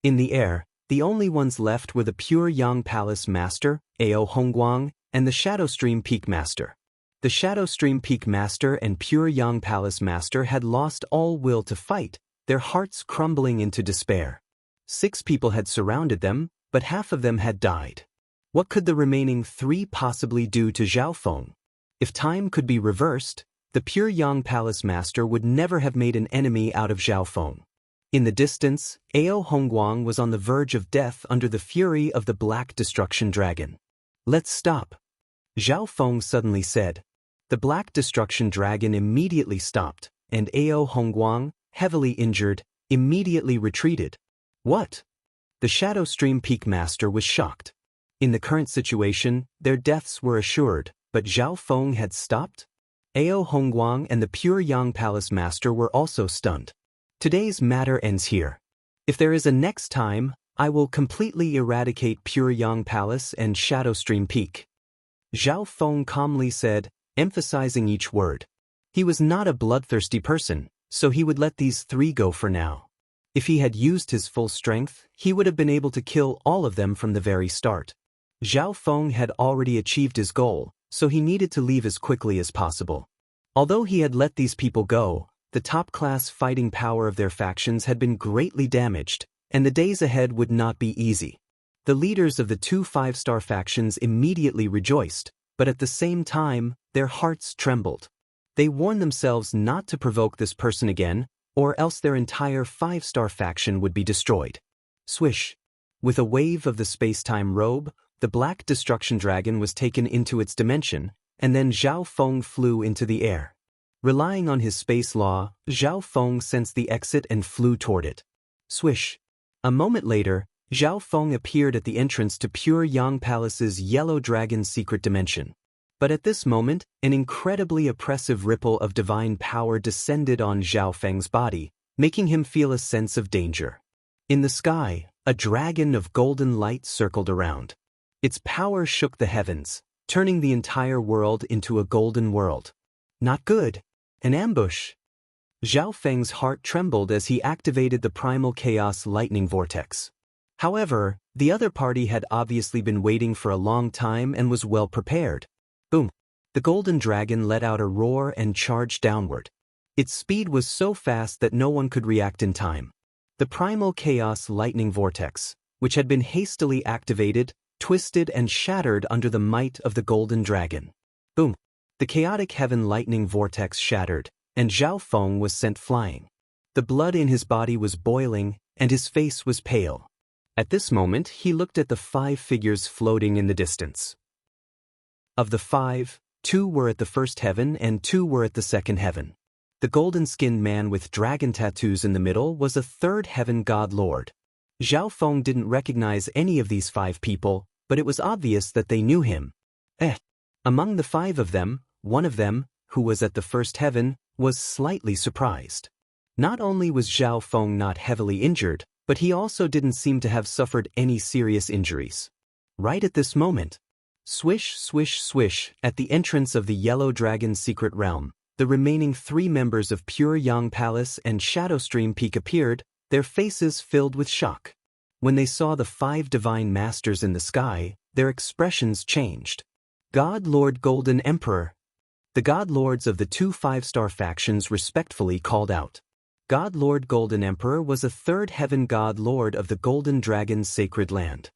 In the air, the only ones left were the Pure Yang Palace Master, Ao Hongguang, and the Shadowstream Peak Master. The Shadowstream Peak Master and Pure Yang Palace Master had lost all will to fight, their hearts crumbling into despair. 6 people had surrounded them, but half of them had died. What could the remaining 3 possibly do to Zhao Feng? If time could be reversed, the Pure Yang Palace Master would never have made an enemy out of Zhao Feng. In the distance, Ao Hongguang was on the verge of death under the fury of the Black Destruction Dragon. Let's stop, Zhao Feng suddenly said. The Black Destruction Dragon immediately stopped, and Ao Hongguang, heavily injured, immediately retreated. What? The Shadowstream Peak Master was shocked. In the current situation, their deaths were assured, but Zhao Feng had stopped? Ao Hongguang and the Pure Yang Palace Master were also stunned. Today's matter ends here. If there is a next time, I will completely eradicate Pure Yang Palace and Shadowstream Peak. Zhao Feng calmly said, emphasizing each word. He was not a bloodthirsty person, so he would let these 3 go for now. If he had used his full strength, he would have been able to kill all of them from the very start. Zhao Feng had already achieved his goal, so he needed to leave as quickly as possible. Although he had let these people go, the top-class fighting power of their factions had been greatly damaged, and the days ahead would not be easy. The leaders of the 2 5-star factions immediately rejoiced, but at the same time, their hearts trembled. They warned themselves not to provoke this person again, or else their entire 5-star faction would be destroyed. Swish. With a wave of the space-time robe, the black destruction dragon was taken into its dimension, and then Zhao Feng flew into the air. Relying on his space law, Zhao Feng sensed the exit and flew toward it. Swish. A moment later, Zhao Feng appeared at the entrance to Pure Yang Palace's Yellow Dragon's secret dimension. But at this moment, an incredibly oppressive ripple of divine power descended on Zhao Feng's body, making him feel a sense of danger. In the sky, a dragon of golden light circled around. Its power shook the heavens, turning the entire world into a golden world. Not good. An ambush. Zhao Feng's heart trembled as he activated the primal chaos lightning vortex. However, the other party had obviously been waiting for a long time and was well prepared. Boom. The golden dragon let out a roar and charged downward. Its speed was so fast that no one could react in time. The primal chaos lightning vortex, which had been hastily activated, twisted and shattered under the might of the golden dragon. Boom. The chaotic heaven lightning vortex shattered, and Zhao Feng was sent flying. The blood in his body was boiling, and his face was pale. At this moment, he looked at the 5 figures floating in the distance. Of the 5, 2 were at the first heaven and 2 were at the second heaven. The golden-skinned man with dragon tattoos in the middle was a third heaven god lord. Zhao Feng didn't recognize any of these 5 people, but it was obvious that they knew him. Among the 5 of them, one of them, who was at the first heaven, was slightly surprised. Not only was Zhao Feng not heavily injured, but he also didn't seem to have suffered any serious injuries. Right at this moment, swish, swish, swish, at the entrance of the Yellow Dragon's secret realm, the remaining 3 members of Pure Yang Palace and Shadowstream Peak appeared, their faces filled with shock. When they saw the 5 divine masters in the sky, their expressions changed. God Lord Golden Emperor. The God Lords of the 2 5-star factions respectfully called out. God Lord Golden Emperor was a third heaven God Lord of the Golden Dragon's sacred land.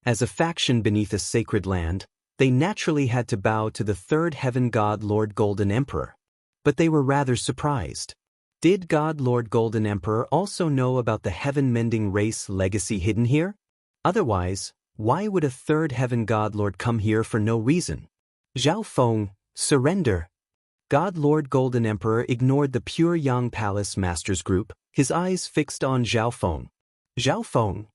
As a faction beneath a sacred land, they naturally had to bow to the third heaven God Lord Golden Emperor. But they were rather surprised. Did God Lord Golden Emperor also know about the heaven-mending race legacy hidden here? Otherwise, why would a third heaven God Lord come here for no reason? Zhao Feng, surrender. God Lord Golden Emperor ignored the Pure Yang Palace Masters group, his eyes fixed on Zhao Feng. Zhao Feng.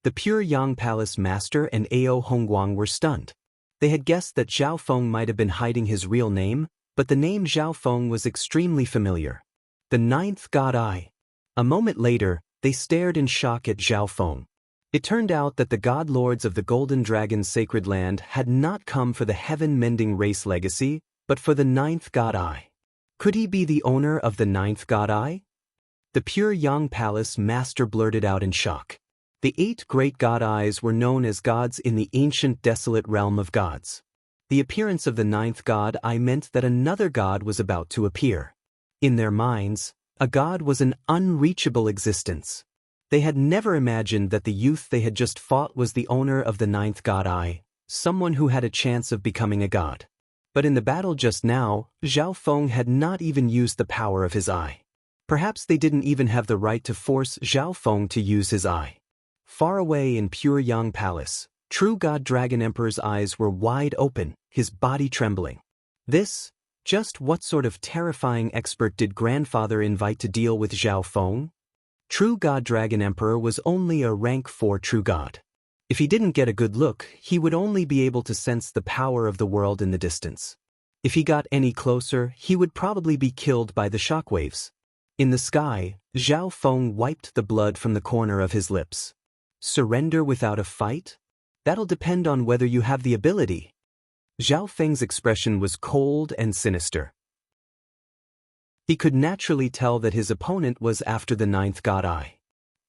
The Pure Yang Palace Master and Ao Hongguang were stunned. They had guessed that Zhao Feng might have been hiding his real name, but the name Zhao Feng was extremely familiar. The 9th God Eye. A moment later, they stared in shock at Zhao Feng. It turned out that the God Lords of the Golden Dragon's sacred land had not come for the heaven-mending race legacy, but for the 9th God Eye. Could he be the owner of the 9th God Eye? The Pure Yang Palace Master blurted out in shock. The 8 great God Eyes were known as gods in the ancient desolate realm of gods. The appearance of the 9th God Eye meant that another god was about to appear. In their minds, a god was an unreachable existence. They had never imagined that the youth they had just fought was the owner of the 9th God Eye, someone who had a chance of becoming a god. But in the battle just now, Zhao Feng had not even used the power of his eye. Perhaps they didn't even have the right to force Zhao Feng to use his eye. Far away in Pure Yang Palace, True God Dragon Emperor's eyes were wide open, his body trembling. Just what sort of terrifying expert did grandfather invite to deal with Zhao Feng? True God Dragon Emperor was only a rank 4 true god. If he didn't get a good look, he would only be able to sense the power of the world in the distance. If he got any closer, he would probably be killed by the shockwaves. In the sky, Zhao Feng wiped the blood from the corner of his lips. Surrender without a fight? That'll depend on whether you have the ability. Zhao Feng's expression was cold and sinister. He could naturally tell that his opponent was after the 9th God Eye.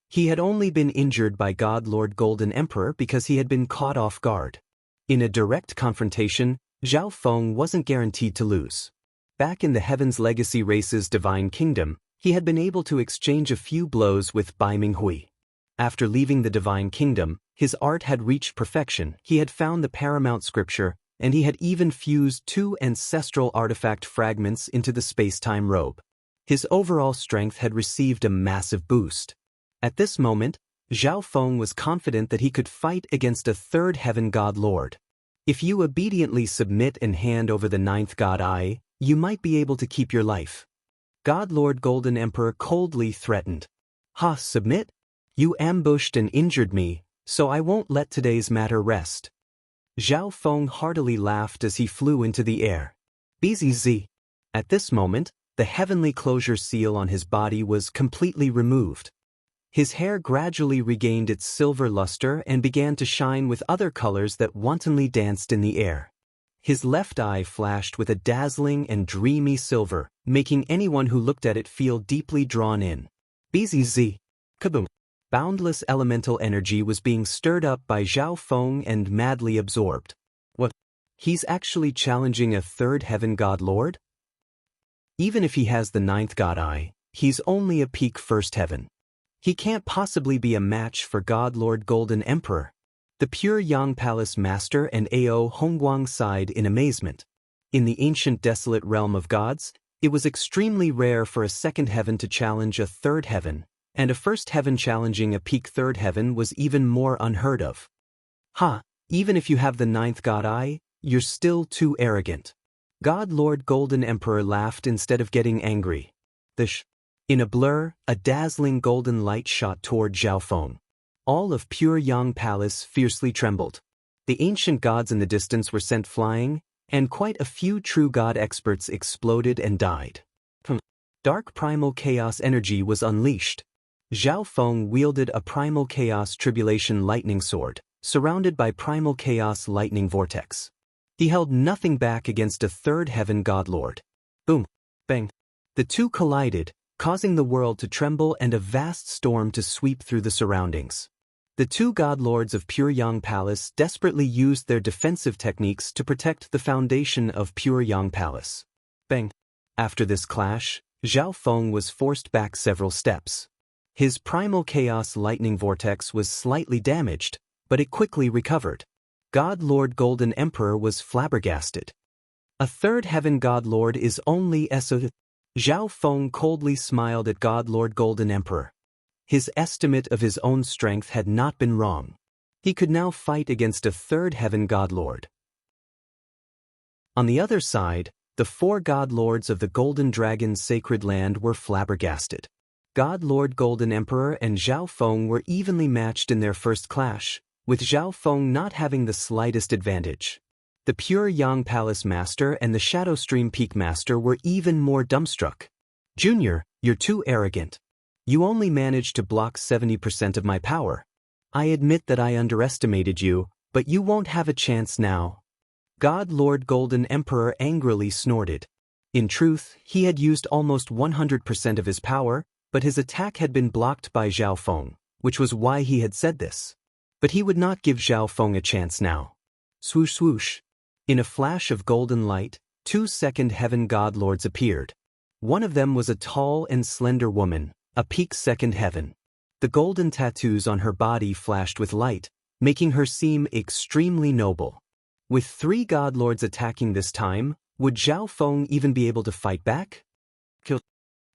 He had only been injured by God Lord Golden Emperor because he had been caught off guard. In a direct confrontation, Zhao Feng wasn't guaranteed to lose. Back in the Heaven's Legacy race's divine kingdom, he had been able to exchange a few blows with Bai Minghui. After leaving the divine kingdom, his art had reached perfection, he had found the paramount scripture, and he had even fused 2 ancestral artifact fragments into the space-time robe. His overall strength had received a massive boost. At this moment, Zhao Feng was confident that he could fight against a third heaven god lord. If you obediently submit and hand over the ninth god eye, you might be able to keep your life. God Lord Golden Emperor coldly threatened. Ha, submit? You ambushed and injured me, so I won't let today's matter rest. Zhao Feng heartily laughed as he flew into the air. Bzz. At this moment, the heavenly closure seal on his body was completely removed. His hair gradually regained its silver luster and began to shine with other colors that wantonly danced in the air. His left eye flashed with a dazzling and dreamy silver, making anyone who looked at it feel deeply drawn in. Bzz. Kaboom. Boundless elemental energy was being stirred up by Zhao Feng and madly absorbed. What? He's actually challenging a third heaven god lord? Even if he has the ninth god eye, he's only a peak first heaven. He can't possibly be a match for God Lord Golden Emperor. The pure Yang Palace Master and Ao Hongguang sighed in amazement. In the ancient desolate realm of gods, it was extremely rare for a second heaven to challenge a third heaven, and a first heaven challenging a peak third heaven was even more unheard of. Ha, even if you have the ninth god eye, you're still too arrogant. God Lord Golden Emperor laughed instead of getting angry. In a blur, a dazzling golden light shot toward Zhao Feng. All of pure Yang Palace fiercely trembled. The ancient gods in the distance were sent flying, and quite a few true god experts exploded and died. Dark primal chaos energy was unleashed. Zhao Feng wielded a primal chaos tribulation lightning sword, surrounded by primal chaos lightning vortex. He held nothing back against a third heaven god lord. Boom! Bang! The two collided, causing the world to tremble and a vast storm to sweep through the surroundings. The two god lords of Pure Yang Palace desperately used their defensive techniques to protect the foundation of Pure Yang Palace. Bang! After this clash, Zhao Feng was forced back several steps. His primal chaos lightning vortex was slightly damaged, but it quickly recovered. God Lord Golden Emperor was flabbergasted. A third heaven god lord is only so. Zhao Feng coldly smiled at God Lord Golden Emperor. His estimate of his own strength had not been wrong. He could now fight against a third heaven god lord. On the other side, the four god lords of the Golden Dragon's sacred land were flabbergasted. God Lord Golden Emperor and Zhao Feng were evenly matched in their first clash, with Zhao Feng not having the slightest advantage. The pure Yang Palace Master and the Shadow Stream Peak Master were even more dumbstruck. Junior, you're too arrogant. You only managed to block 70% of my power. I admit that I underestimated you, but you won't have a chance now. God Lord Golden Emperor angrily snorted. In truth, he had used almost 100% of his power, but his attack had been blocked by Zhao Feng, which was why he had said this. But he would not give Zhao Feng a chance now. Swoosh swoosh. In a flash of golden light, two second heaven god lords appeared. One of them was a tall and slender woman, a peak second heaven. The golden tattoos on her body flashed with light, making her seem extremely noble. With three god lords attacking this time, would Zhao Feng even be able to fight back?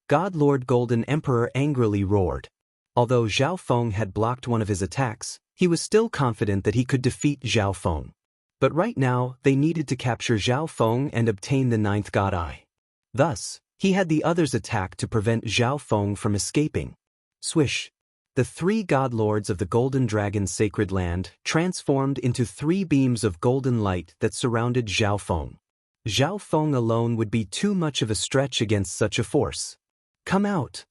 God Lord Golden Emperor angrily roared. Although Zhao Feng had blocked one of his attacks, he was still confident that he could defeat Zhao Feng. But right now, they needed to capture Zhao Feng and obtain the ninth god eye. Thus, he had the others attack to prevent Zhao Feng from escaping. Swish! The three god lords of the Golden Dragon's sacred land transformed into three beams of golden light that surrounded Zhao Feng. Zhao Feng alone would be too much of a stretch against such a force. Come out!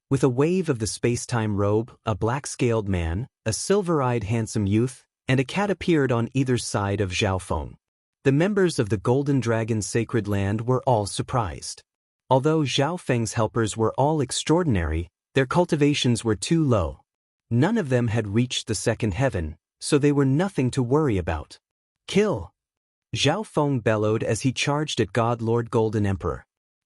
With a wave of the space-time robe, a black-scaled man, a silver-eyed handsome youth, and a cat appeared on either side of Zhao Feng. The members of the Golden Dragon's sacred land were all surprised. Although Zhao Feng's helpers were all extraordinary, their cultivations were too low. None of them had reached the second heaven, so they were nothing to worry about. Kill! Zhao Feng bellowed as he charged at God Lord Golden Emperor.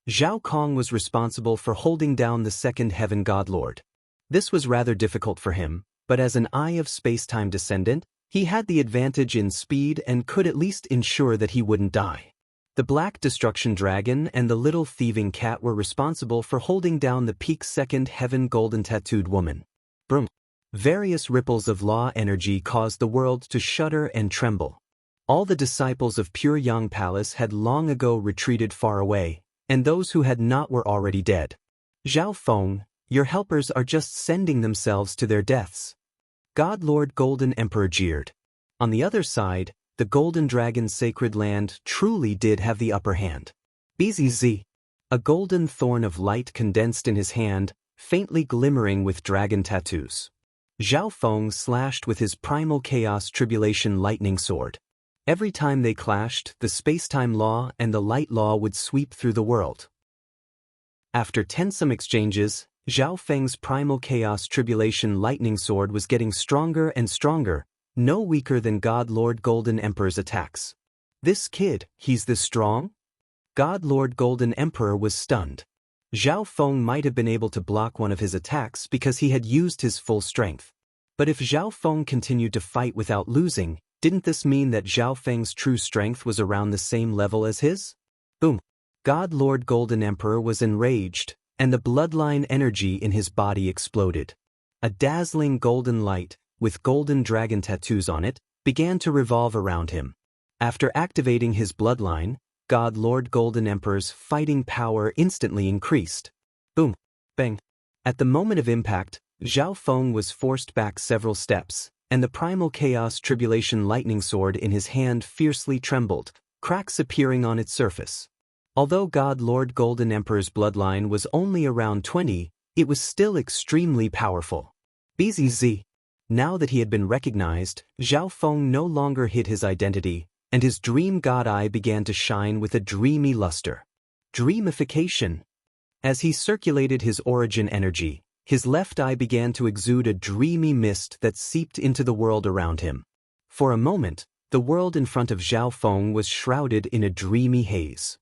Zhao Kong was responsible for holding down the second heaven god lord. This was rather difficult for him, but as an Eye of Space-Time descendant, he had the advantage in speed and could at least ensure that he wouldn't die. The Black Destruction Dragon and the Little Thieving Cat were responsible for holding down the peak second heaven golden tattooed woman. Boom. Various ripples of law energy caused the world to shudder and tremble. All the disciples of Pure Yang Palace had long ago retreated far away, and those who had not were already dead. Zhao Feng, your helpers are just sending themselves to their deaths. God Lord Golden Emperor jeered. On the other side, the Golden Dragon's sacred land truly did have the upper hand. BZZ. A golden thorn of light condensed in his hand, faintly glimmering with dragon tattoos. Zhao Feng slashed with his primal chaos tribulation lightning sword. Every time they clashed, the space-time law and the light law would sweep through the world. After tensome exchanges, Zhao Feng's primal chaos tribulation lightning sword was getting stronger and stronger, no weaker than God Lord Golden Emperor's attacks. This kid, he's this strong? God Lord Golden Emperor was stunned. Zhao Feng might have been able to block one of his attacks because he had used his full strength. But if Zhao Feng continued to fight without losing, didn't this mean that Zhao Feng's true strength was around the same level as his? Boom. God Lord Golden Emperor was enraged, and the bloodline energy in his body exploded. A dazzling golden light, with golden dragon tattoos on it, began to revolve around him. After activating his bloodline, God Lord Golden Emperor's fighting power instantly increased. Boom. Bang. At the moment of impact, Zhao Feng was forced back several steps, and the primal chaos tribulation lightning sword in his hand fiercely trembled, cracks appearing on its surface. Although God Lord Golden Emperor's bloodline was only around 20, it was still extremely powerful. BZZ. Now that he had been recognized, Zhao Feng no longer hid his identity, and his dream god eye began to shine with a dreamy luster. Dreamification. As he circulated his origin energy, his left eye began to exude a dreamy mist that seeped into the world around him. For a moment, the world in front of Zhao Feng was shrouded in a dreamy haze.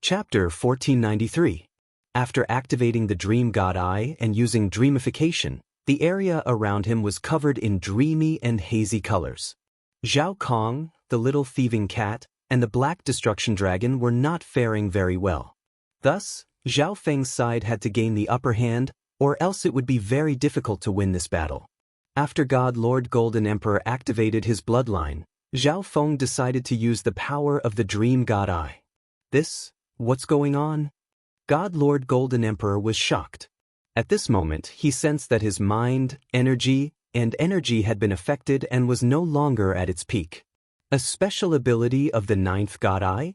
Chapter 1493. After activating the Dream God Eye and using dreamification, the area around him was covered in dreamy and hazy colors. Zhao Kong, the Little Thieving Cat, and the Black Destruction Dragon were not faring very well. Thus, Zhao Feng's side had to gain the upper hand, or else it would be very difficult to win this battle. After God Lord Golden Emperor activated his bloodline, Zhao Feng decided to use the power of the Dream God Eye. What's going on? God Lord Golden Emperor was shocked. At this moment, he sensed that his mind, energy had been affected and was no longer at its peak. A special ability of the ninth God Eye?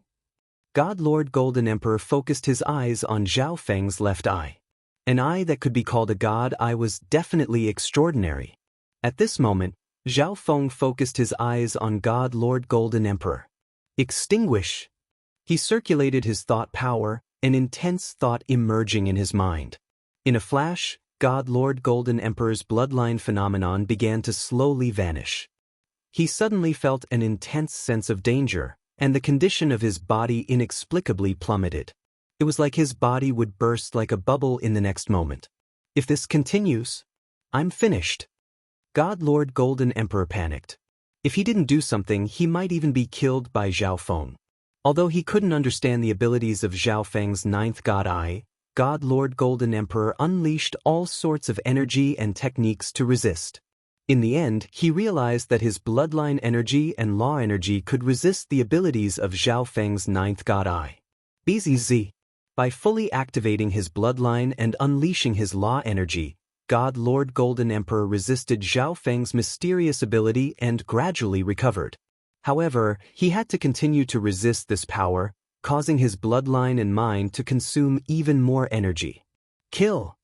God Lord Golden Emperor focused his eyes on Zhao Feng's left eye. An eye that could be called a god eye was definitely extraordinary. At this moment, Zhao Feng focused his eyes on God Lord Golden Emperor. Extinguish! He circulated his thought power, an intense thought emerging in his mind. In a flash, God Lord Golden Emperor's bloodline phenomenon began to slowly vanish. He suddenly felt an intense sense of danger, and the condition of his body inexplicably plummeted. It was like his body would burst like a bubble in the next moment. If this continues, I'm finished. God Lord Golden Emperor panicked. If he didn't do something, he might even be killed by Zhao Feng. Although he couldn't understand the abilities of Zhao Feng's ninth God Eye, God Lord Golden Emperor unleashed all sorts of energy and techniques to resist. In the end, he realized that his bloodline energy and law energy could resist the abilities of Zhao Feng's ninth God Eye. BZZ. By fully activating his bloodline and unleashing his law energy, God Lord Golden Emperor resisted Zhao Feng's mysterious ability and gradually recovered. However, he had to continue to resist this power, causing his bloodline and mind to consume even more energy. Kill!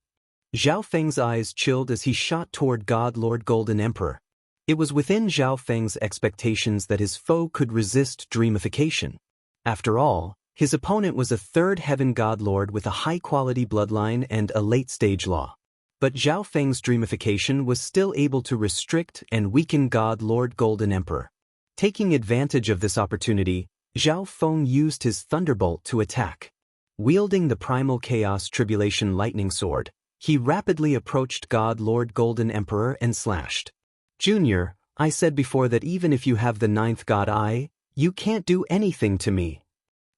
Zhao Feng's eyes chilled as he shot toward God Lord Golden Emperor. It was within Zhao Feng's expectations that his foe could resist dreamification. After all, his opponent was a third heaven god lord with a high-quality bloodline and a late-stage law. But Zhao Feng's dreamification was still able to restrict and weaken God Lord Golden Emperor. Taking advantage of this opportunity, Zhao Feng used his thunderbolt to attack. Wielding the primal chaos tribulation lightning sword, he rapidly approached God Lord Golden Emperor and slashed. Junior, I said before that even if you have the ninth God eye, you can't do anything to me.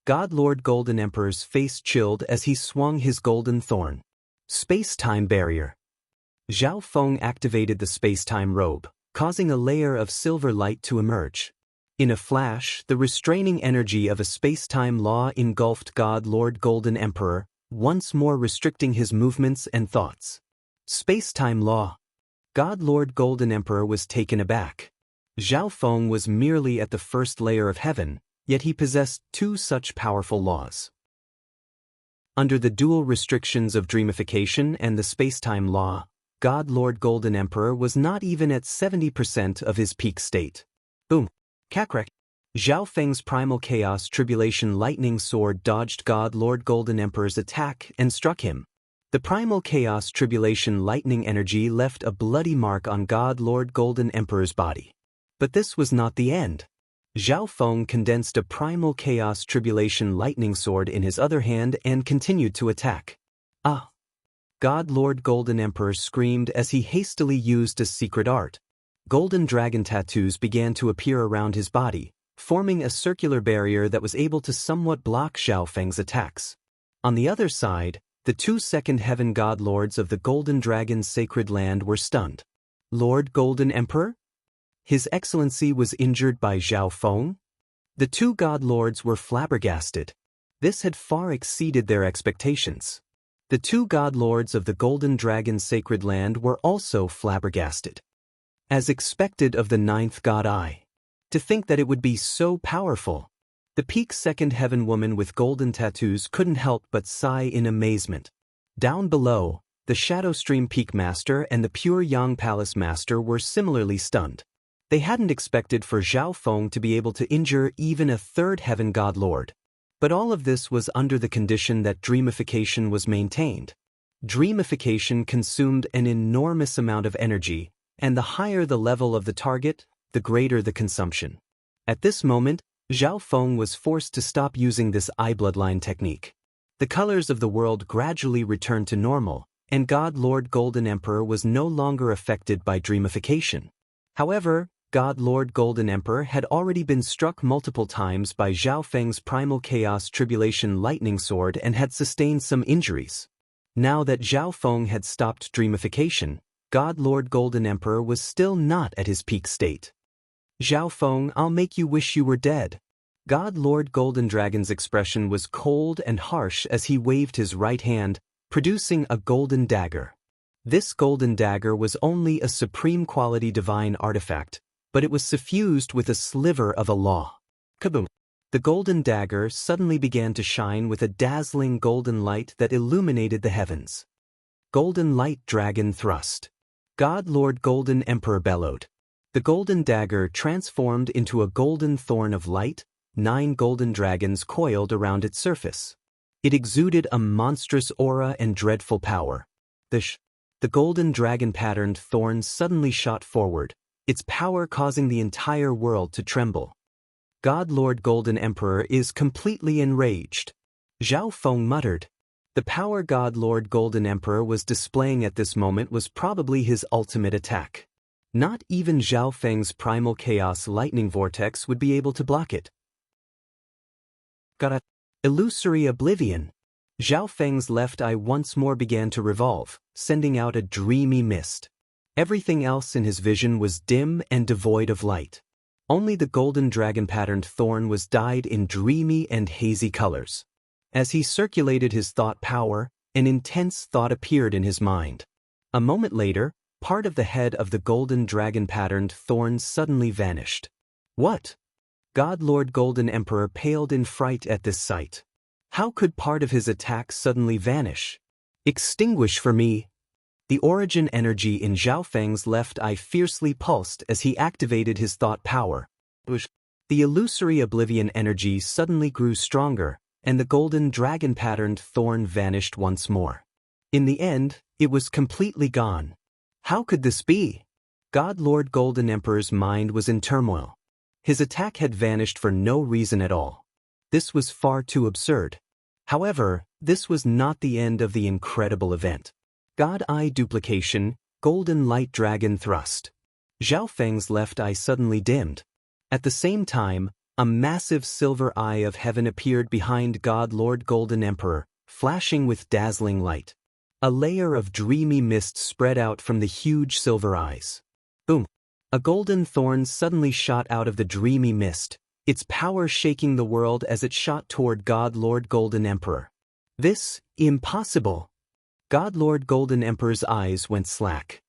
God Lord Golden Emperor's face chilled as he swung his golden thorn. Space-time barrier. Zhao Feng activated the space-time robe, causing a layer of silver light to emerge. In a flash, the restraining energy of a space-time law engulfed God Lord Golden Emperor, once more restricting his movements and thoughts. Space-time law. God Lord Golden Emperor was taken aback. Zhao Feng was merely at the first layer of heaven, yet he possessed two such powerful laws. Under the dual restrictions of dreamification and the space-time law, God Lord Golden Emperor was not even at 70% of his peak state. Boom. Kakrek. Zhao Feng's primal chaos tribulation lightning sword dodged God Lord Golden Emperor's attack and struck him. The primal chaos tribulation lightning energy left a bloody mark on God Lord Golden Emperor's body. But this was not the end. Zhao Feng condensed a primal chaos tribulation lightning sword in his other hand and continued to attack. Ah! God Lord Golden Emperor screamed as he hastily used a secret art. Golden dragon tattoos began to appear around his body, forming a circular barrier that was able to somewhat block Zhao Feng's attacks. On the other side, the two second heaven god lords of the Golden Dragon's sacred land were stunned. Lord Golden Emperor? His Excellency was injured by Zhao Feng? The two god lords were flabbergasted. This had far exceeded their expectations. The two god lords of the Golden Dragon's sacred land were also flabbergasted. As expected of the ninth god eye. To think that it would be so powerful. The peak second heaven woman with golden tattoos couldn't help but sigh in amazement. Down below, the Shadow Stream Peak Master and the Pure Yang Palace Master were similarly stunned. They hadn't expected for Zhao Feng to be able to injure even a third heaven god lord. But all of this was under the condition that dreamification was maintained. Dreamification consumed an enormous amount of energy, and the higher the level of the target, the greater the consumption. At this moment, Zhao Feng was forced to stop using this eye bloodline technique. The colors of the world gradually returned to normal, and God Lord Golden Emperor was no longer affected by dreamification. However, God Lord Golden Emperor had already been struck multiple times by Zhao Feng's primal chaos tribulation lightning sword and had sustained some injuries. Now that Zhao Feng had stopped dreamification, God Lord Golden Emperor was still not at his peak state. Zhao Feng, I'll make you wish you were dead. God Lord Golden Dragon's expression was cold and harsh as he waved his right hand, producing a golden dagger. This golden dagger was only a supreme quality divine artifact, but it was suffused with a sliver of a law. Kaboom! The golden dagger suddenly began to shine with a dazzling golden light that illuminated the heavens. Golden Light Dragon Thrust. God Lord Golden Emperor bellowed. The golden dagger transformed into a golden thorn of light, 9 golden dragons coiled around its surface. It exuded a monstrous aura and dreadful power. The golden dragon-patterned thorn suddenly shot forward, its power causing the entire world to tremble. God Lord Golden Emperor is completely enraged. Zhao Feng muttered. The power God Lord Golden Emperor was displaying at this moment was probably his ultimate attack. Not even Zhao Feng's primal chaos lightning vortex would be able to block it. Got a illusory oblivion. Zhao Feng's left eye once more began to revolve, sending out a dreamy mist. Everything else in his vision was dim and devoid of light. Only the golden dragon-patterned thorn was dyed in dreamy and hazy colors. As he circulated his thought power, an intense thought appeared in his mind. A moment later, part of the head of the golden dragon-patterned thorn suddenly vanished. What? God Lord Golden Emperor paled in fright at this sight. How could part of his attack suddenly vanish? Extinguish for me! The origin energy in Zhao Feng's left eye fiercely pulsed as he activated his thought power. The illusory oblivion energy suddenly grew stronger, and the golden dragon-patterned thorn vanished once more. In the end, it was completely gone. How could this be? God Lord Golden Emperor's mind was in turmoil. His attack had vanished for no reason at all. This was far too absurd. However, this was not the end of the incredible event. God Eye Duplication, Golden Light Dragon Thrust. Zhao Feng's left eye suddenly dimmed. At the same time, a massive silver eye of heaven appeared behind God Lord Golden Emperor, flashing with dazzling light. A layer of dreamy mist spread out from the huge silver eyes. Boom! A golden thorn suddenly shot out of the dreamy mist, its power shaking the world as it shot toward God Lord Golden Emperor. This, impossible! God Lord Golden Emperor's eyes went slack.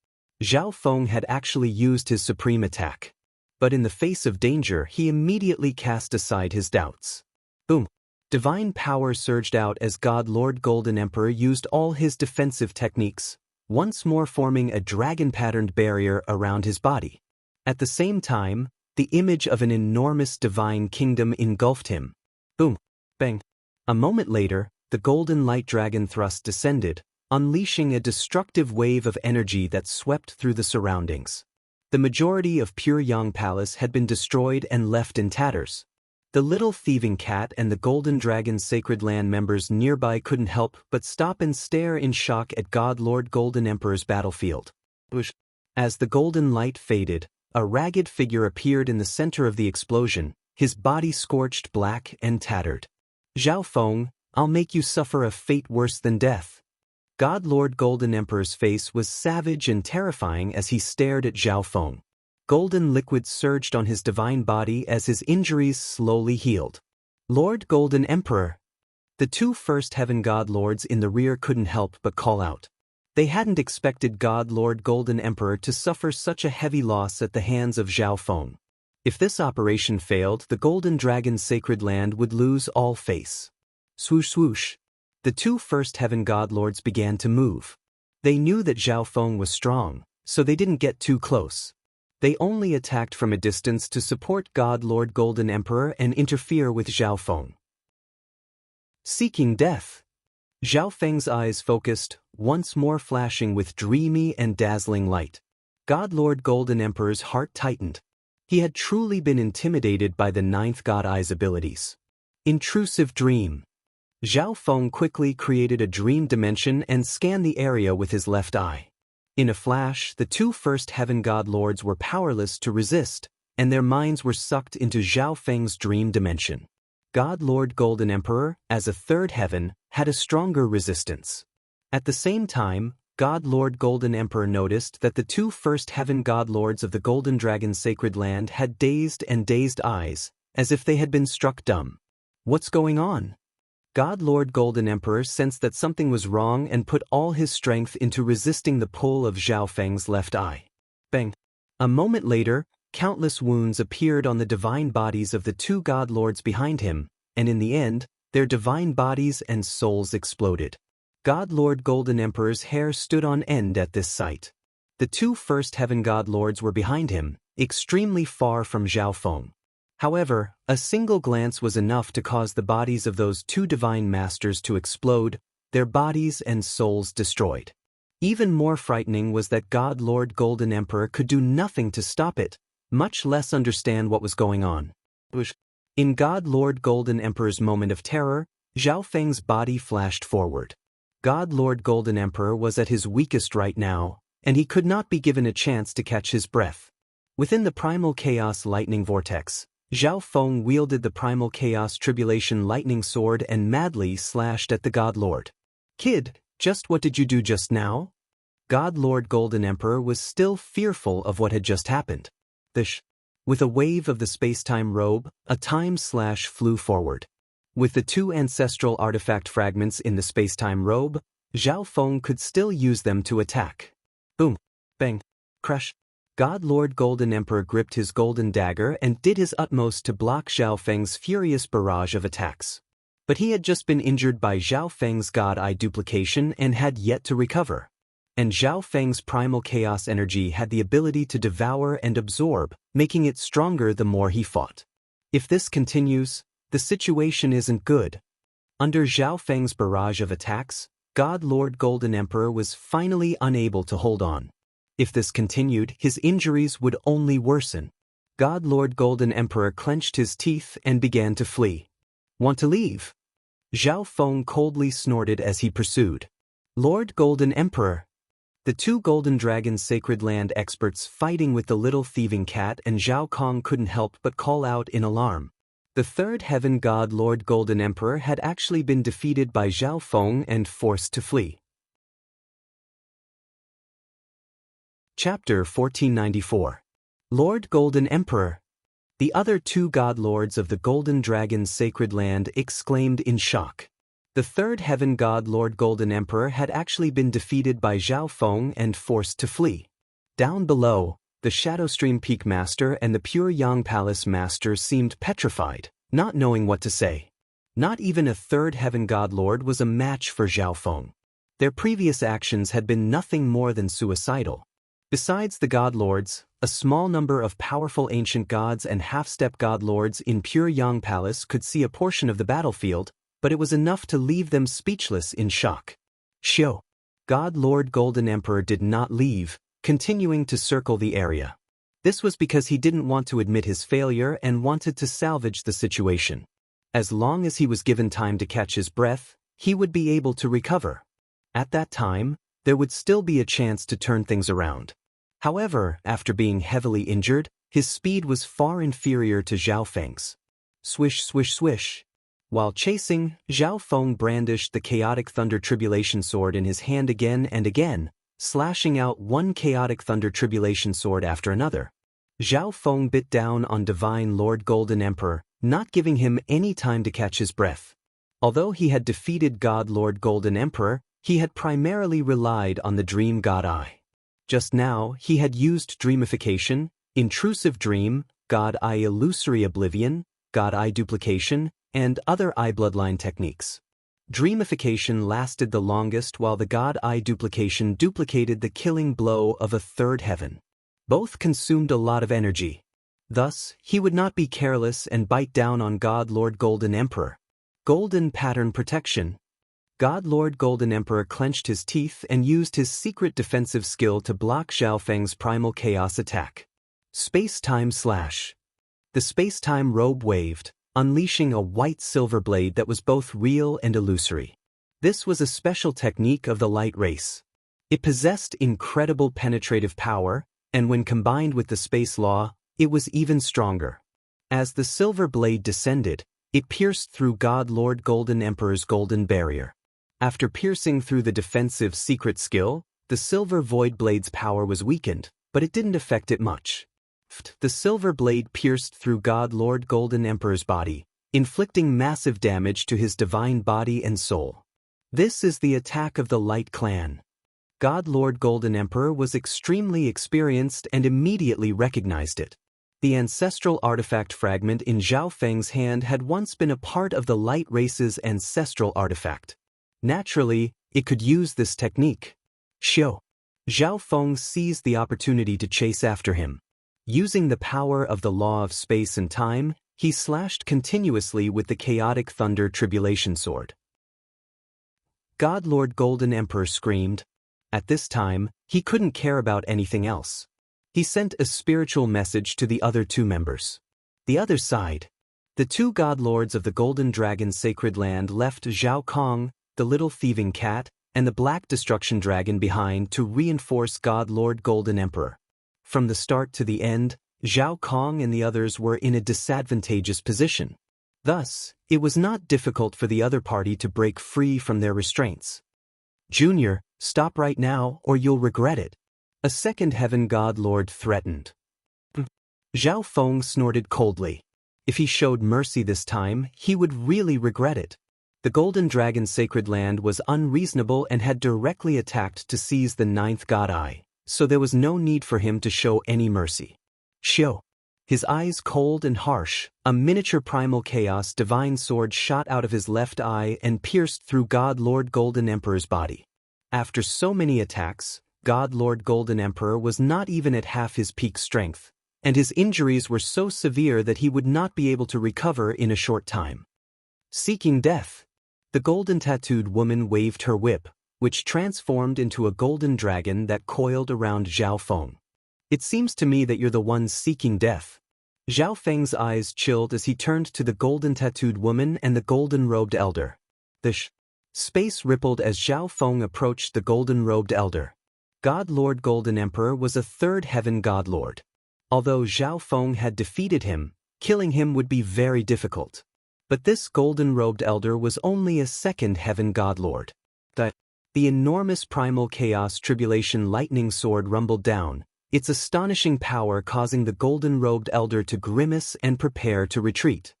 Zhao Feng had actually used his supreme attack. But in the face of danger, he immediately cast aside his doubts. Boom! Divine power surged out as God Lord Golden Emperor used all his defensive techniques, once more forming a dragon-patterned barrier around his body. At the same time, the image of an enormous divine kingdom engulfed him. Boom! Bang! A moment later, the golden light dragon thrust descended, unleashing a destructive wave of energy that swept through the surroundings. The majority of Pure Yang Palace had been destroyed and left in tatters. The little thieving cat and the Golden Dragon Sacred Land members nearby couldn't help but stop and stare in shock at God Lord Golden Emperor's battlefield. As the golden light faded, a ragged figure appeared in the center of the explosion, his body scorched black and tattered. Zhao Feng, I'll make you suffer a fate worse than death. God Lord Golden Emperor's face was savage and terrifying as he stared at Zhao Feng. Golden liquid surged on his divine body as his injuries slowly healed. Lord Golden Emperor! The two first heaven god lords in the rear couldn't help but call out. They hadn't expected God Lord Golden Emperor to suffer such a heavy loss at the hands of Zhao Feng. If this operation failed, the Golden Dragon Sacred Land would lose all face. Swoosh swoosh! The two first heaven god lords began to move. They knew that Zhao Feng was strong, so they didn't get too close. They only attacked from a distance to support God Lord Golden Emperor and interfere with Zhao Feng. Seeking death. Zhao Feng's eyes focused, once more flashing with dreamy and dazzling light. God Lord Golden Emperor's heart tightened. He had truly been intimidated by the ninth god eye's abilities. Intrusive dream. Zhao Feng quickly created a dream dimension and scanned the area with his left eye. In a flash, the two first heaven god lords were powerless to resist, and their minds were sucked into Zhao Feng's dream dimension. God Lord Golden Emperor, as a third heaven, had a stronger resistance. At the same time, God Lord Golden Emperor noticed that the two first heaven god lords of the Golden Dragon Sacred Land had dazed eyes, as if they had been struck dumb. What's going on? God Lord Golden Emperor sensed that something was wrong and put all his strength into resisting the pull of Zhao Feng's left eye. Bang! A moment later, countless wounds appeared on the divine bodies of the two god lords behind him, and in the end, their divine bodies and souls exploded. God Lord Golden Emperor's hair stood on end at this sight. The two first heaven god lords were behind him, extremely far from Zhao Feng. However, a single glance was enough to cause the bodies of those two divine masters to explode, their bodies and souls destroyed. Even more frightening was that God Lord Golden Emperor could do nothing to stop it, much less understand what was going on. In God Lord Golden Emperor's moment of terror, Zhao Feng's body flashed forward. God Lord Golden Emperor was at his weakest right now, and he could not be given a chance to catch his breath. Within the Primal Chaos Lightning Vortex, Zhao Feng wielded the Primal Chaos Tribulation Lightning Sword and madly slashed at the God Lord. Kid, just what did you do just now? God Lord Golden Emperor was still fearful of what had just happened. With a wave of the space-time robe, a time slash flew forward. With the two ancestral artifact fragments in the space-time robe, Zhao Feng could still use them to attack. Boom! Bang! Crush! God Lord Golden Emperor gripped his golden dagger and did his utmost to block Zhao Feng's furious barrage of attacks. But he had just been injured by Zhao Feng's God Eye duplication and had yet to recover. And Zhao Feng's primal chaos energy had the ability to devour and absorb, making it stronger the more he fought. If this continues, the situation isn't good. Under Zhao Feng's barrage of attacks, God Lord Golden Emperor was finally unable to hold on. If this continued, his injuries would only worsen. God Lord Golden Emperor clenched his teeth and began to flee. Want to leave? Zhao Feng coldly snorted as he pursued. Lord Golden Emperor! The two Golden Dragon's Sacred Land experts fighting with the little thieving cat, and Zhao Kong couldn't help but call out in alarm. The third heaven god Lord Golden Emperor had actually been defeated by Zhao Feng and forced to flee. Chapter 1494. Lord Golden Emperor. The other two god lords of the Golden Dragon's Sacred Land exclaimed in shock. The third heaven god Lord Golden Emperor had actually been defeated by Zhao Feng and forced to flee. Down below, the Shadowstream Peak Master and the Pure Yang Palace Master seemed petrified, not knowing what to say. Not even a third heaven god lord was a match for Zhao Feng. Their previous actions had been nothing more than suicidal. Besides the god lords, a small number of powerful ancient gods and half-step god lords in Pure Yang Palace could see a portion of the battlefield, but it was enough to leave them speechless in shock. Shio. God Lord Golden Emperor did not leave, continuing to circle the area. This was because he didn't want to admit his failure and wanted to salvage the situation. As long as he was given time to catch his breath, he would be able to recover. At that time, there would still be a chance to turn things around. However, after being heavily injured, his speed was far inferior to Zhao Feng's. Swish, swish, swish. While chasing, Zhao Feng brandished the Chaotic Thunder Tribulation Sword in his hand again and again, slashing out one Chaotic Thunder Tribulation Sword after another. Zhao Feng bit down on Divine Lord Golden Emperor, not giving him any time to catch his breath. Although he had defeated God Lord Golden Emperor, he had primarily relied on the Dream God Eye. Just now, he had used Dreamification, Intrusive Dream, God Eye Illusory Oblivion, God Eye Duplication, and other eye bloodline techniques. Dreamification lasted the longest while the God Eye Duplication duplicated the killing blow of a third heaven. Both consumed a lot of energy. Thus, he would not be careless and bite down on God Lord Golden Emperor. Golden Pattern Protection. God Lord Golden Emperor clenched his teeth and used his secret defensive skill to block Zhao Feng's primal chaos attack. Space-Time Slash. The space-time robe waved, unleashing a white-silver blade that was both real and illusory. This was a special technique of the light race. It possessed incredible penetrative power, and when combined with the space law, it was even stronger. As the silver blade descended, it pierced through God Lord Golden Emperor's golden barrier. After piercing through the defensive secret skill, the silver void blade's power was weakened, but it didn't affect it much. The silver blade pierced through God Lord Golden Emperor's body, inflicting massive damage to his divine body and soul. This is the attack of the Light Clan. God Lord Golden Emperor was extremely experienced and immediately recognized it. The ancestral artifact fragment in Zhao Feng's hand had once been a part of the Light Race's ancestral artifact. Naturally, it could use this technique. Shio. Zhao Feng seized the opportunity to chase after him. Using the power of the law of space and time, he slashed continuously with the Chaotic Thunder Tribulation Sword. God Lord Golden Emperor screamed. At this time, he couldn't care about anything else. He sent a spiritual message to the other two members. The other side. The two god lords of the Golden Dragon's Sacred Land left Zhao Kong, the little thieving cat, and the Black Destruction Dragon behind to reinforce God Lord Golden Emperor. From the start to the end, Zhao Kong and the others were in a disadvantageous position. Thus, it was not difficult for the other party to break free from their restraints. Junior, stop right now or you'll regret it. A second heaven god lord threatened. Zhao Feng snorted coldly. If he showed mercy this time, he would really regret it. The Golden Dragon's Sacred Land was unreasonable and had directly attacked to seize the ninth god eye, so there was no need for him to show any mercy. Shio. His eyes cold and harsh, a miniature primal chaos divine sword shot out of his left eye and pierced through God Lord Golden Emperor's body. After so many attacks, God Lord Golden Emperor was not even at half his peak strength, and his injuries were so severe that he would not be able to recover in a short time. Seeking death. The golden tattooed woman waved her whip, which transformed into a golden dragon that coiled around Zhao Feng. It seems to me that you're the one seeking death. Zhao Feng's eyes chilled as he turned to the golden tattooed woman and the golden-robed elder. The space rippled as Zhao Feng approached the golden-robed elder. God Lord Golden Emperor was a third heaven god lord. Although Zhao Feng had defeated him, killing him would be very difficult. But this golden-robed elder was only a second heaven god lord. The enormous primal chaos tribulation lightning sword rumbled down, its astonishing power causing the golden-robed elder to grimace and prepare to retreat.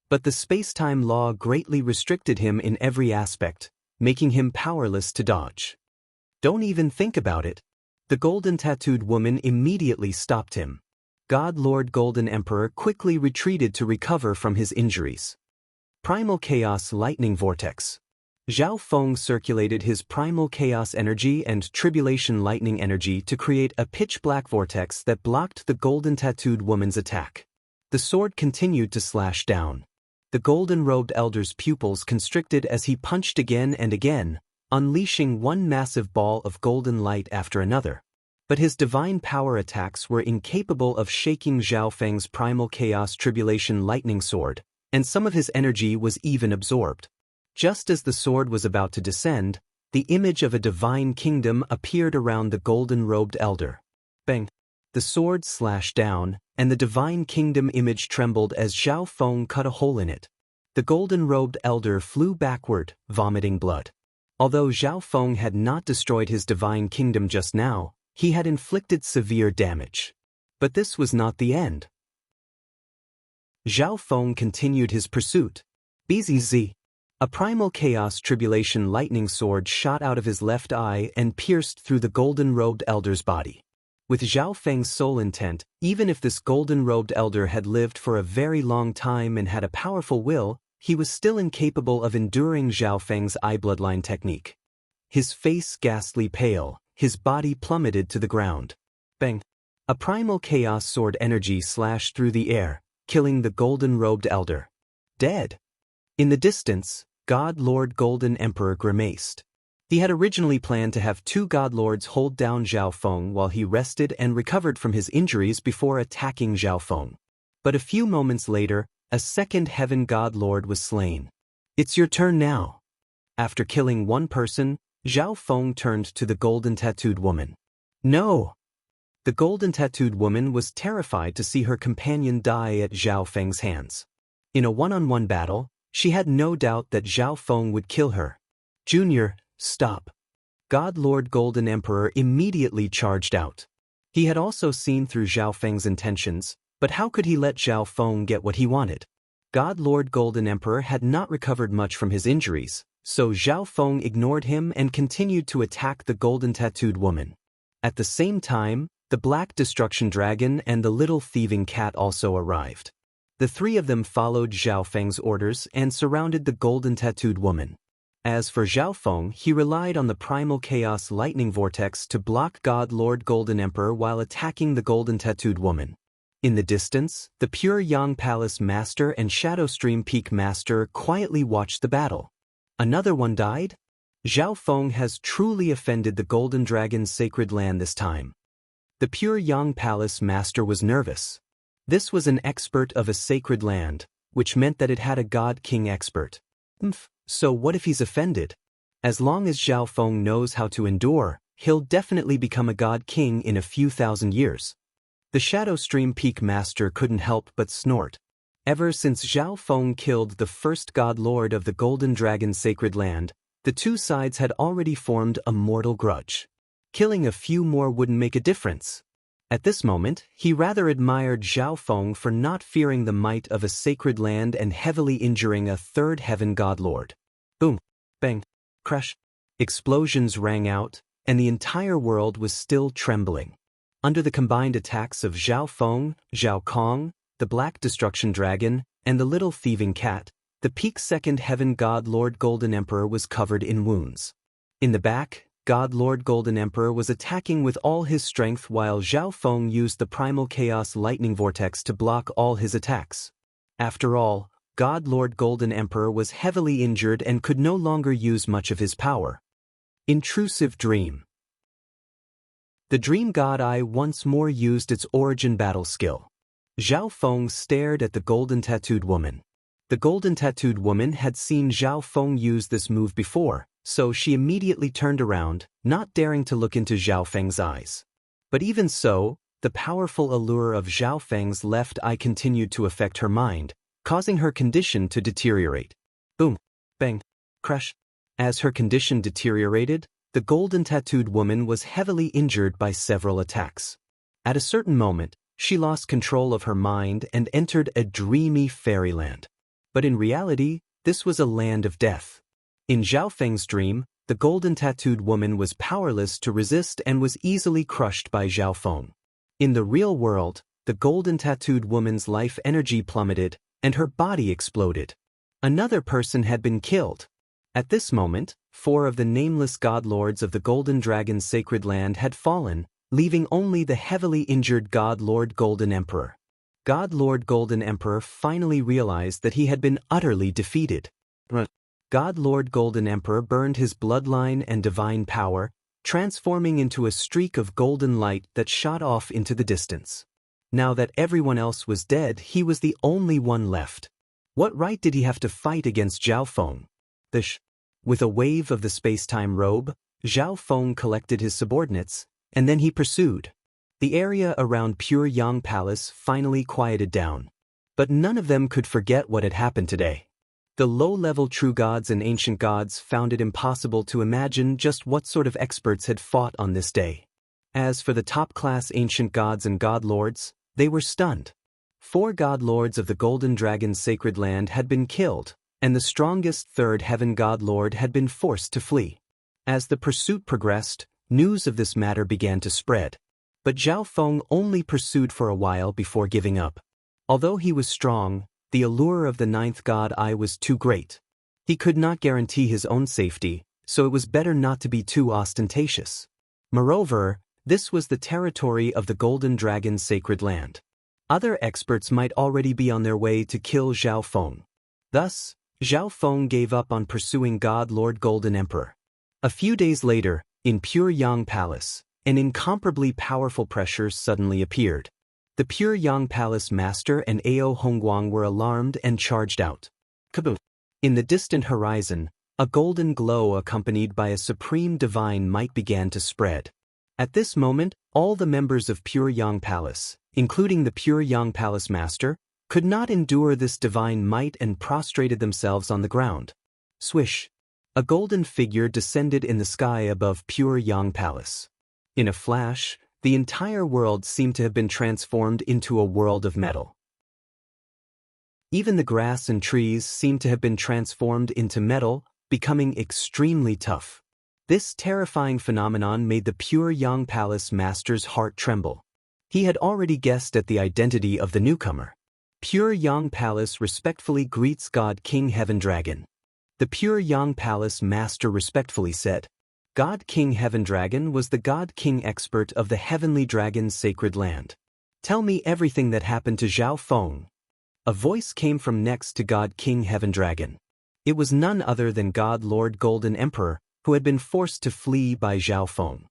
But the space-time law greatly restricted him in every aspect, making him powerless to dodge. Don't even think about it. The golden-tattooed woman immediately stopped him. God Lord Golden Emperor quickly retreated to recover from his injuries. Primal Chaos Lightning Vortex. Zhao Feng circulated his primal chaos energy and tribulation lightning energy to create a pitch-black vortex that blocked the golden-tattooed woman's attack. The sword continued to slash down. The golden-robed elder's pupils constricted as he punched again and again, unleashing one massive ball of golden light after another. But his divine power attacks were incapable of shaking Zhao Feng's primal chaos tribulation lightning sword, and some of his energy was even absorbed. Just as the sword was about to descend, the image of a divine kingdom appeared around the golden-robed elder. Bang! The sword slashed down, and the divine kingdom image trembled as Zhao Feng cut a hole in it. The golden-robed elder flew backward, vomiting blood. Although Zhao Feng had not destroyed his divine kingdom just now, he had inflicted severe damage. But this was not the end. Zhao Feng continued his pursuit. BZZ. A primal chaos tribulation lightning sword shot out of his left eye and pierced through the golden-robed elder's body. With Zhao Feng's sole intent, even if this golden-robed elder had lived for a very long time and had a powerful will, he was still incapable of enduring Zhao Feng's eye bloodline technique. His face ghastly pale, his body plummeted to the ground. Bang! A primal chaos sword energy slashed through the air, killing the golden-robed elder. Dead. In the distance, God Lord Golden Emperor grimaced. He had originally planned to have two God Lords hold down Zhao Feng while he rested and recovered from his injuries before attacking Zhao Feng. But a few moments later, a second Heaven God Lord was slain. It's your turn now. After killing one person, Zhao Feng turned to the golden-tattooed woman. No! The golden-tattooed woman was terrified to see her companion die at Zhao Feng's hands. In a one-on-one battle, she had no doubt that Zhao Feng would kill her. Junior, stop. God Lord Golden Emperor immediately charged out. He had also seen through Zhao Feng's intentions, but how could he let Zhao Feng get what he wanted? God Lord Golden Emperor had not recovered much from his injuries, so Zhao Feng ignored him and continued to attack the golden-tattooed woman. At the same time, the Black Destruction Dragon and the Little Thieving Cat also arrived. The three of them followed Zhao Feng's orders and surrounded the golden-tattooed woman. As for Zhao Feng, he relied on the Primal Chaos Lightning Vortex to block God Lord Golden Emperor while attacking the golden-tattooed woman. In the distance, the Pure Yang Palace Master and Shadow Stream Peak Master quietly watched the battle. Another one died? Zhao Feng has truly offended the Golden Dragon's sacred land this time. The Pure Yang Palace Master was nervous. This was an expert of a sacred land, which meant that it had a God King expert. So what if he's offended? As long as Zhao Feng knows how to endure, he'll definitely become a God King in a few thousand years. The Shadow Stream Peak Master couldn't help but snort. Ever since Zhao Feng killed the first God Lord of the Golden Dragon's sacred land, the two sides had already formed a mortal grudge. Killing a few more wouldn't make a difference. At this moment, he rather admired Zhao Feng for not fearing the might of a sacred land and heavily injuring a third heaven god lord. Boom! Bang! Crash! Explosions rang out, and the entire world was still trembling. Under the combined attacks of Zhao Feng, Zhao Kong, the Black Destruction Dragon, and the Little Thieving Cat, the peak second heaven god Lord Golden Emperor was covered in wounds. In the back, God Lord Golden Emperor was attacking with all his strength while Zhao Feng used the Primal Chaos Lightning Vortex to block all his attacks. After all, God Lord Golden Emperor was heavily injured and could no longer use much of his power. Intrusive Dream. The Dream God Eye once more used its origin battle skill. Zhao Feng stared at the golden-tattooed woman. The golden-tattooed woman had seen Zhao Feng use this move before, so she immediately turned around, not daring to look into Zhao Feng's eyes. But even so, the powerful allure of Zhao Feng's left eye continued to affect her mind, causing her condition to deteriorate. Boom. Bang. Crash. As her condition deteriorated, the golden-tattooed woman was heavily injured by several attacks. At a certain moment, she lost control of her mind and entered a dreamy fairyland. But in reality, this was a land of death. In Zhao Feng's dream, the golden-tattooed woman was powerless to resist and was easily crushed by Zhao Feng. In the real world, the golden-tattooed woman's life energy plummeted, and her body exploded. Another person had been killed. At this moment, 4 of the nameless god lords of the Golden Dragon's sacred land had fallen, leaving only the heavily injured God Lord Golden Emperor. God Lord Golden Emperor finally realized that he had been utterly defeated. God Lord Golden Emperor burned his bloodline and divine power, transforming into a streak of golden light that shot off into the distance. Now that everyone else was dead, he was the only one left. What right did he have to fight against Zhao Feng? With a wave of the space-time robe, Zhao Feng collected his subordinates, and then he pursued. The area around Pure Yang Palace finally quieted down. But none of them could forget what had happened today. The low-level true gods and ancient gods found it impossible to imagine just what sort of experts had fought on this day. As for the top-class ancient gods and god lords, they were stunned. 4 god lords of the Golden Dragon's sacred land had been killed, and the strongest 3rd heaven god lord had been forced to flee. As the pursuit progressed, news of this matter began to spread. But Zhao Feng only pursued for a while before giving up. Although he was strong, the allure of the 9th god eye was too great. He could not guarantee his own safety, so it was better not to be too ostentatious. Moreover, this was the territory of the Golden Dragon's sacred land. Other experts might already be on their way to kill Zhao Feng. Thus, Zhao Feng gave up on pursuing God Lord Golden Emperor. A few days later, in Pure Yang Palace, an incomparably powerful pressure suddenly appeared. The Pure Yang Palace Master and Ao Hongguang were alarmed and charged out. Kaboom! In the distant horizon, a golden glow accompanied by a supreme divine might began to spread. At this moment, all the members of Pure Yang Palace, including the Pure Yang Palace Master, could not endure this divine might and prostrated themselves on the ground. Swish! A golden figure descended in the sky above Pure Yang Palace. In a flash, the entire world seemed to have been transformed into a world of metal. Even the grass and trees seemed to have been transformed into metal, becoming extremely tough. This terrifying phenomenon made the Pure Yang Palace Master's heart tremble. He had already guessed at the identity of the newcomer. Pure Yang Palace respectfully greets God King Heaven Dragon. The Pure Yang Palace Master respectfully said, God King Heaven Dragon was the God King expert of the Heavenly Dragon's sacred land. Tell me everything that happened to Zhao Feng. A voice came from next to God King Heaven Dragon. It was none other than God Lord Golden Emperor, who had been forced to flee by Zhao Feng.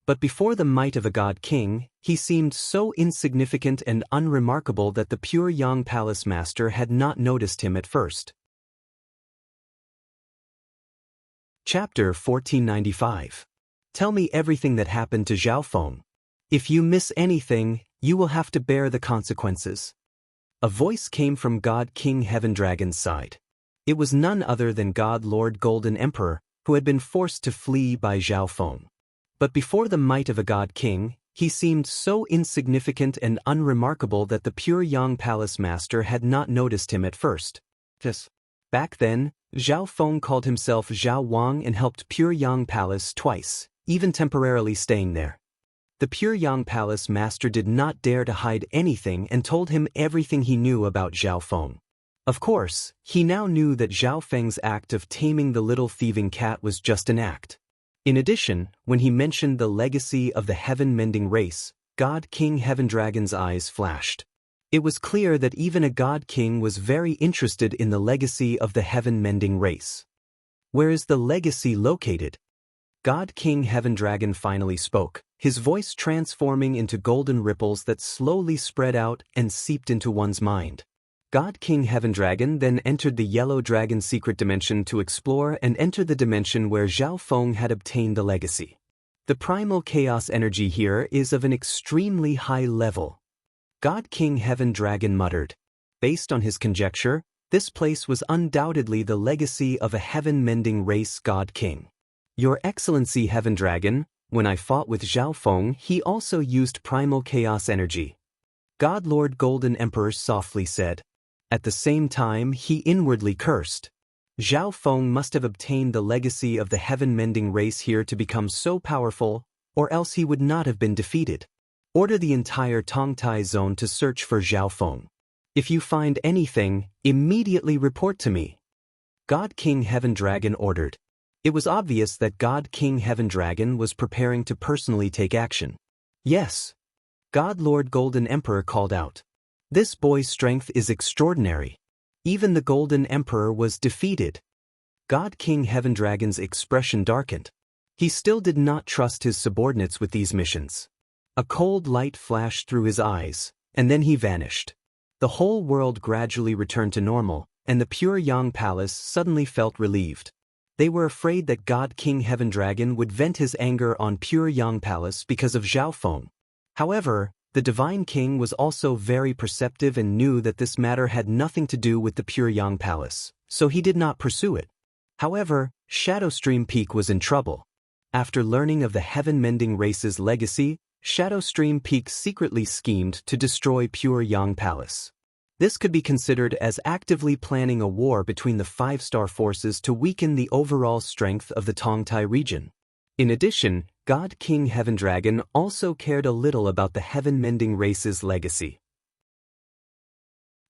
But before the might of a God King, he seemed so insignificant and unremarkable that the Pure Yang Palace Master had not noticed him at first. Chapter 1495. Tell me everything that happened to Zhao Feng. If you miss anything, you will have to bear the consequences. A voice came from God King Heaven Dragon's side. It was none other than God Lord Golden Emperor, who had been forced to flee by Zhao Feng. But before the might of a God King, he seemed so insignificant and unremarkable that the Pure Yang Palace Master had not noticed him at first. Back then, Zhao Feng called himself Zhao Wang and helped Pure Yang Palace twice, even temporarily staying there. The Pure Yang Palace Master did not dare to hide anything and told him everything he knew about Zhao Feng. Of course, he now knew that Zhao Feng's act of taming the little thieving cat was just an act. In addition, when he mentioned the legacy of the heaven-mending race, God King Heaven Dragon's eyes flashed. It was clear that even a God King was very interested in the legacy of the heaven-mending race. Where is the legacy located? God King Heaven Dragon finally spoke, his voice transforming into golden ripples that slowly spread out and seeped into one's mind. God King Heaven Dragon then entered the Yellow Dragon secret dimension to explore and enter the dimension where Zhao Feng had obtained the legacy. The primal chaos energy here is of an extremely high level. God King Heaven Dragon muttered. Based on his conjecture, this place was undoubtedly the legacy of a heaven-mending race God King. Your Excellency Heaven Dragon, when I fought with Zhao Feng, he also used primal chaos energy. God Lord Golden Emperor softly said. At the same time, he inwardly cursed. Zhao Feng must have obtained the legacy of the heaven-mending race here to become so powerful, or else he would not have been defeated. Order the entire Tongtai zone to search for Zhao Feng. If you find anything, immediately report to me. God King Heaven Dragon ordered. It was obvious that God King Heaven Dragon was preparing to personally take action. Yes. God Lord Golden Emperor called out. This boy's strength is extraordinary. Even the Golden Emperor was defeated. God King Heaven Dragon's expression darkened. He still did not trust his subordinates with these missions. A cold light flashed through his eyes, and then he vanished. The whole world gradually returned to normal, and the Pure Yang Palace suddenly felt relieved. They were afraid that God King Heaven Dragon would vent his anger on Pure Yang Palace because of Zhao Feng. However, the Divine King was also very perceptive and knew that this matter had nothing to do with the Pure Yang Palace, so he did not pursue it. However, Shadowstream Peak was in trouble. After learning of the heaven-mending race's legacy, Shadowstream Peak secretly schemed to destroy Pure Yang Palace. This could be considered as actively planning a war between the five-star forces to weaken the overall strength of the Tongtai region. In addition, God King Heaven Dragon also cared a little about the heaven-mending race's legacy.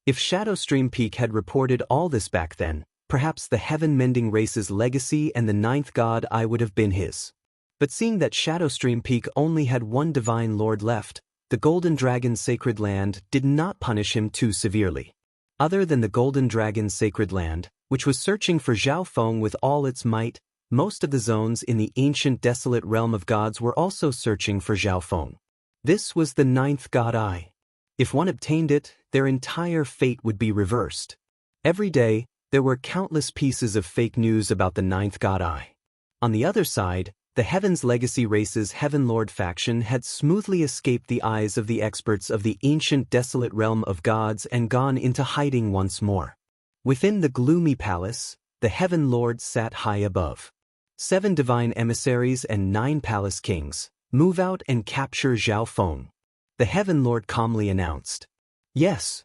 If Shadowstream Peak had reported all this back then, perhaps the heaven-mending race's legacy and the ninth god Eye would have been his. But seeing that Shadowstream Peak only had one divine lord left, the Golden Dragon's sacred land did not punish him too severely. Other than the Golden Dragon's sacred land, which was searching for Zhao Feng with all its might, most of the zones in the ancient desolate realm of gods were also searching for Zhao Feng. This was the ninth god Eye. If one obtained it, their entire fate would be reversed. Every day, there were countless pieces of fake news about the ninth god Eye. On the other side, the Heaven's Legacy race's Heaven Lord faction had smoothly escaped the eyes of the experts of the ancient desolate realm of gods and gone into hiding once more. Within the gloomy palace, the Heaven Lord sat high above. 7 divine emissaries and 9 palace kings, move out and capture Zhao Feng. The Heaven Lord calmly announced. Yes.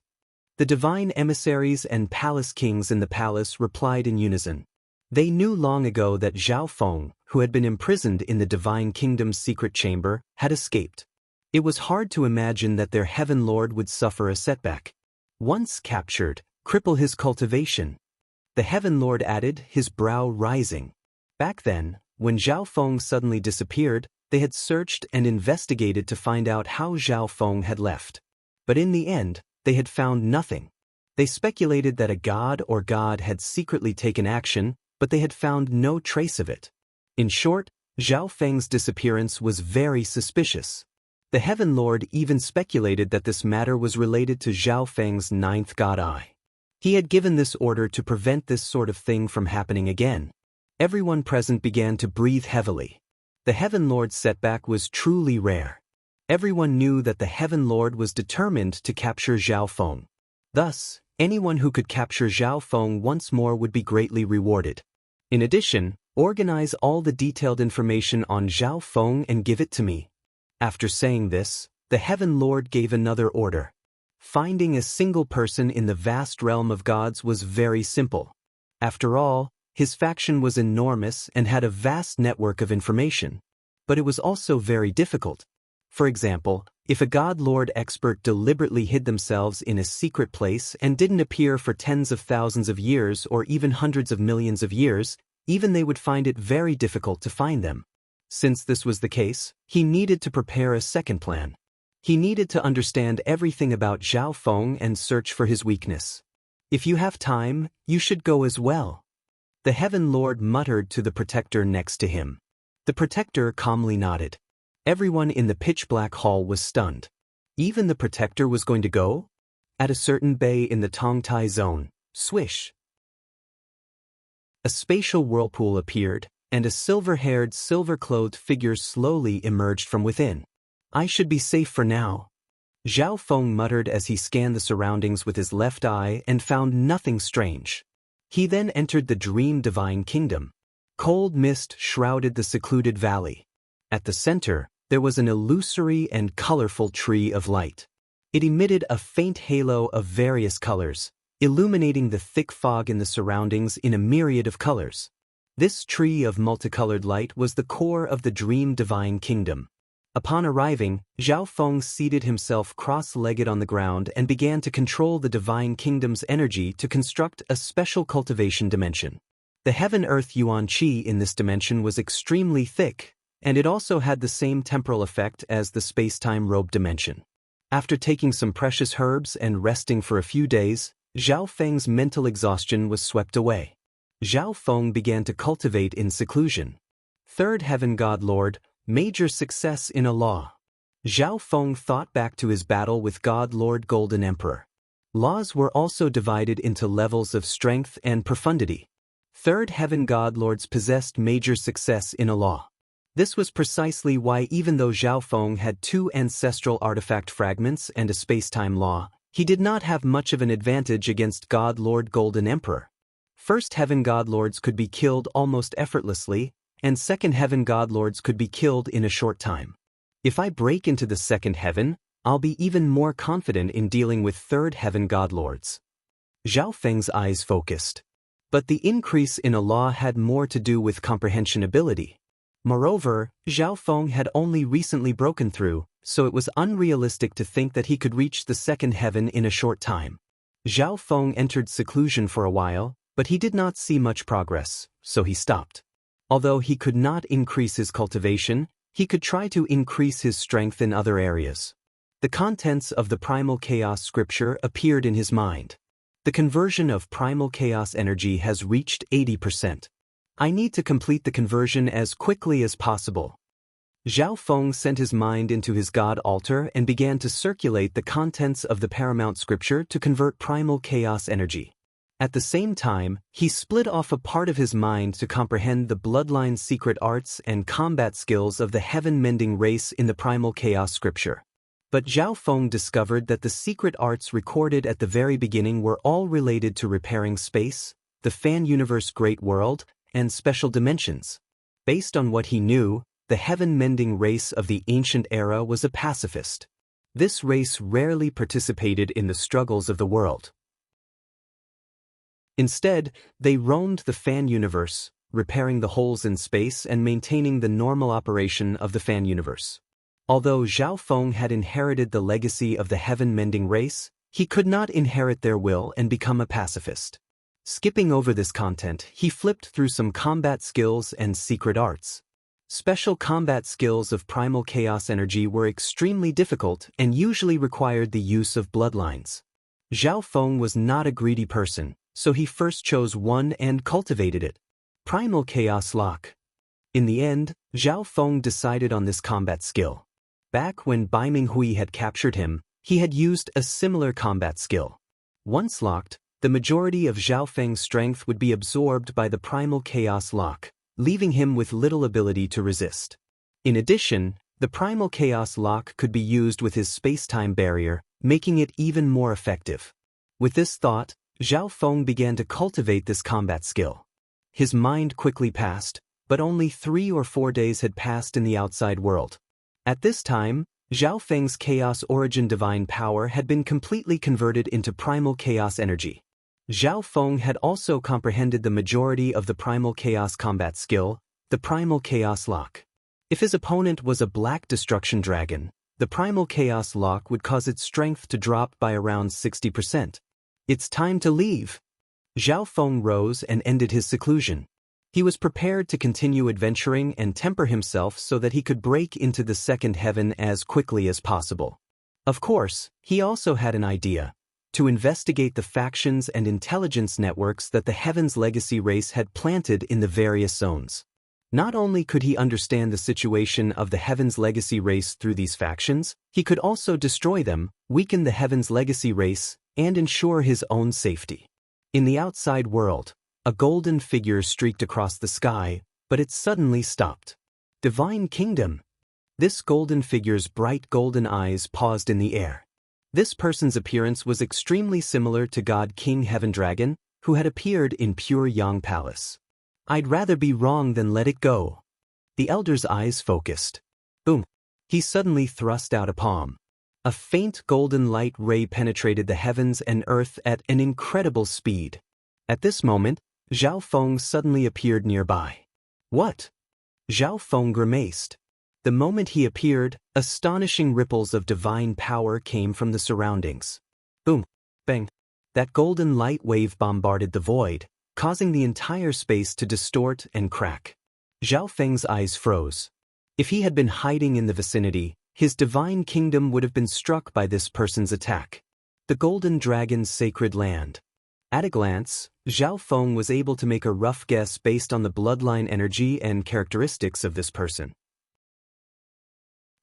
The divine emissaries and palace kings in the palace replied in unison. They knew long ago that Zhao Feng, who had been imprisoned in the Divine Kingdom's secret chamber, had escaped. It was hard to imagine that their Heaven Lord would suffer a setback. Once captured, cripple his cultivation. The Heaven Lord added, his brow rising. Back then, when Zhao Feng suddenly disappeared, they had searched and investigated to find out how Zhao Feng had left. But in the end, they had found nothing. They speculated that a god or god had secretly taken action, but they had found no trace of it. In short, Zhao Feng's disappearance was very suspicious. The Heaven Lord even speculated that this matter was related to Zhao Feng's ninth god Eye. He had given this order to prevent this sort of thing from happening again. Everyone present began to breathe heavily. The Heaven Lord's setback was truly rare. Everyone knew that the Heaven Lord was determined to capture Zhao Feng. Thus, anyone who could capture Zhao Feng once more would be greatly rewarded. In addition, organize all the detailed information on Zhao Feng and give it to me. After saying this, the Heaven Lord gave another order. Finding a single person in the vast realm of gods was very simple. After all, his faction was enormous and had a vast network of information. But it was also very difficult. For example, if a God Lord expert deliberately hid themselves in a secret place and didn't appear for tens of thousands of years or even hundreds of millions of years, even they would find it very difficult to find them. Since this was the case, he needed to prepare a second plan. He needed to understand everything about Zhao Feng and search for his weakness. If you have time, you should go as well. The Heaven Lord muttered to the protector next to him. The protector calmly nodded. Everyone in the pitch-black hall was stunned. Even the protector was going to go? At a certain bay in the Tongtai zone, swish! A spatial whirlpool appeared, and a silver-haired, silver-clothed figure slowly emerged from within. I should be safe for now, Zhao Feng muttered as he scanned the surroundings with his left eye and found nothing strange. He then entered the Dream Divine Kingdom. Cold mist shrouded the secluded valley. At the center, there was an illusory and colorful tree of light. It emitted a faint halo of various colors, illuminating the thick fog in the surroundings in a myriad of colors. This tree of multicolored light was the core of the Dream Divine Kingdom. Upon arriving, Zhao Feng seated himself cross-legged on the ground and began to control the Divine Kingdom's energy to construct a special cultivation dimension. The Heaven-Earth Yuan Qi in this dimension was extremely thick, and it also had the same temporal effect as the space-time robe dimension. After taking some precious herbs and resting for a few days, Zhao Feng's mental exhaustion was swept away. Zhao Feng began to cultivate in seclusion. Third Heaven God Lord, major success in a law. Zhao Feng thought back to his battle with God Lord Golden Emperor. Laws were also divided into levels of strength and profundity. Third Heaven God Lords possessed major success in a law. This was precisely why, even though Zhao Feng had 2 ancestral artifact fragments and a space-time law, he did not have much of an advantage against God Lord Golden Emperor. First Heaven God Lords could be killed almost effortlessly, and Second Heaven God Lords could be killed in a short time. If I break into the Second Heaven, I'll be even more confident in dealing with Third Heaven God Lords. Zhao Feng's eyes focused. But the increase in a law had more to do with comprehension ability. Moreover, Zhao Feng had only recently broken through, so it was unrealistic to think that he could reach the Second Heaven in a short time. Zhao Feng entered seclusion for a while, but he did not see much progress, so he stopped. Although he could not increase his cultivation, he could try to increase his strength in other areas. The contents of the Primal Chaos scripture appeared in his mind. The conversion of Primal Chaos energy has reached 80%. I need to complete the conversion as quickly as possible. Zhao Feng sent his mind into his god altar and began to circulate the contents of the paramount scripture to convert Primal Chaos energy. At the same time, he split off a part of his mind to comprehend the bloodline secret arts and combat skills of the heaven-mending race in the Primal Chaos scripture. But Zhao Feng discovered that the secret arts recorded at the very beginning were all related to repairing space, the fan universe great world, and special dimensions. Based on what he knew, the heaven-mending race of the ancient era was a pacifist. This race rarely participated in the struggles of the world. Instead, they roamed the fan universe, repairing the holes in space and maintaining the normal operation of the fan universe. Although Zhao Feng had inherited the legacy of the heaven-mending race, he could not inherit their will and become a pacifist. Skipping over this content, he flipped through some combat skills and secret arts. Special combat skills of Primal Chaos energy were extremely difficult and usually required the use of bloodlines. Zhao Feng was not a greedy person, so he first chose one and cultivated it. Primal Chaos Lock. In the end, Zhao Feng decided on this combat skill. Back when Bai Minghui had captured him, he had used a similar combat skill. Once locked, the majority of Zhao Feng's strength would be absorbed by the Primal Chaos Lock, leaving him with little ability to resist. In addition, the Primal Chaos Lock could be used with his space-time barrier, making it even more effective. With this thought, Zhao Feng began to cultivate this combat skill. His mind quickly passed, but only 3 or 4 days had passed in the outside world. At this time, Zhao Feng's Chaos Origin Divine Power had been completely converted into Primal Chaos energy. Zhao Feng had also comprehended the majority of the Primal Chaos combat skill, the Primal Chaos Lock. If his opponent was a Black Destruction Dragon, the Primal Chaos Lock would cause its strength to drop by around 60%. It's time to leave. Zhao Feng rose and ended his seclusion. He was prepared to continue adventuring and temper himself so that he could break into the Second Heaven as quickly as possible. Of course, he also had an idea: to investigate the factions and intelligence networks that the Heaven's Legacy race had planted in the various zones. Not only could he understand the situation of the Heaven's Legacy race through these factions, he could also destroy them, weaken the Heaven's Legacy race, and ensure his own safety. In the outside world, a golden figure streaked across the sky, but it suddenly stopped. Divine Kingdom. This golden figure's bright golden eyes paused in the air. This person's appearance was extremely similar to God King Heaven Dragon, who had appeared in Pure Yang Palace. I'd rather be wrong than let it go. The elder's eyes focused. Boom. He suddenly thrust out a palm. A faint golden light ray penetrated the heavens and earth at an incredible speed. At this moment, Zhao Feng suddenly appeared nearby. What? Zhao Feng grimaced. The moment he appeared, astonishing ripples of divine power came from the surroundings. Boom. Bang. That golden light wave bombarded the void, causing the entire space to distort and crack. Zhao Feng's eyes froze. If he had been hiding in the vicinity, his divine kingdom would have been struck by this person's attack. The Golden Dragon's sacred land. At a glance, Zhao Feng was able to make a rough guess based on the bloodline energy and characteristics of this person.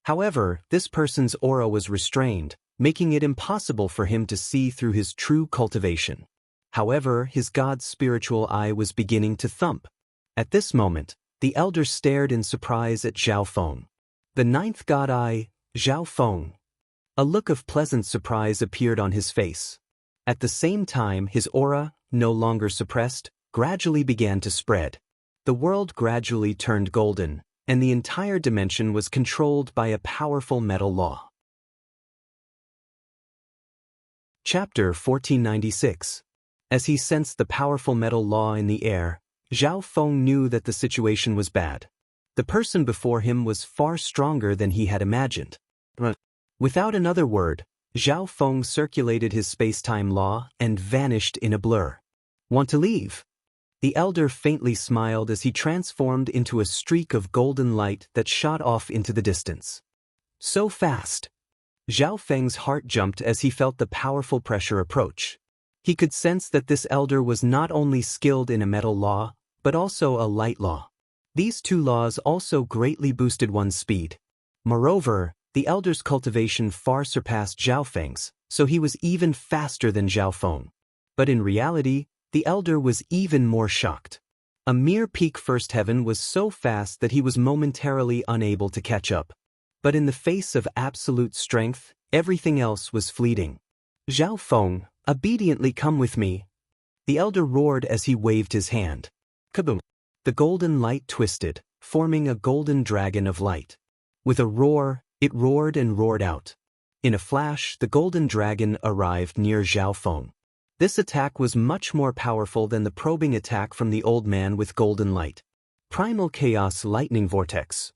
However, this person's aura was restrained, making it impossible for him to see through his true cultivation. However, his god's spiritual eye was beginning to thump. At this moment, the elder stared in surprise at Zhao Feng. The ninth god eye, Zhao Feng. A look of pleasant surprise appeared on his face. At the same time, his aura, no longer suppressed, gradually began to spread. The world gradually turned golden, and the entire dimension was controlled by a powerful metal law. Chapter 1496. As he sensed the powerful metal law in the air, Zhao Feng knew that the situation was bad. The person before him was far stronger than he had imagined. Without another word, Zhao Feng circulated his space-time law and vanished in a blur. Want to leave? The elder faintly smiled as he transformed into a streak of golden light that shot off into the distance. So fast! Zhao Feng's heart jumped as he felt the powerful pressure approach. He could sense that this elder was not only skilled in a metal law, but also a light law. These two laws also greatly boosted one's speed. Moreover, the elder's cultivation far surpassed Zhao Feng's, so he was even faster than Zhao Feng. But in reality, the elder was even more shocked. A mere peak first heaven was so fast that he was momentarily unable to catch up. But in the face of absolute strength, everything else was fleeting. Zhao Feng, obediently come with me. The elder roared as he waved his hand. Kaboom! The golden light twisted, forming a golden dragon of light. With a roar, it roared and roared out. In a flash, the golden dragon arrived near Zhao Feng. This attack was much more powerful than the probing attack from the old man with golden light. Primal Chaos Lightning Vortex.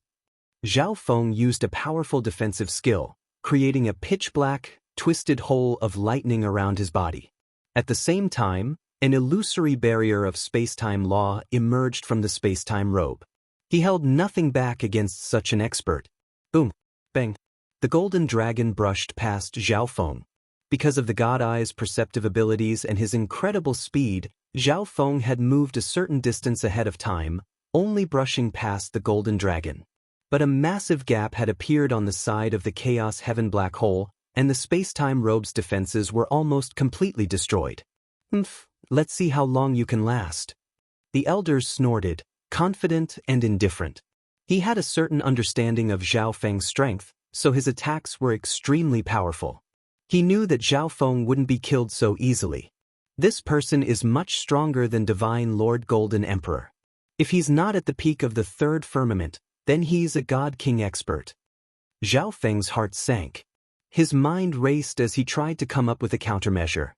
Zhao Feng used a powerful defensive skill, creating a pitch-black, twisted hole of lightning around his body. At the same time, an illusory barrier of space-time law emerged from the space-time robe. He held nothing back against such an expert. Boom! Bang! The golden dragon brushed past Zhao Feng. Because of the god eye's perceptive abilities and his incredible speed, Zhao Feng had moved a certain distance ahead of time, only brushing past the golden dragon. But a massive gap had appeared on the side of the Chaos Heaven black hole, and the space-time robe's defenses were almost completely destroyed. Let's see how long you can last. The elder snorted, confident and indifferent. He had a certain understanding of Zhao Feng's strength, so his attacks were extremely powerful. He knew that Zhao Feng wouldn't be killed so easily. This person is much stronger than Divine Lord Golden Emperor. If he's not at the peak of the third firmament, then he's a God King expert. Zhao Feng's heart sank. His mind raced as he tried to come up with a countermeasure.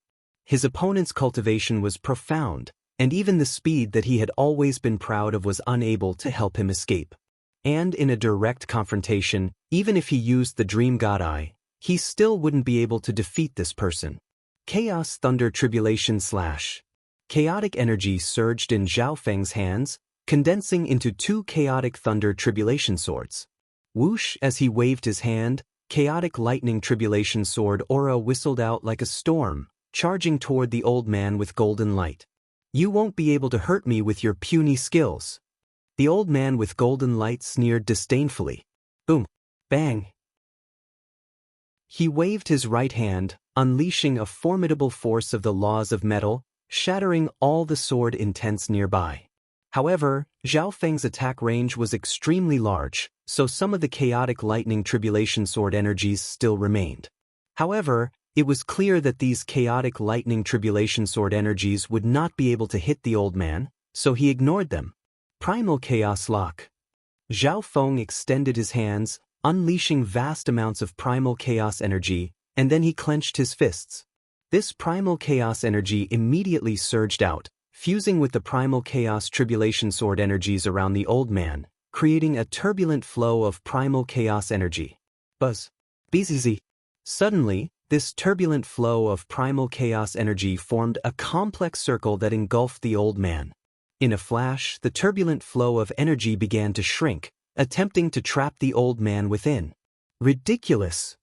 His opponent's cultivation was profound, and even the speed that he had always been proud of was unable to help him escape. And in a direct confrontation, even if he used the Dream God Eye, he still wouldn't be able to defeat this person. Chaos Thunder Tribulation Slash. Chaotic energy surged in Zhao Feng's hands, condensing into two Chaotic Thunder Tribulation Swords. Whoosh! As he waved his hand, Chaotic Lightning Tribulation Sword aura whistled out like a storm, charging toward the old man with golden light. You won't be able to hurt me with your puny skills. The old man with golden light sneered disdainfully. Boom! Bang! He waved his right hand, unleashing a formidable force of the laws of metal, shattering all the sword intents nearby. However, Zhao Feng's attack range was extremely large, so some of the chaotic lightning tribulation sword energies still remained. However, it was clear that these chaotic lightning tribulation sword energies would not be able to hit the old man, so he ignored them. Primal Chaos Lock. Zhao Feng extended his hands, unleashing vast amounts of primal chaos energy, and then he clenched his fists. This primal chaos energy immediately surged out, fusing with the primal chaos tribulation sword energies around the old man, creating a turbulent flow of primal chaos energy. Buzz. Bzz. Suddenly, this turbulent flow of primal chaos energy formed a complex circle that engulfed the old man. In a flash, the turbulent flow of energy began to shrink, attempting to trap the old man within. Ridiculous!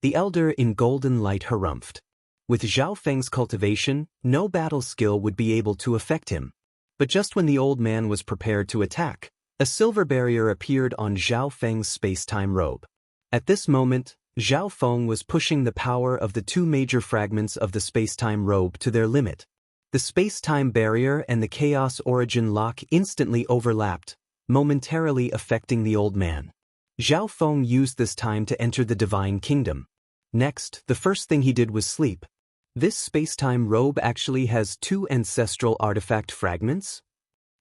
The elder in golden light harumphed. With Zhao Feng's cultivation, no battle skill would be able to affect him. But just when the old man was prepared to attack, a silver barrier appeared on Zhao Feng's space-time robe. At this moment, Zhao Feng was pushing the power of the two major fragments of the space-time robe to their limit. The space-time barrier and the chaos origin lock instantly overlapped, momentarily affecting the old man. Zhao Feng used this time to enter the divine kingdom. Next, the first thing he did was sleep. This space-time robe actually has two ancestral artifact fragments?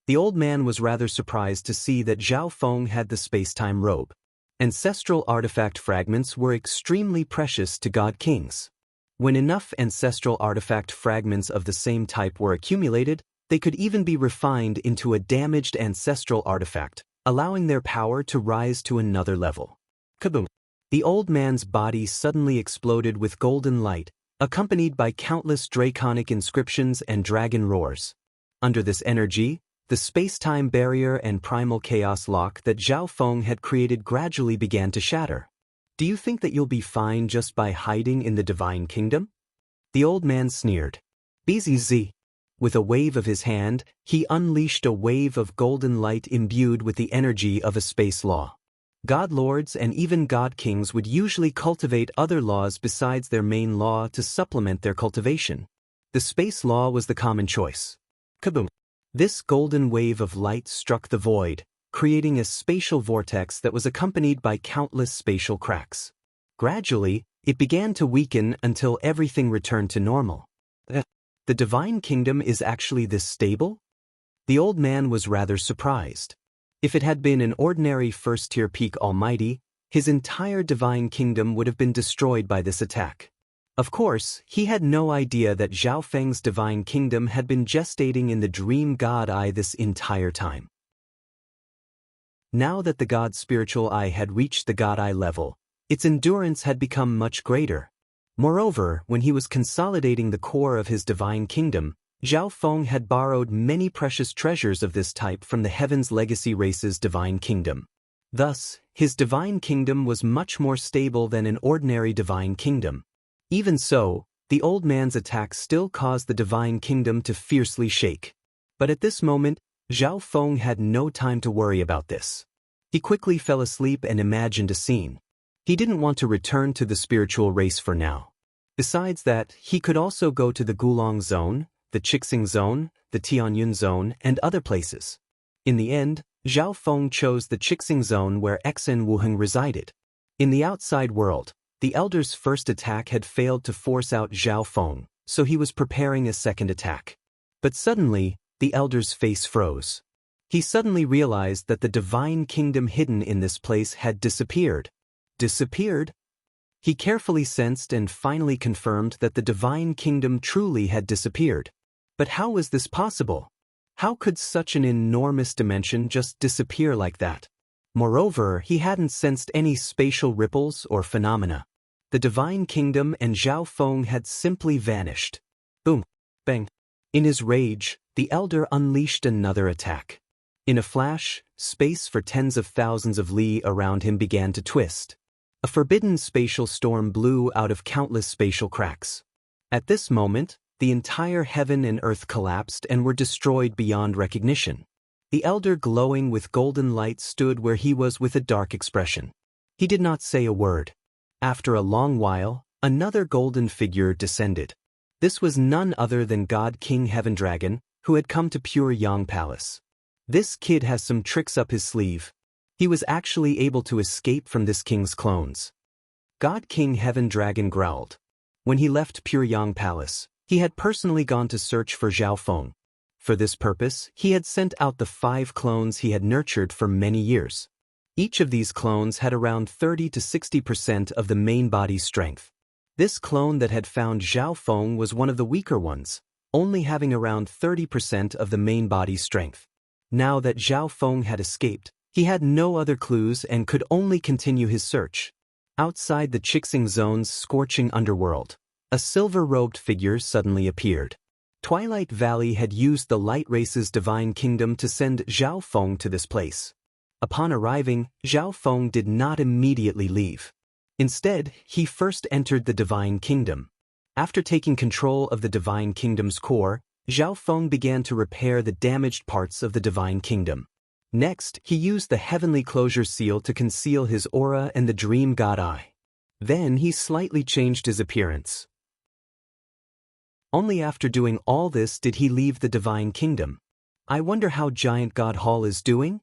The old man was rather surprised to see that Zhao Feng had the space-time robe. Ancestral artifact fragments were extremely precious to god kings. When enough ancestral artifact fragments of the same type were accumulated, they could even be refined into a damaged ancestral artifact, allowing their power to rise to another level. Kaboom! The old man's body suddenly exploded with golden light, accompanied by countless draconic inscriptions and dragon roars. Under this energy, the space-time barrier and primal chaos lock that Zhao Feng had created gradually began to shatter. Do you think that you'll be fine just by hiding in the divine kingdom? The old man sneered. Bzz. With a wave of his hand, he unleashed a wave of golden light imbued with the energy of a space law. God lords and even god kings would usually cultivate other laws besides their main law to supplement their cultivation. The space law was the common choice. Kaboom! This golden wave of light struck the void, creating a spatial vortex that was accompanied by countless spatial cracks. Gradually, it began to weaken until everything returned to normal. The divine kingdom is actually this stable? The old man was rather surprised. If it had been an ordinary first-tier peak almighty, his entire divine kingdom would have been destroyed by this attack. Of course, he had no idea that Zhao Feng's divine kingdom had been gestating in the dream god eye this entire time. Now that the god's spiritual eye had reached the god eye level, its endurance had become much greater. Moreover, when he was consolidating the core of his divine kingdom, Zhao Feng had borrowed many precious treasures of this type from the Heaven's Legacy race's divine kingdom. Thus, his divine kingdom was much more stable than an ordinary divine kingdom. Even so, the old man's attack still caused the divine kingdom to fiercely shake. But at this moment, Zhao Feng had no time to worry about this. He quickly fell asleep and imagined a scene. He didn't want to return to the spiritual race for now. Besides that, he could also go to the Gulong Zone, the Chixing Zone, the Tianyun Zone, and other places. In the end, Zhao Feng chose the Chixing Zone where Xen Wuheng resided. In the outside world, the elder's first attack had failed to force out Zhao Feng, so he was preparing a second attack. But suddenly, the elder's face froze. He suddenly realized that the divine kingdom hidden in this place had disappeared. Disappeared? He carefully sensed and finally confirmed that the divine kingdom truly had disappeared. But how was this possible? How could such an enormous dimension just disappear like that? Moreover, he hadn't sensed any spatial ripples or phenomena. The divine kingdom and Zhao Feng had simply vanished. Boom! Bang! In his rage, the elder unleashed another attack. In a flash, space for tens of thousands of li around him began to twist. A forbidden spatial storm blew out of countless spatial cracks. At this moment, the entire heaven and earth collapsed and were destroyed beyond recognition. The elder, glowing with golden light, stood where he was with a dark expression. He did not say a word. After a long while, Another golden figure descended. This was none other than God King Heaven Dragon, who had come to Pure Yang Palace. This kid has some tricks up his sleeve. He was actually able to escape from this king's clones. God King Heaven Dragon growled. When he left Pure Yang Palace, he had personally gone to search for Zhao Feng. For this purpose, he had sent out the 5 clones he had nurtured for many years. Each of these clones had around 30 to 60% of the main body's strength. This clone that had found Zhao Feng was one of the weaker ones, only having around 30% of the main body's strength. Now that Zhao Feng had escaped, he had no other clues and could only continue his search. Outside the Chixing Zone's scorching underworld, a silver-robed figure suddenly appeared. Twilight Valley had used the Light Race's divine kingdom to send Zhao Feng to this place. Upon arriving, Zhao Feng did not immediately leave. Instead, he first entered the divine kingdom. After taking control of the divine kingdom's core, Zhao Feng began to repair the damaged parts of the divine kingdom. Next, he used the heavenly closure seal to conceal his aura and the dream god eye. Then he slightly changed his appearance. Only after doing all this did he leave the divine kingdom. I wonder how Giant God Hall is doing?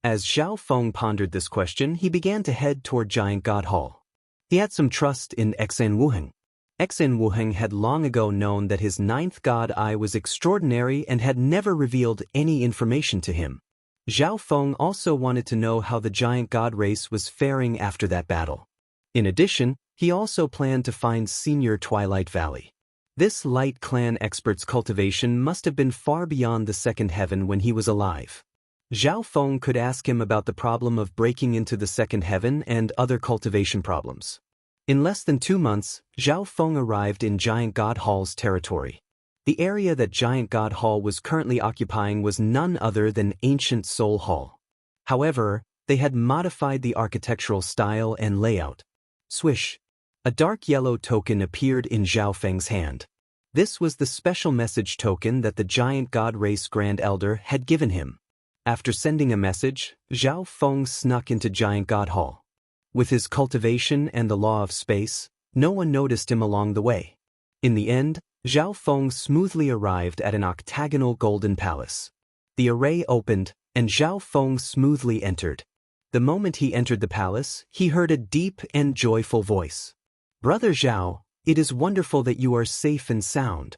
As Zhao Feng pondered this question, he began to head toward Giant God Hall. He had some trust in Xen Wuheng. Xen Wuheng had long ago known that his 9th god eye was extraordinary and had never revealed any information to him. Zhao Feng also wanted to know how the giant god race was faring after that battle. In addition, he also planned to find Senior Twilight Valley. This Light Clan expert's cultivation must have been far beyond the second heaven when he was alive. Zhao Feng could ask him about the problem of breaking into the second heaven and other cultivation problems. In less than 2 months, Zhao Feng arrived in Giant God Hall's territory. The area that Giant God Hall was currently occupying was none other than Ancient Soul Hall. However, they had modified the architectural style and layout. Swish! A dark yellow token appeared in Zhao Feng's hand. This was the special message token that the Giant God Race Grand Elder had given him. After sending a message, Zhao Feng snuck into Giant God Hall. With his cultivation and the law of space, no one noticed him along the way. In the end, Zhao Feng smoothly arrived at an octagonal golden palace. The array opened, and Zhao Feng smoothly entered. The moment he entered the palace, he heard a deep and joyful voice. "Brother Zhao, it is wonderful that you are safe and sound."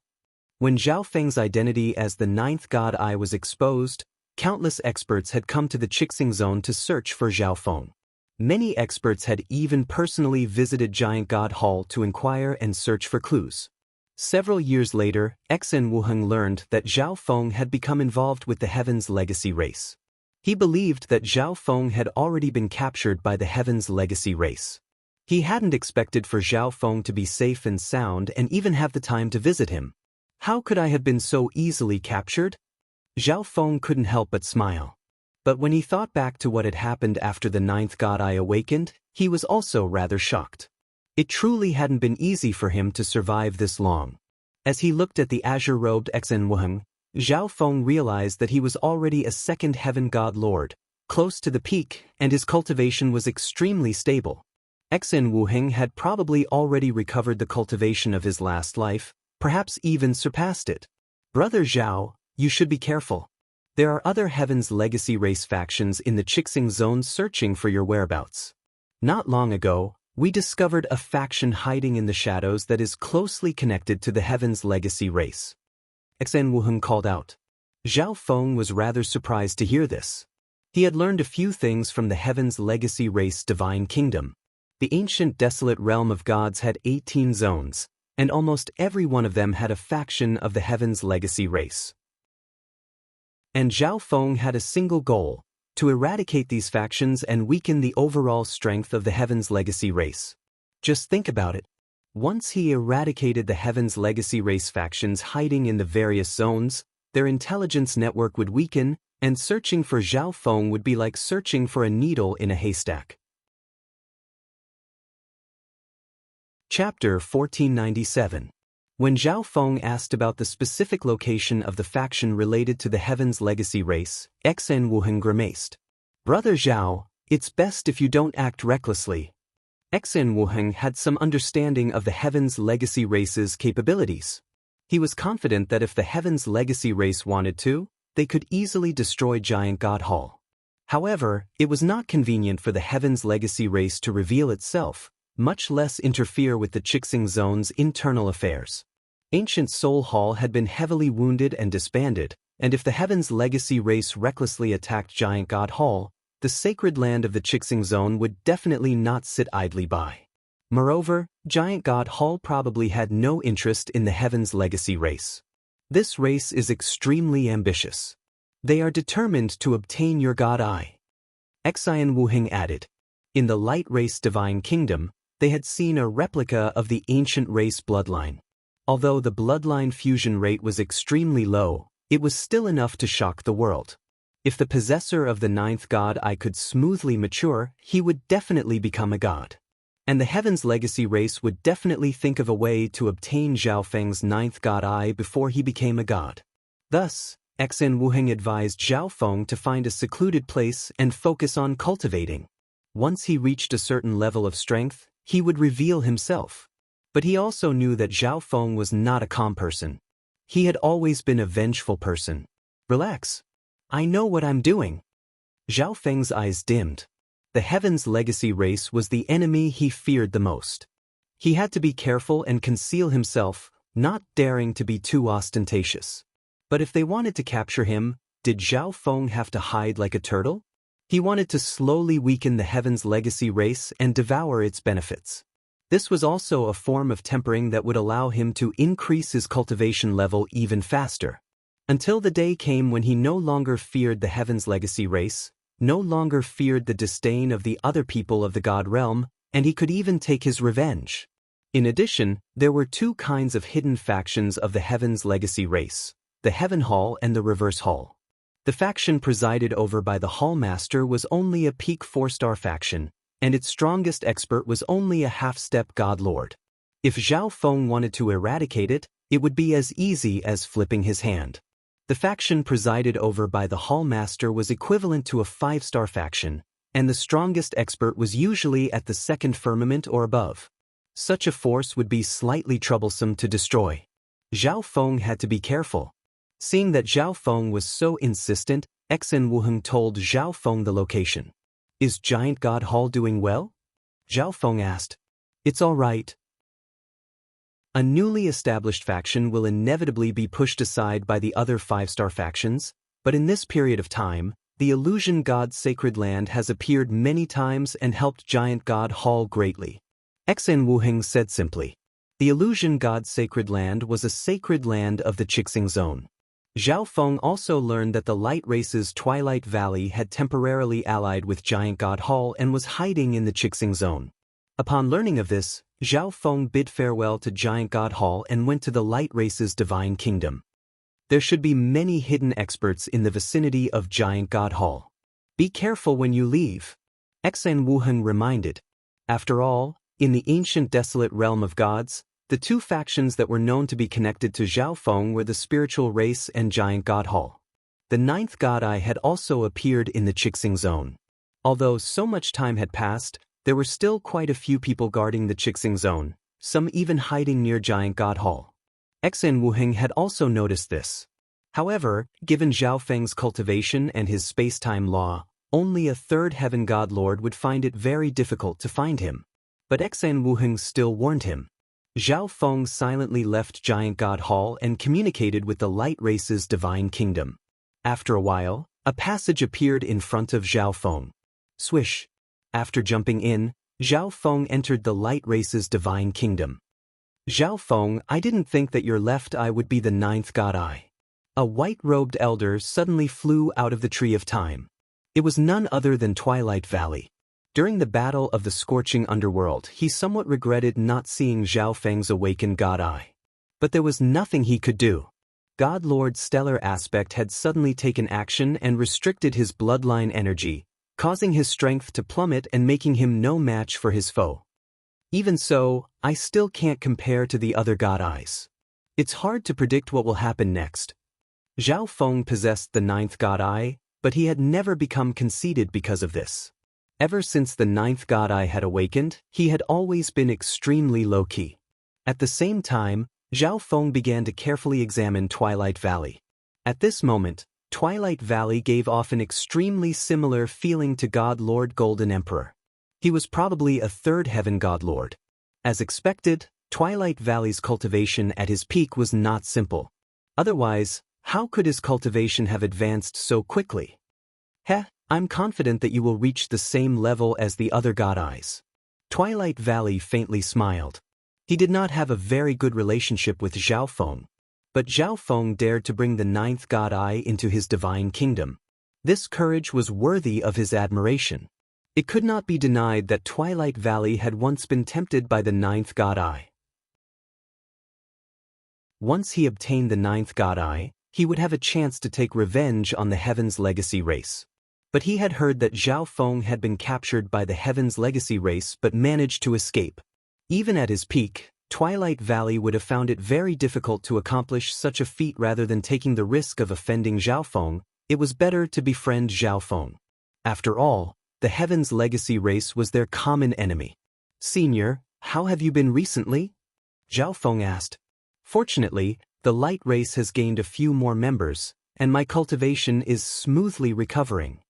When Zhao Feng's identity as the 9th god eye was exposed, countless experts had come to the Chixing Zone to search for Zhao Feng. Many experts had even personally visited Giant God Hall to inquire and search for clues. Several years later, Xen Wuheng learned that Zhao Feng had become involved with the Heaven's Legacy race. He believed that Zhao Feng had already been captured by the Heaven's Legacy race. He hadn't expected for Zhao Feng to be safe and sound and even have the time to visit him. "How could I have been so easily captured?" Zhao Feng couldn't help but smile. But when he thought back to what had happened after the 9th god eye awakened, he was also rather shocked. It truly hadn't been easy for him to survive this long. As he looked at the azure-robed Xen Wuheng, Zhao Feng realized that he was already a second heaven god lord, close to the peak, and his cultivation was extremely stable. Xen Wuheng had probably already recovered the cultivation of his last life, perhaps even surpassed it. "Brother Zhao, you should be careful. There are other Heaven's Legacy race factions in the Chixing Zone searching for your whereabouts. Not long ago, we discovered a faction hiding in the shadows that is closely connected to the Heaven's Legacy race." Xen Wuheng called out. Zhao Feng was rather surprised to hear this. He had learned a few things from the Heaven's Legacy race divine kingdom. The ancient desolate realm of gods had 18 zones, and almost every one of them had a faction of the Heaven's Legacy race. And Zhao Feng had a single goal: to eradicate these factions and weaken the overall strength of the Heaven's Legacy race. Just think about it. Once he eradicated the Heaven's Legacy race factions hiding in the various zones, their intelligence network would weaken, and searching for Zhao Feng would be like searching for a needle in a haystack. Chapter 1497. When Zhao Feng asked about the specific location of the faction related to the Heaven's Legacy race, Xen Wuheng grimaced. "Brother Zhao, it's best if you don't act recklessly." Xen Wuheng had some understanding of the Heaven's Legacy race's capabilities. He was confident that if the Heaven's Legacy race wanted to, they could easily destroy Giant God Hall. However, it was not convenient for the Heaven's Legacy race to reveal itself, much less interfere with the Chixing Zone's internal affairs. Ancient Soul Hall had been heavily wounded and disbanded, and if the Heaven's Legacy race recklessly attacked Giant God Hall, the sacred land of the Chixing Zone would definitely not sit idly by. Moreover, Giant God Hall probably had no interest in the Heaven's Legacy race. This race is extremely ambitious. They are determined to obtain your God Eye. Xian Wuheng added. In the Light Race Divine Kingdom, they had seen a replica of the ancient race bloodline. Although the bloodline fusion rate was extremely low, it was still enough to shock the world. If the possessor of the ninth God Eye could smoothly mature, he would definitely become a god. And the Heaven's Legacy race would definitely think of a way to obtain Zhao Feng's ninth God Eye before he became a god. Thus, Xen Wuheng advised Zhao Feng to find a secluded place and focus on cultivating. Once he reached a certain level of strength, he would reveal himself. But he also knew that Zhao Feng was not a calm person. He had always been a vengeful person. Relax. I know what I'm doing. Zhao Feng's eyes dimmed. The Heaven's Legacy race was the enemy he feared the most. He had to be careful and conceal himself, not daring to be too ostentatious. But if they wanted to capture him, did Zhao Feng have to hide like a turtle? He wanted to slowly weaken the Heaven's Legacy race and devour its benefits. This was also a form of tempering that would allow him to increase his cultivation level even faster. Until the day came when he no longer feared the Heaven's Legacy race, no longer feared the disdain of the other people of the God Realm, and he could even take his revenge. In addition, there were two kinds of hidden factions of the Heaven's Legacy race, the Heaven Hall and the Reverse Hall. The faction presided over by the Hall Master was only a peak 4-star faction, and its strongest expert was only a half-step God Lord. If Zhao Feng wanted to eradicate it, it would be as easy as flipping his hand. The faction presided over by the Hall Master was equivalent to a 5-star faction, and the strongest expert was usually at the second firmament or above. Such a force would be slightly troublesome to destroy. Zhao Feng had to be careful. Seeing that Zhao Feng was so insistent, Xen Wuheng told Zhao Feng the location. Is Giant God Hall doing well? Zhao Feng asked. It's all right. A newly established faction will inevitably be pushed aside by the other 5-star factions, but in this period of time, the Illusion God's sacred land has appeared many times and helped Giant God Hall greatly. Xen Wuheng said simply. The Illusion God's sacred land was a sacred land of the Chixing Zone. Zhao Feng also learned that the Light Race's Twilight Valley had temporarily allied with Giant God Hall and was hiding in the Chixing Zone. Upon learning of this, Zhao Feng bid farewell to Giant God Hall and went to the Light Race's Divine Kingdom. There should be many hidden experts in the vicinity of Giant God Hall. Be careful when you leave. Xen Wuheng reminded. After all, in the ancient desolate realm of gods, the two factions that were known to be connected to Zhao Feng were the Spiritual Race and Giant God Hall. The ninth God Eye had also appeared in the Chixing Zone. Although so much time had passed, there were still quite a few people guarding the Chixing Zone, some even hiding near Giant God Hall. Xen Wuheng had also noticed this. However, given Zhao Feng's cultivation and his space-time law, only a third Heaven God Lord would find it very difficult to find him. But Xen Wuheng still warned him. Zhao Feng silently left Giant God Hall and communicated with the Light Race's Divine Kingdom. After a while, a passage appeared in front of Zhao Feng. Swish. After jumping in, Zhao Feng entered the Light Race's Divine Kingdom. Zhao Feng, I didn't think that your left eye would be the ninth God Eye. A white-robed elder suddenly flew out of the Tree of Time. It was none other than Twilight Valley. During the battle of the scorching underworld, he somewhat regretted not seeing Zhao Feng's awakened God Eye. But there was nothing he could do. God Lord's stellar aspect had suddenly taken action and restricted his bloodline energy, causing his strength to plummet and making him no match for his foe. Even so, I still can't compare to the other God Eyes. It's hard to predict what will happen next. Zhao Feng possessed the ninth God Eye, but he had never become conceited because of this. Ever since the ninth god eye had awakened, he had always been extremely low-key. At the same time, Zhao Feng began to carefully examine Twilight Valley. At this moment, Twilight Valley gave off an extremely similar feeling to God Lord Golden Emperor. He was probably a third heaven god lord. As expected, Twilight Valley's cultivation at his peak was not simple. Otherwise, how could his cultivation have advanced so quickly? I'm confident that you will reach the same level as the other god eyes. Twilight Valley faintly smiled. He did not have a very good relationship with Zhao Feng, but Zhao Feng dared to bring the ninth god eye into his divine kingdom. This courage was worthy of his admiration. It could not be denied that Twilight Valley had once been tempted by the ninth god eye. Once he obtained the ninth god eye, he would have a chance to take revenge on the Heaven's Legacy race. But he had heard that Zhao Feng had been captured by the Heaven's Legacy race but managed to escape. Even at his peak, Twilight Valley would have found it very difficult to accomplish such a feat. Rather than taking the risk of offending Zhao Feng, it was better to befriend Zhao Feng. After all, the Heaven's Legacy race was their common enemy. "Senior, how have you been recently?" Zhao Feng asked. "Fortunately, the light race has gained a few more members, and my cultivation is smoothly recovering."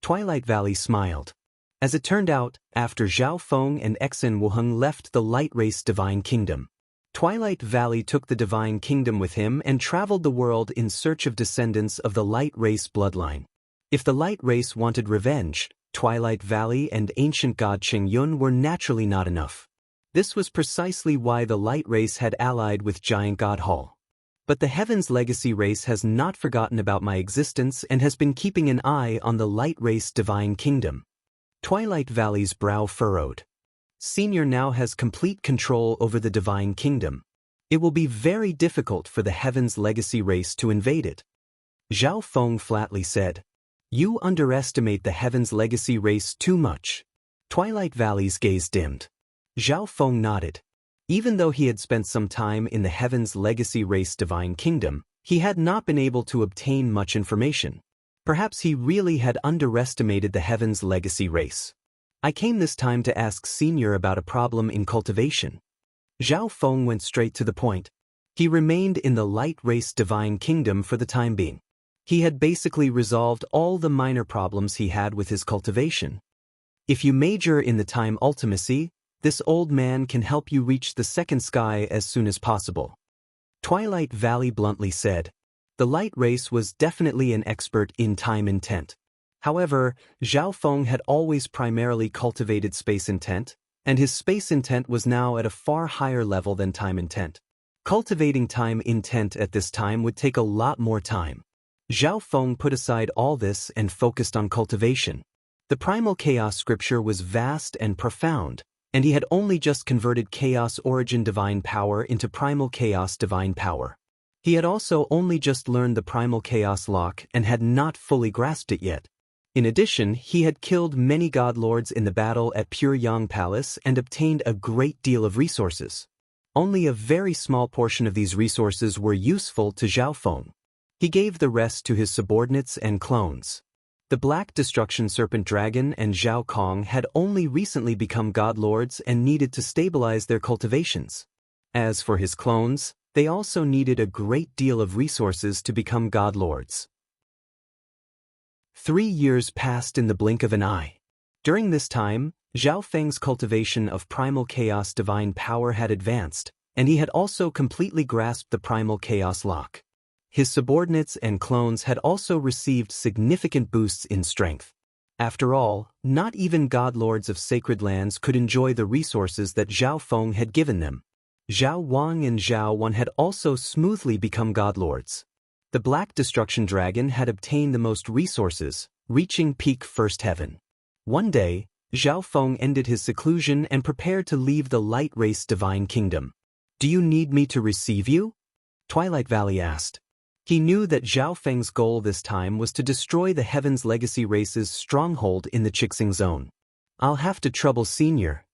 Twilight Valley smiled. As it turned out, after Zhao Feng and Exen Wuheng left the light race divine kingdom, Twilight Valley took the divine kingdom with him and traveled the world in search of descendants of the light race bloodline. If the light race wanted revenge, Twilight Valley and ancient god Qing Yun were naturally not enough. This was precisely why the light race had allied with giant god Hall. But the Heaven's Legacy race has not forgotten about my existence and has been keeping an eye on the light race divine kingdom. Twilight Valley's brow furrowed. Senior now has complete control over the divine kingdom. It will be very difficult for the Heaven's Legacy race to invade it. Zhao Feng flatly said, "You underestimate the Heaven's Legacy race too much." Twilight Valley's gaze dimmed. Zhao Feng nodded. Even though he had spent some time in the Heaven's Legacy race divine kingdom, he had not been able to obtain much information. Perhaps he really had underestimated the Heaven's Legacy race. "I came this time to ask Senior about a problem in cultivation." Zhao Feng went straight to the point. He remained in the light race divine kingdom for the time being. He had basically resolved all the minor problems he had with his cultivation. "If you major in the time ultimacy, this old man can help you reach the second sky as soon as possible." Twilight Valley bluntly said. The light race was definitely an expert in time intent. However, Zhao Feng had always primarily cultivated space intent, and his space intent was now at a far higher level than time intent. Cultivating time intent at this time would take a lot more time. Zhao Feng put aside all this and focused on cultivation. The primal chaos scripture was vast and profound, and he had only just converted chaos origin divine power into primal chaos divine power. He had also only just learned the primal chaos lock and had not fully grasped it yet. In addition, he had killed many god lords in the battle at Pure Yang Palace and obtained a great deal of resources. Only a very small portion of these resources were useful to Zhao Feng. He gave the rest to his subordinates and clones. The Black Destruction Serpent Dragon and Zhao Kong had only recently become god lords and needed to stabilize their cultivations. As for his clones, they also needed a great deal of resources to become god lords. 3 years passed in the blink of an eye. During this time, Zhao Feng's cultivation of primal chaos divine power had advanced, and he had also completely grasped the primal chaos lock. His subordinates and clones had also received significant boosts in strength. After all, not even god lords of sacred lands could enjoy the resources that Zhao Feng had given them. Zhao Wang and Zhao Wan had also smoothly become god lords. The Black Destruction Dragon had obtained the most resources, reaching peak first heaven. One day, Zhao Feng ended his seclusion and prepared to leave the light race divine kingdom. "Do you need me to receive you?" Twilight Valley asked. He knew that Zhao Feng's goal this time was to destroy the Heaven's Legacy race's stronghold in the Chixing Zone. "I'll have to trouble Senior."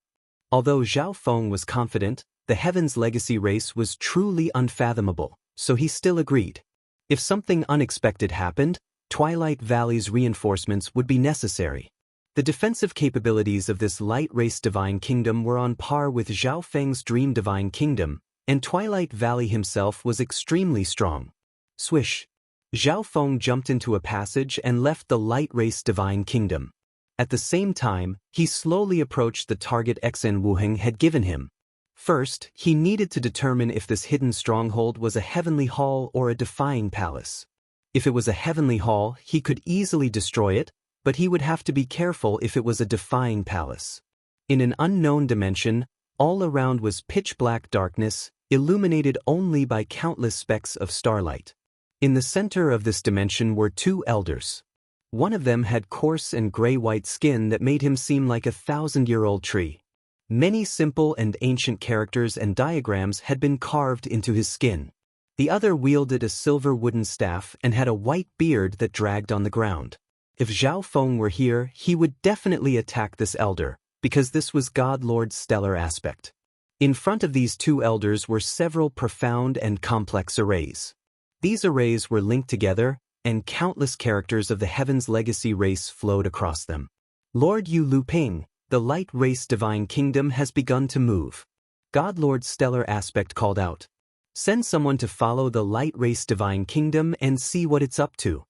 Although Zhao Feng was confident, the Heaven's Legacy race was truly unfathomable, so he still agreed. If something unexpected happened, Twilight Valley's reinforcements would be necessary. The defensive capabilities of this light race divine kingdom were on par with Zhao Feng's dream divine kingdom, and Twilight Valley himself was extremely strong. Swish! Zhao Feng jumped into a passage and left the light race divine kingdom. At the same time, he slowly approached the target Xen Wuheng had given him. First, he needed to determine if this hidden stronghold was a heavenly hall or a defying palace. If it was a heavenly hall, he could easily destroy it, but he would have to be careful if it was a defying palace. In an unknown dimension, all around was pitch-black darkness, illuminated only by countless specks of starlight. In the center of this dimension were two elders. One of them had coarse and gray-white skin that made him seem like a 1,000-year-old tree. Many simple and ancient characters and diagrams had been carved into his skin. The other wielded a silver wooden staff and had a white beard that dragged on the ground. If Zhao Feng were here, he would definitely attack this elder, because this was God Lord's stellar aspect. In front of these two elders were several profound and complex arrays. These arrays were linked together, and countless characters of the Heaven's Legacy race flowed across them. Lord Yu Luping, the light race divine kingdom has begun to move. God Lord's stellar aspect called out. Send someone to follow the light race divine kingdom and see what it's up to.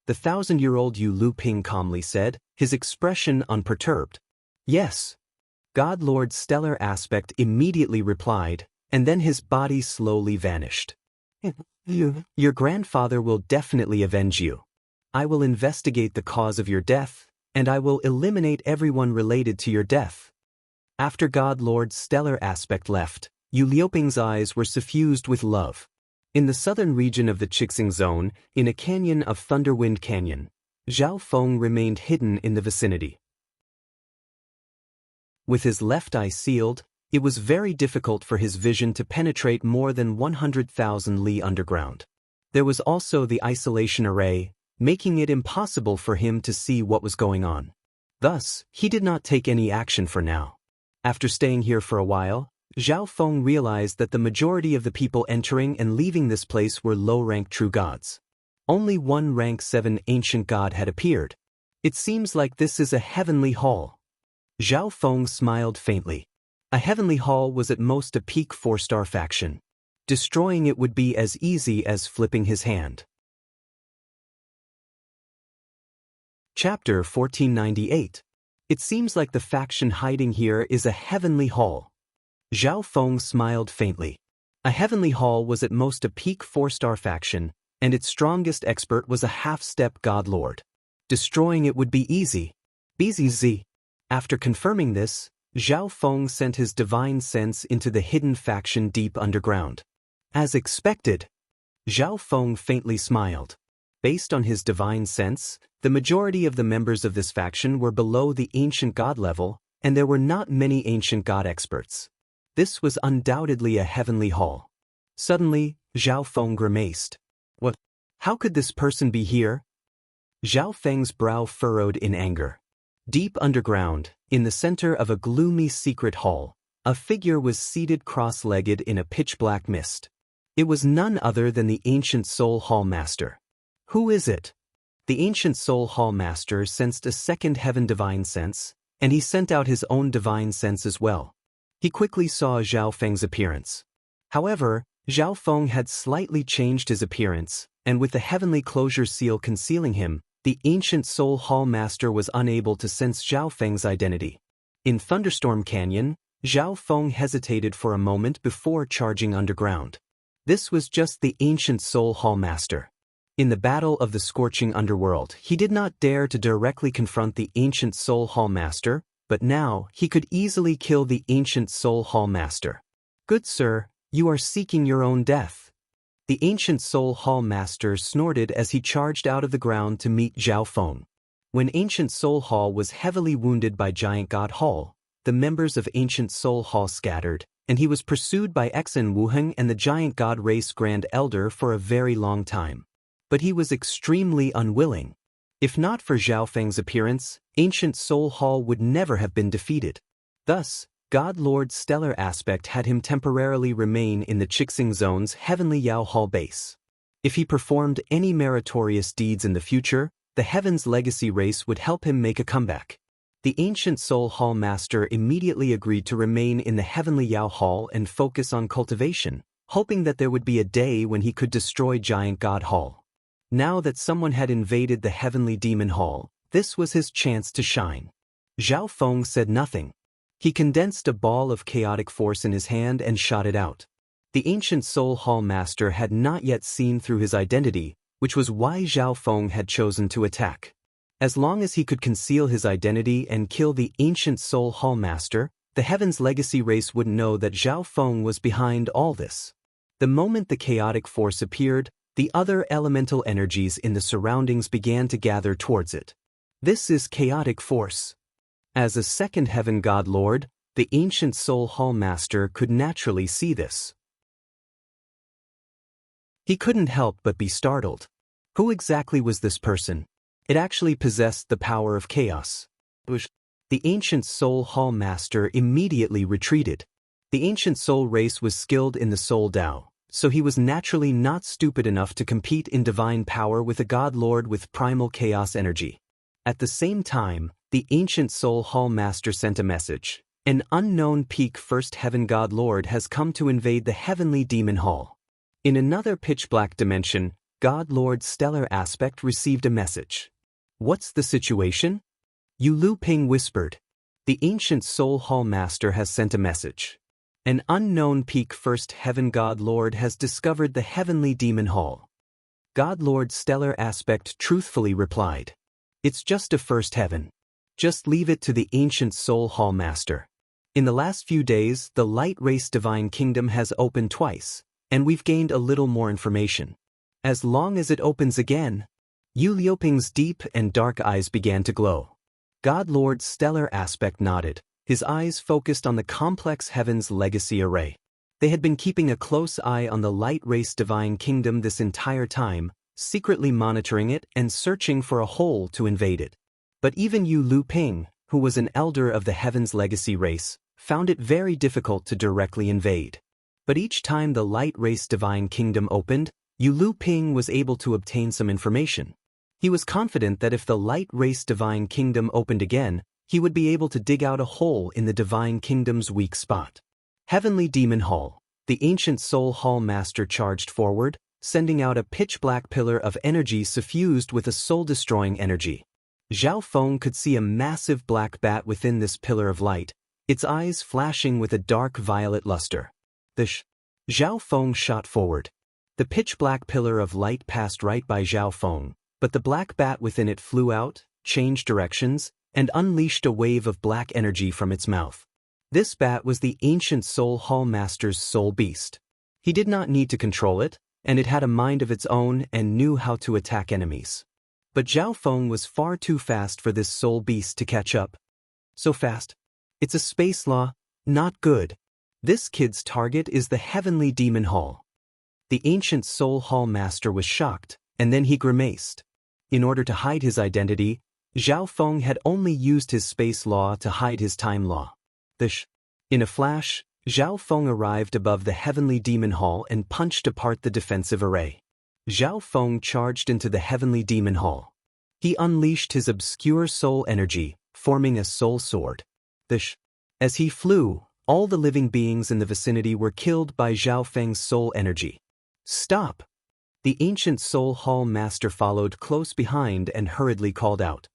The 1,000-year-old Yu Luping calmly said, his expression unperturbed. Yes. God Lord's stellar aspect immediately replied, and then his body slowly vanished. Your grandfather will definitely avenge you. I will investigate the cause of your death, and I will eliminate everyone related to your death. After God Lord's stellar aspect left, Yu Liuping's eyes were suffused with love. In the southern region of the Chixing Zone, in a canyon of Thunderwind Canyon, Zhao Feng remained hidden in the vicinity. With his left eye sealed, it was very difficult for his vision to penetrate more than 100,000 li underground. There was also the isolation array, making it impossible for him to see what was going on. Thus, he did not take any action for now. After staying here for a while, Zhao Feng realized that the majority of the people entering and leaving this place were low-rank true gods. Only one rank 7 ancient god had appeared. It seems like this is a heavenly hall. Zhao Feng smiled faintly. A heavenly hall was at most a peak 4-star faction. Destroying it would be as easy as flipping his hand. Chapter 1498. It seems like the faction hiding here is a heavenly hall. Zhao Feng smiled faintly. A heavenly hall was at most a peak 4-star faction, and its strongest expert was a half-step god lord. Destroying it would be easy. Easy. After confirming this, Zhao Feng sent his divine sense into the hidden faction deep underground. As expected, Zhao Feng faintly smiled. Based on his divine sense, the majority of the members of this faction were below the ancient god level, and there were not many ancient god experts. This was undoubtedly a heavenly hall. Suddenly, Zhao Feng grimaced. What? How could this person be here? Zhao Feng's brow furrowed in anger. Deep underground, in the center of a gloomy secret hall, a figure was seated cross-legged in a pitch-black mist. It was none other than the ancient Soul Hall Master. Who is it? The ancient Soul Hall Master sensed a second heaven divine sense, and he sent out his own divine sense as well. He quickly saw Zhao Feng's appearance. However, Zhao Feng had slightly changed his appearance, and with the heavenly closure seal concealing him, the ancient Soul Hall Master was unable to sense Zhao Feng's identity. In Thunderstorm Canyon, Zhao Feng hesitated for a moment before charging underground. This was just the ancient Soul Hall Master. In the battle of the scorching underworld, he did not dare to directly confront the ancient Soul Hall Master, but now he could easily kill the ancient Soul Hall Master. Good sir, you are seeking your own death. The ancient Soul Hall Master snorted as he charged out of the ground to meet Zhao Feng. When ancient Soul Hall was heavily wounded by Giant God Hall, the members of ancient Soul Hall scattered, and he was pursued by Xen Wuheng and the Giant God Race Grand Elder for a very long time. But he was extremely unwilling. If not for Zhao Feng's appearance, ancient Soul Hall would never have been defeated. Thus, God Lord's stellar aspect had him temporarily remain in the Chixing Zone's Heavenly Yao Hall base. If he performed any meritorious deeds in the future, the Heaven's Legacy race would help him make a comeback. The ancient Soul Hall Master immediately agreed to remain in the Heavenly Yao Hall and focus on cultivation, hoping that there would be a day when he could destroy Giant God Hall. Now that someone had invaded the Heavenly Demon Hall, this was his chance to shine. Zhao Feng said nothing. He condensed a ball of chaotic force in his hand and shot it out. The ancient Soul Hall Master had not yet seen through his identity, which was why Zhao Feng had chosen to attack. As long as he could conceal his identity and kill the ancient Soul Hall Master, the Heaven's Legacy race wouldn't know that Zhao Feng was behind all this. The moment the chaotic force appeared, the other elemental energies in the surroundings began to gather towards it. This is chaotic force. As a second Heaven God Lord, the ancient Soul Hall Master could naturally see this. He couldn't help but be startled. Who exactly was this person? It actually possessed the power of chaos. The ancient Soul Hall Master immediately retreated. The ancient soul race was skilled in the Soul Tao, so he was naturally not stupid enough to compete in divine power with a God Lord with primal chaos energy. At the same time, the ancient Soul Hall Master sent a message. An unknown peak First Heaven God Lord has come to invade the Heavenly Demon Hall. In another pitch-black dimension, God Lord Stellar Aspect received a message. What's the situation? Yu Lu Ping whispered. The ancient Soul Hall Master has sent a message. An unknown peak First Heaven God Lord has discovered the Heavenly Demon Hall. God Lord Stellar Aspect truthfully replied. It's just a First Heaven. Just leave it to the ancient Soul Hall Master. In the last few days, the Light Race Divine Kingdom has opened twice, and we've gained a little more information. As long as it opens again, Yu Liuping's deep and dark eyes began to glow. God Lord Stellar Aspect nodded, his eyes focused on the complex Heaven's Legacy array. They had been keeping a close eye on the Light Race Divine Kingdom this entire time, secretly monitoring it and searching for a hole to invade it. But even Yu Lu Ping, who was an elder of the Heaven's Legacy race, found it very difficult to directly invade. But each time the Light Race Divine Kingdom opened, Yu Lu Ping was able to obtain some information. He was confident that if the Light Race Divine Kingdom opened again, he would be able to dig out a hole in the Divine Kingdom's weak spot. Heavenly Demon Hall. The ancient Soul Hall Master charged forward, sending out a pitch-black pillar of energy suffused with a soul-destroying energy. Zhao Feng could see a massive black bat within this pillar of light, its eyes flashing with a dark violet luster. Zhao Feng shot forward. The pitch-black pillar of light passed right by Zhao Feng, but the black bat within it flew out, changed directions, and unleashed a wave of black energy from its mouth. This bat was the ancient Soul Hall Master's soul beast. He did not need to control it, and it had a mind of its own and knew how to attack enemies. But Zhao Feng was far too fast for this soul beast to catch up. So fast? It's a space law, not good. This kid's target is the Heavenly Demon Hall. The ancient Soul Hall Master was shocked, and then he grimaced. In order to hide his identity, Zhao Feng had only used his space law to hide his time law. In a flash, Zhao Feng arrived above the Heavenly Demon Hall and punched apart the defensive array. Zhao Feng charged into the Heavenly Demon Hall. He unleashed his obscure soul energy, forming a soul sword. As he flew, all the living beings in the vicinity were killed by Zhao Feng's soul energy. Stop! The ancient Soul Hall Master followed close behind and hurriedly called out.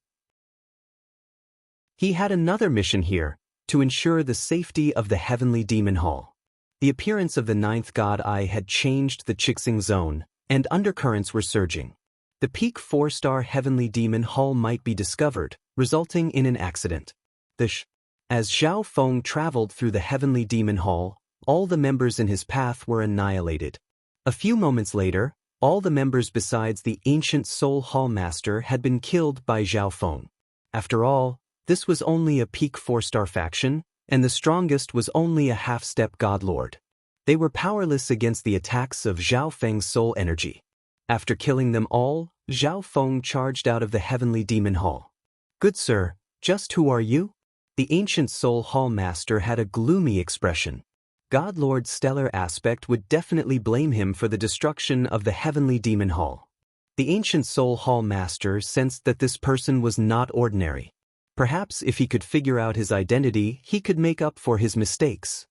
He had another mission here, to ensure the safety of the Heavenly Demon Hall. The appearance of the Ninth God Eye had changed the Chixing Zone, and undercurrents were surging. The peak 4-star Heavenly Demon Hall might be discovered, resulting in an accident. As Zhao Feng traveled through the Heavenly Demon Hall, all the members in his path were annihilated. A few moments later, all the members besides the ancient Soul Hall Master had been killed by Zhao Feng. After all, this was only a peak 4-star faction, and the strongest was only a half-step God Lord. They were powerless against the attacks of Zhao Feng's soul energy. After killing them all, Zhao Feng charged out of the Heavenly Demon Hall. Good sir, just who are you? The ancient Soul Hall Master had a gloomy expression. God Lord Stellar Aspect would definitely blame him for the destruction of the Heavenly Demon Hall. The ancient Soul Hall Master sensed that this person was not ordinary. Perhaps if he could figure out his identity, he could make up for his mistakes.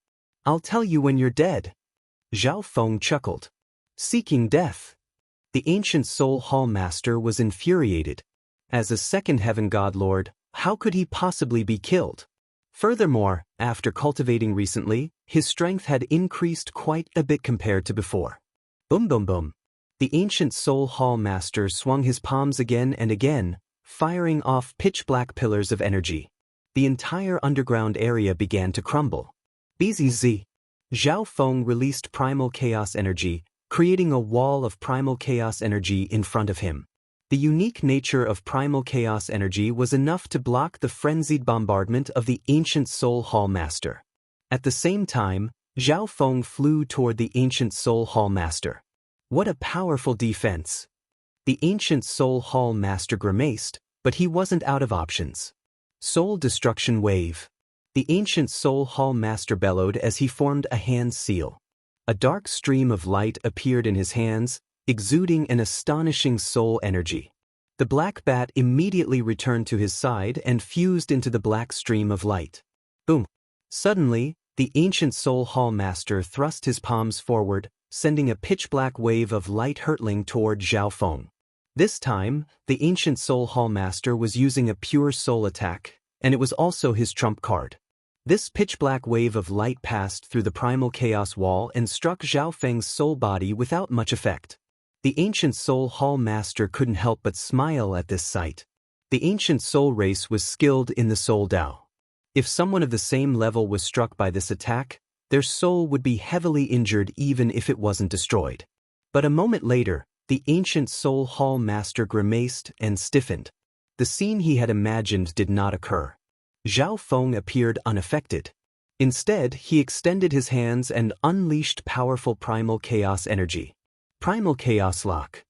I'll tell you when you're dead. Zhao Feng chuckled. Seeking death. The ancient Soul Hall Master was infuriated. As a second heaven god lord, how could he possibly be killed? Furthermore, after cultivating recently, his strength had increased quite a bit compared to before. Boom boom boom. The ancient Soul Hall Master swung his palms again and again, firing off pitch-black pillars of energy. The entire underground area began to crumble. BZZ. Zhao Feng released primal chaos energy, creating a wall of primal chaos energy in front of him. The unique nature of primal chaos energy was enough to block the frenzied bombardment of the ancient Soul Hall Master. At the same time, Zhao Feng flew toward the ancient Soul Hall Master. What a powerful defense! The ancient Soul Hall Master grimaced, but he wasn't out of options. Soul Destruction Wave. The ancient Soul Hall Master bellowed as he formed a hand seal. A dark stream of light appeared in his hands, exuding an astonishing soul energy. The black bat immediately returned to his side and fused into the black stream of light. Boom! Suddenly, the ancient Soul Hall Master thrust his palms forward, sending a pitch-black wave of light hurtling toward Zhao Feng. This time, the ancient Soul Hall Master was using a pure soul attack, and it was also his trump card. This pitch-black wave of light passed through the primal chaos wall and struck Zhao Feng's soul body without much effect. The ancient Soul Hall Master couldn't help but smile at this sight. The ancient soul race was skilled in the soul Dao. If someone of the same level was struck by this attack, their soul would be heavily injured even if it wasn't destroyed. But a moment later, the ancient Soul Hall Master grimaced and stiffened. The scene he had imagined did not occur. Zhao Feng appeared unaffected. Instead, he extended his hands and unleashed powerful primal chaos energy. Primal Chaos Lock.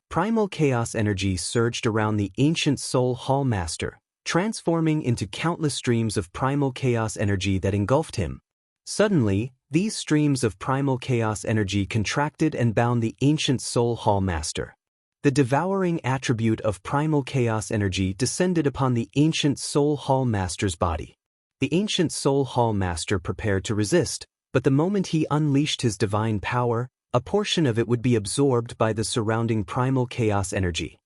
Primal chaos energy surged around the ancient Soul Hall Master, transforming into countless streams of primal chaos energy that engulfed him. Suddenly, these streams of primal chaos energy contracted and bound the ancient Soul Hall Master. The devouring attribute of primal chaos energy descended upon the ancient Soul Hall Master's body. The ancient Soul Hall Master prepared to resist, but the moment he unleashed his divine power, a portion of it would be absorbed by the surrounding primal chaos energy.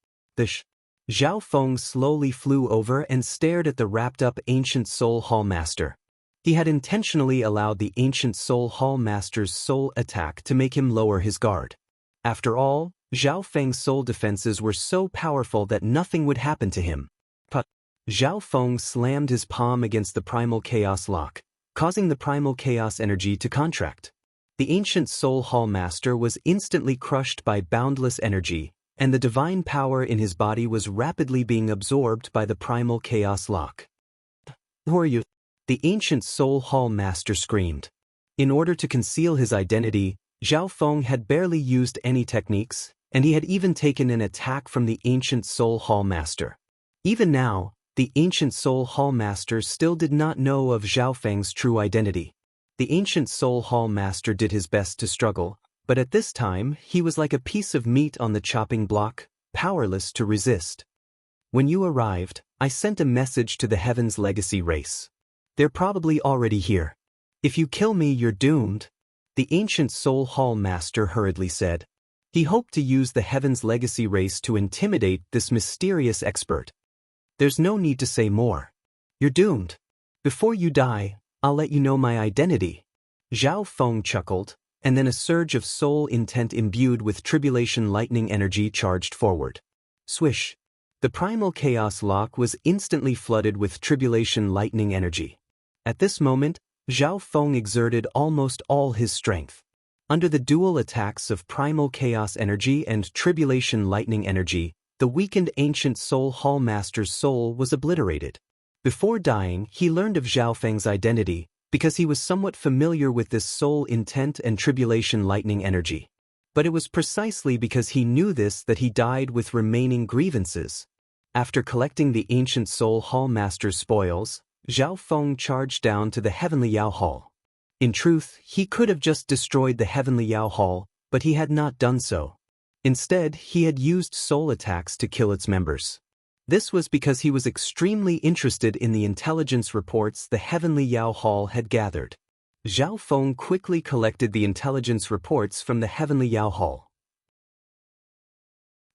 Zhao Feng slowly flew over and stared at the wrapped-up ancient Soul Hall Master. He had intentionally allowed the ancient Soul Hall Master's soul attack to make him lower his guard. After all, Zhao Feng's soul defenses were so powerful that nothing would happen to him. But Zhao Feng slammed his palm against the primal chaos lock, causing the primal chaos energy to contract. The ancient Soul Hall Master was instantly crushed by boundless energy, and the divine power in his body was rapidly being absorbed by the primal chaos lock. "Who are you?" The ancient Soul Hall Master screamed. In order to conceal his identity, Zhao Feng had barely used any techniques, and he had even taken an attack from the ancient Soul Hall Master. Even now, the ancient Soul Hall Master still did not know of Zhao Feng's true identity. The ancient Soul Hall Master did his best to struggle, but at this time he was like a piece of meat on the chopping block, powerless to resist. When you arrived, I sent a message to the Heaven's Legacy race. They're probably already here. If you kill me, you're doomed, the ancient Soul Hall Master hurriedly said. He hoped to use the Heaven's Legacy race to intimidate this mysterious expert. There's no need to say more. You're doomed. Before you die, I'll let you know my identity. Zhao Feng chuckled, and then a surge of soul intent imbued with tribulation lightning energy charged forward. Swish. The primal chaos lock was instantly flooded with tribulation lightning energy. At this moment, Zhao Feng exerted almost all his strength. Under the dual attacks of primal chaos energy and tribulation lightning energy, the weakened ancient Soul Hall Master's soul was obliterated. Before dying, he learned of Zhao Feng's identity, because he was somewhat familiar with this soul intent and tribulation lightning energy. But it was precisely because he knew this that he died with remaining grievances. After collecting the ancient Soul Hall Master's spoils, Zhao Feng charged down to the Heavenly Yao Hall. In truth, he could have just destroyed the Heavenly Yao Hall, but he had not done so. Instead, he had used soul attacks to kill its members. This was because he was extremely interested in the intelligence reports the Heavenly Yao Hall had gathered. Zhao Feng quickly collected the intelligence reports from the Heavenly Yao Hall.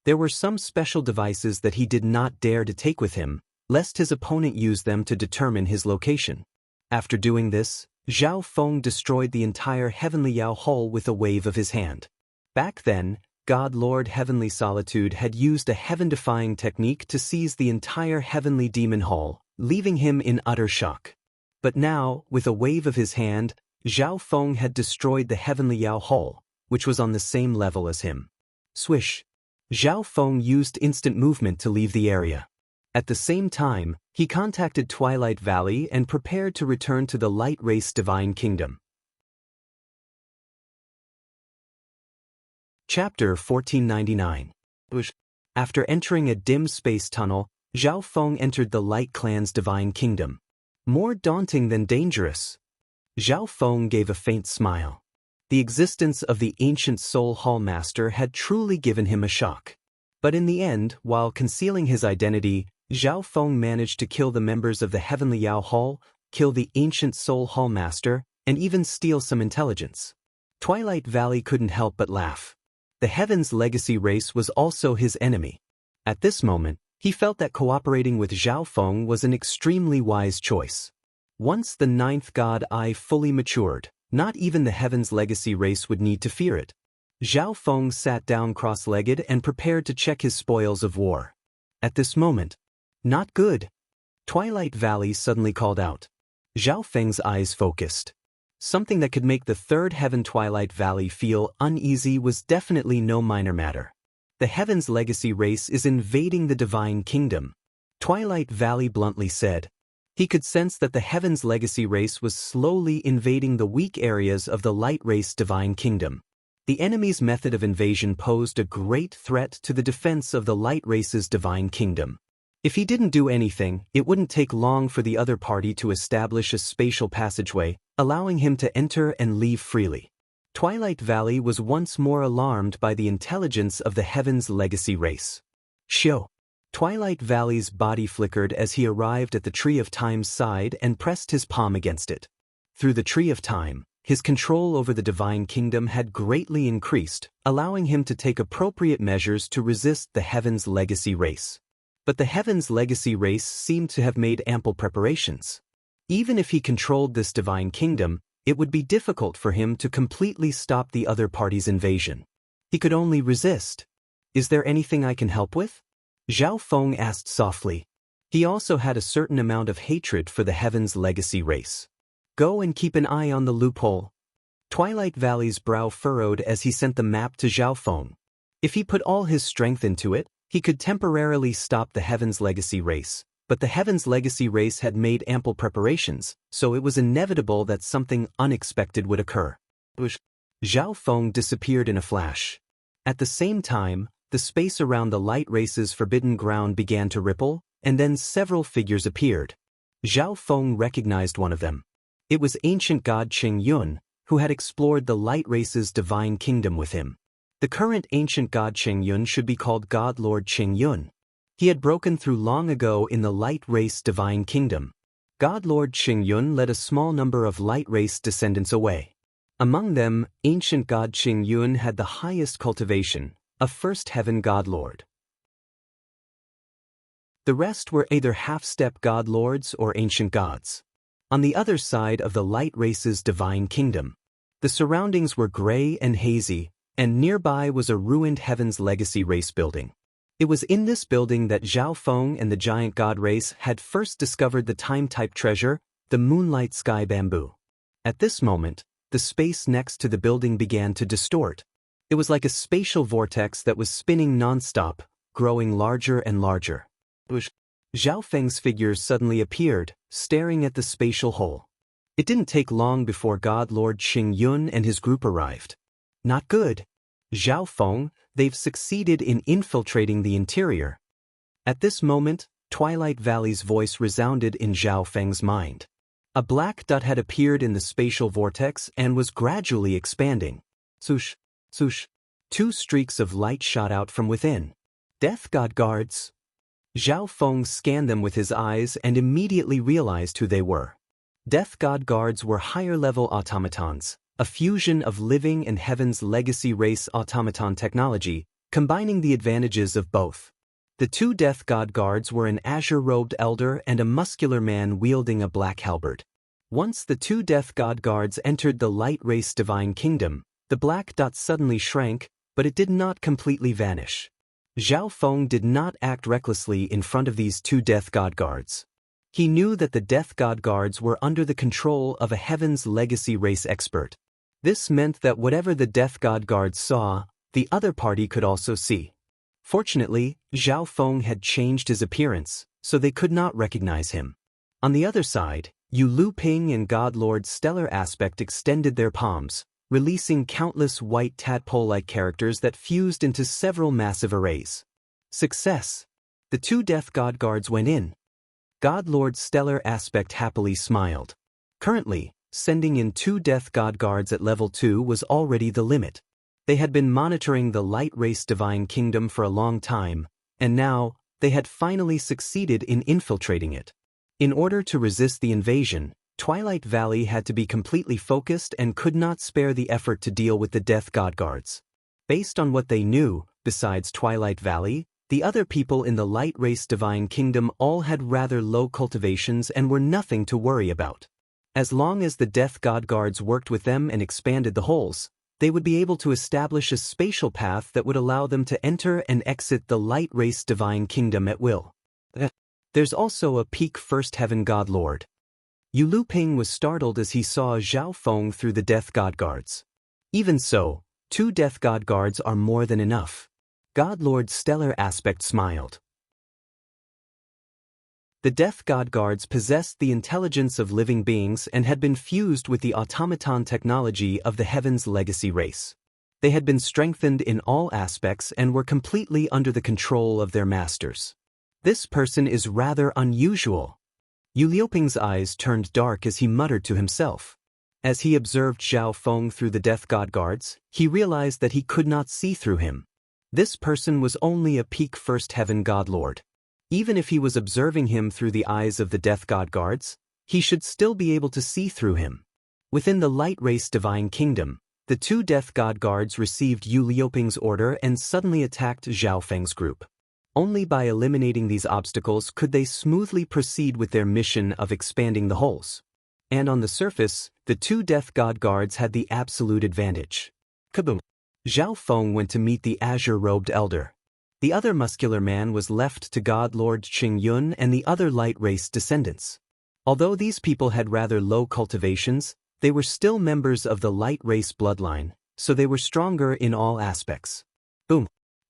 There were some special devices that he did not dare to take with him, lest his opponent use them to determine his location. After doing this, Zhao Feng destroyed the entire Heavenly Yao Hall with a wave of his hand. Back then, God Lord Heavenly Solitude had used a heaven-defying technique to seize the entire Heavenly Demon Hall, leaving him in utter shock. But now, with a wave of his hand, Zhao Feng had destroyed the Heavenly Yao Hall, which was on the same level as him. Swish! Zhao Feng used instant movement to leave the area. At the same time, he contacted Twilight Valley and prepared to return to the Light Race Divine Kingdom. Chapter 1499. After entering a dim space tunnel, Zhao Feng entered the Light Clan's Divine Kingdom. More daunting than dangerous. Zhao Feng gave a faint smile. The existence of the ancient Soul Hall Master had truly given him a shock. But in the end, while concealing his identity, Zhao Feng managed to kill the members of the Heavenly Yao Hall, kill the ancient Soul Hall Master, and even steal some intelligence. Twilight Valley couldn't help but laugh. The Heaven's Legacy race was also his enemy. At this moment, he felt that cooperating with Zhao Feng was an extremely wise choice. Once the ninth God Eye fully matured, not even the Heaven's Legacy race would need to fear it. Zhao Feng sat down cross-legged and prepared to check his spoils of war. At this moment, not good. Twilight Valley suddenly called out. Zhao Feng's eyes focused. Something that could make the third heaven Twilight Valley feel uneasy was definitely no minor matter. The Heaven's Legacy race is invading the Divine Kingdom. Twilight Valley bluntly said. He could sense that the Heaven's Legacy race was slowly invading the weak areas of the Light Race Divine Kingdom. The enemy's method of invasion posed a great threat to the defense of the Light Race's Divine Kingdom. If he didn't do anything, it wouldn't take long for the other party to establish a spatial passageway, allowing him to enter and leave freely. Twilight Valley was once more alarmed by the intelligence of the Heaven's Legacy race. Shio! Twilight Valley's body flickered as he arrived at the Tree of Time's side and pressed his palm against it. Through the Tree of Time, his control over the Divine Kingdom had greatly increased, allowing him to take appropriate measures to resist the Heaven's Legacy race. But the Heaven's Legacy race seemed to have made ample preparations. Even if he controlled this Divine Kingdom, it would be difficult for him to completely stop the other party's invasion. He could only resist. Is there anything I can help with? Zhao Feng asked softly. He also had a certain amount of hatred for the Heaven's Legacy race. Go and keep an eye on the loophole. Twilight Valley's brow furrowed as he sent the map to Zhao Feng. If he put all his strength into it, he could temporarily stop the Heaven's Legacy race, but the Heaven's Legacy race had made ample preparations, so it was inevitable that something unexpected would occur. Zhao Feng disappeared in a flash. At the same time, the space around the Light Race's forbidden ground began to ripple, and then several figures appeared. Zhao Feng recognized one of them. It was ancient god Qing Yun, who had explored the Light Race's Divine Kingdom with him. The current ancient god Qing Yun should be called God Lord Qing Yun. He had broken through long ago in the Light Race Divine Kingdom. God Lord Qing Yun led a small number of Light Race descendants away. Among them, ancient god Qing Yun had the highest cultivation, a first heaven god lord. The rest were either half-step god lords or ancient gods. On the other side of the Light Race's Divine Kingdom, the surroundings were gray and hazy, and nearby was a ruined Heaven's Legacy race building. It was in this building that Zhao Feng and the giant god race had first discovered the time-type treasure, the Moonlight Sky Bamboo. At this moment, the space next to the building began to distort. It was like a spatial vortex that was spinning non-stop, growing larger and larger. Zhao Feng's figures suddenly appeared, staring at the spatial hole. It didn't take long before God Lord Qing Yun and his group arrived. Not good. Zhao Feng, they've succeeded in infiltrating the interior. At this moment, Twilight Valley's voice resounded in Zhao Feng's mind. A black dot had appeared in the spatial vortex and was gradually expanding. Swoosh, swoosh. Two streaks of light shot out from within. Death God guards. Zhao Feng scanned them with his eyes and immediately realized who they were. Death God Guards were higher-level automatons, a fusion of living and Heaven's legacy race automaton technology, combining the advantages of both. The two Death God Guards were an azure-robed elder and a muscular man wielding a black halberd. Once the two Death God Guards entered the light race divine kingdom, the black dot suddenly shrank, but it did not completely vanish. Zhao Feng did not act recklessly in front of these two Death God Guards. He knew that the Death God Guards were under the control of a Heaven's legacy race expert. This meant that whatever the Death God Guards saw, the other party could also see. Fortunately, Zhao Feng had changed his appearance, so they could not recognize him. On the other side, Yu Lu Ping and God Lord's stellar aspect extended their palms, releasing countless white tadpole-like characters that fused into several massive arrays. Success! The two Death God Guards went in. God Lord's stellar aspect happily smiled. Currently, sending in two Death God Guards at level 2 was already the limit. They had been monitoring the light race divine kingdom for a long time, and now, they had finally succeeded in infiltrating it. In order to resist the invasion, Twilight Valley had to be completely focused and could not spare the effort to deal with the Death God Guards. Based on what they knew, besides Twilight Valley, the other people in the light race divine kingdom all had rather low cultivations and were nothing to worry about. As long as the Death God Guards worked with them and expanded the holes, they would be able to establish a spatial path that would allow them to enter and exit the light race divine kingdom at will. There's also a peak first heaven God Lord. Yu Lu Ping was startled as he saw Zhao Feng through the Death God Guards. Even so, two Death God Guards are more than enough. God Lord's stellar aspect smiled. The Death God Guards possessed the intelligence of living beings and had been fused with the automaton technology of the Heaven's legacy race. They had been strengthened in all aspects and were completely under the control of their masters. This person is rather unusual. Yu Liuping's eyes turned dark as he muttered to himself. As he observed Zhao Feng through the Death God Guards, he realized that he could not see through him. This person was only a peak first heaven God Lord. Even if he was observing him through the eyes of the Death God Guards, he should still be able to see through him. Within the light race divine kingdom, the two Death God Guards received Yu Liuping's order and suddenly attacked Zhao Feng's group. Only by eliminating these obstacles could they smoothly proceed with their mission of expanding the holes. And on the surface, the two Death God Guards had the absolute advantage. Kaboom! Zhao Feng went to meet the azure-robed elder. The other muscular man was left to God Lord Qing Yun and the other light race descendants. Although these people had rather low cultivations, they were still members of the light race bloodline, so they were stronger in all aspects. Boom!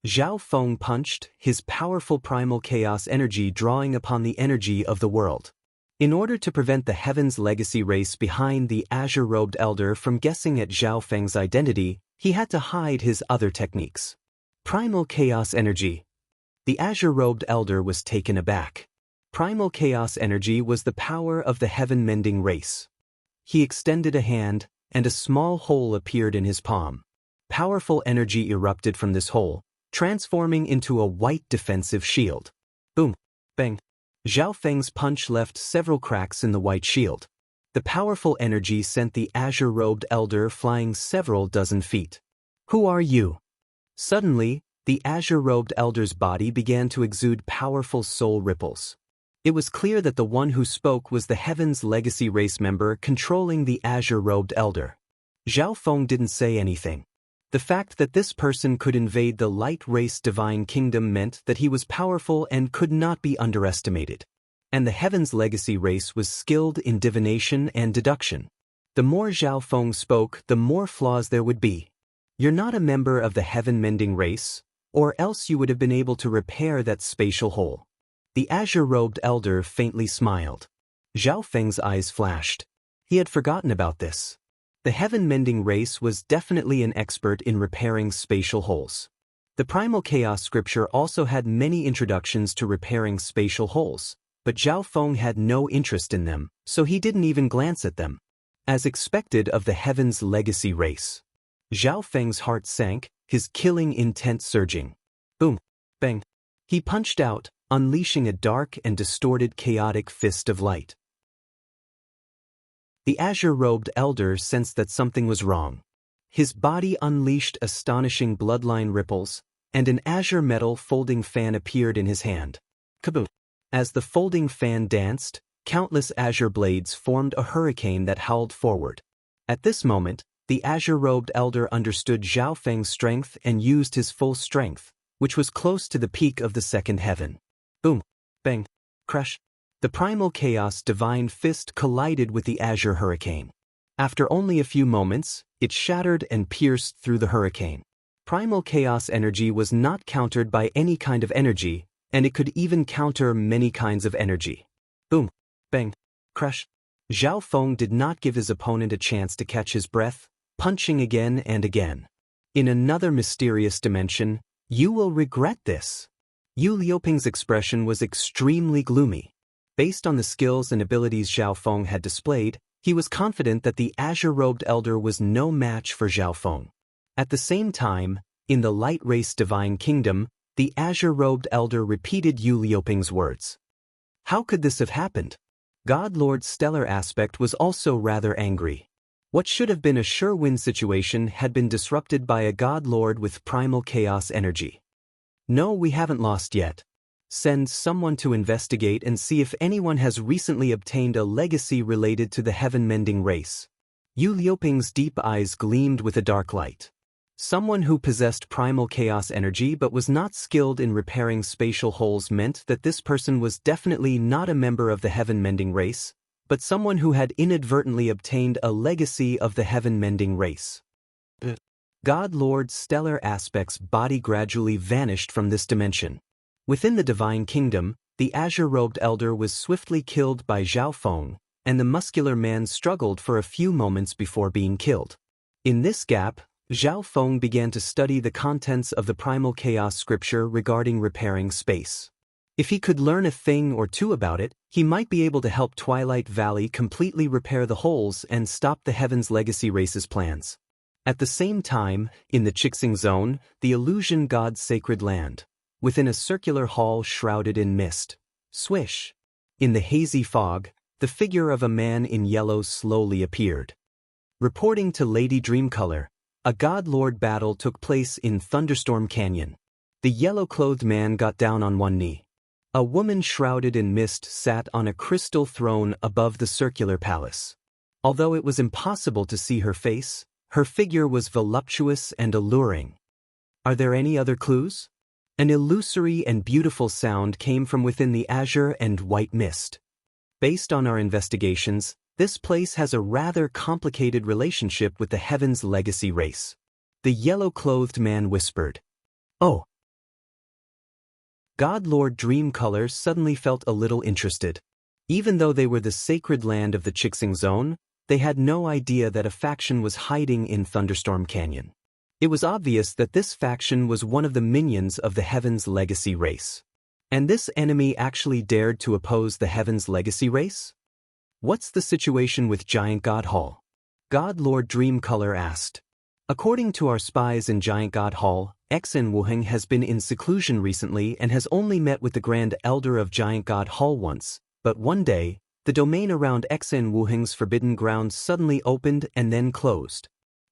Zhao Feng punched, his powerful primal chaos energy drawing upon the energy of the world. In order to prevent the Heaven's legacy race behind the azure-robed elder from guessing at Zhao Feng's identity, he had to hide his other techniques. Primal chaos energy. The azure-robed elder was taken aback. Primal chaos energy was the power of the heaven-mending race. He extended a hand, and a small hole appeared in his palm. Powerful energy erupted from this hole, transforming into a white defensive shield. Boom! Bang! Zhao Feng's punch left several cracks in the white shield. The powerful energy sent the azure-robed elder flying several dozen feet. Who are you? Suddenly, the azure-robed elder's body began to exude powerful soul ripples. It was clear that the one who spoke was the Heaven's legacy race member controlling the azure-robed elder. Zhao Feng didn't say anything. The fact that this person could invade the light race divine kingdom meant that he was powerful and could not be underestimated. And the Heaven's legacy race was skilled in divination and deduction. The more Zhao Feng spoke, the more flaws there would be. You're not a member of the heaven-mending race, or else you would have been able to repair that spatial hole. The azure-robed elder faintly smiled. Zhao Feng's eyes flashed. He had forgotten about this. The heaven-mending race was definitely an expert in repairing spatial holes. The Primal Chaos scripture also had many introductions to repairing spatial holes, but Zhao Feng had no interest in them, so he didn't even glance at them. As expected of the Heaven's legacy race. Zhao Feng's heart sank, his killing intent surging. Boom! Bang! He punched out, unleashing a dark and distorted chaotic fist of light. The azure-robed elder sensed that something was wrong. His body unleashed astonishing bloodline ripples, and an azure metal folding fan appeared in his hand. Kaboom! As the folding fan danced, countless azure blades formed a hurricane that howled forward. At this moment, the azure-robed elder understood Zhao Feng's strength and used his full strength, which was close to the peak of the second heaven. Boom! Bang! Crash! The primal chaos divine fist collided with the azure hurricane. After only a few moments, it shattered and pierced through the hurricane. Primal chaos energy was not countered by any kind of energy, and it could even counter many kinds of energy. Boom! Bang! Crash! Zhao Feng did not give his opponent a chance to catch his breath, punching again and again. In another mysterious dimension, you will regret this. Yu Liuping's expression was extremely gloomy. Based on the skills and abilities Zhao Feng had displayed, he was confident that the azure-robed elder was no match for Zhao Feng. At the same time, in the light race divine kingdom, the azure-robed elder repeated Yu Liuping's words. How could this have happened? God Lord's stellar aspect was also rather angry. What should have been a sure win situation had been disrupted by a God Lord with primal chaos energy. No, we haven't lost yet. Send someone to investigate and see if anyone has recently obtained a legacy related to the heaven-mending race. Yu Liuping's deep eyes gleamed with a dark light. Someone who possessed primal chaos energy but was not skilled in repairing spatial holes meant that this person was definitely not a member of the heaven-mending race, but someone who had inadvertently obtained a legacy of the heaven-mending race. God Lord's stellar aspect's body gradually vanished from this dimension. Within the divine kingdom, the azure-robed elder was swiftly killed by Zhao Feng, and the muscular man struggled for a few moments before being killed. In this gap, Zhao Feng began to study the contents of the primal chaos scripture regarding repairing space. If he could learn a thing or two about it, he might be able to help Twilight Valley completely repair the holes and stop the Heaven's Legacy race's plans. At the same time, in the Chixing Zone, the illusion god's sacred land, within a circular hall shrouded in mist. Swish! In the hazy fog, the figure of a man in yellow slowly appeared. Reporting to Lady Dreamcolor, a God Lord battle took place in Thunderstorm Canyon. The yellow-clothed man got down on one knee. A woman shrouded in mist sat on a crystal throne above the circular palace. Although it was impossible to see her face, her figure was voluptuous and alluring. Are there any other clues? An illusory and beautiful sound came from within the azure and white mist. Based on our investigations, this place has a rather complicated relationship with the Heaven's Legacy race. The yellow-clothed man whispered. Oh. God Lord Dreamcolor suddenly felt a little interested. Even though they were the sacred land of the Chixing Zone, they had no idea that a faction was hiding in Thunderstorm Canyon. It was obvious that this faction was one of the minions of the Heaven's Legacy race. And this enemy actually dared to oppose the Heaven's Legacy race? What's the situation with Giant God Hall? God Lord Dreamcolor asked. According to our spies in Giant God Hall, Xen Wuheng has been in seclusion recently and has only met with the Grand Elder of Giant God Hall once, but one day, the domain around Xen Wuheng's forbidden grounds suddenly opened and then closed.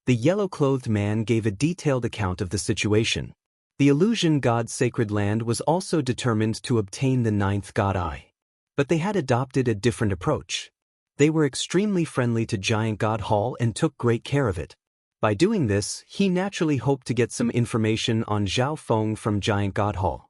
The yellow-clothed man gave a detailed account of the situation. The illusion god's sacred land was also determined to obtain the ninth god eye. But they had adopted a different approach. They were extremely friendly to Giant God Hall and took great care of it. By doing this, he naturally hoped to get some information on Zhao Feng from Giant God Hall.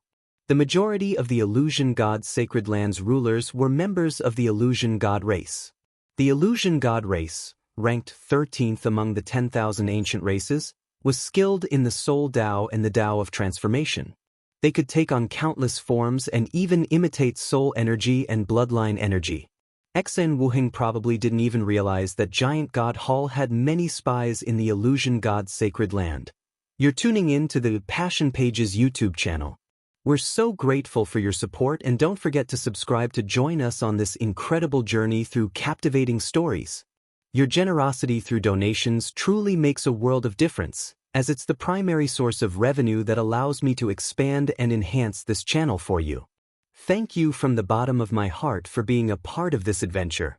The majority of the illusion god's sacred land's rulers were members of the illusion god race. The illusion god race, ranked 13th among the 10,000 ancient races, was skilled in the Soul Tao and the Tao of Transformation. They could take on countless forms and even imitate soul energy and bloodline energy. Xen Wuheng probably didn't even realize that Giant God Hall had many spies in the illusion god's sacred land. You're tuning in to the Passion Pages YouTube channel. We're so grateful for your support, and don't forget to subscribe to join us on this incredible journey through captivating stories. Your generosity through donations truly makes a world of difference, as it's the primary source of revenue that allows me to expand and enhance this channel for you. Thank you from the bottom of my heart for being a part of this adventure.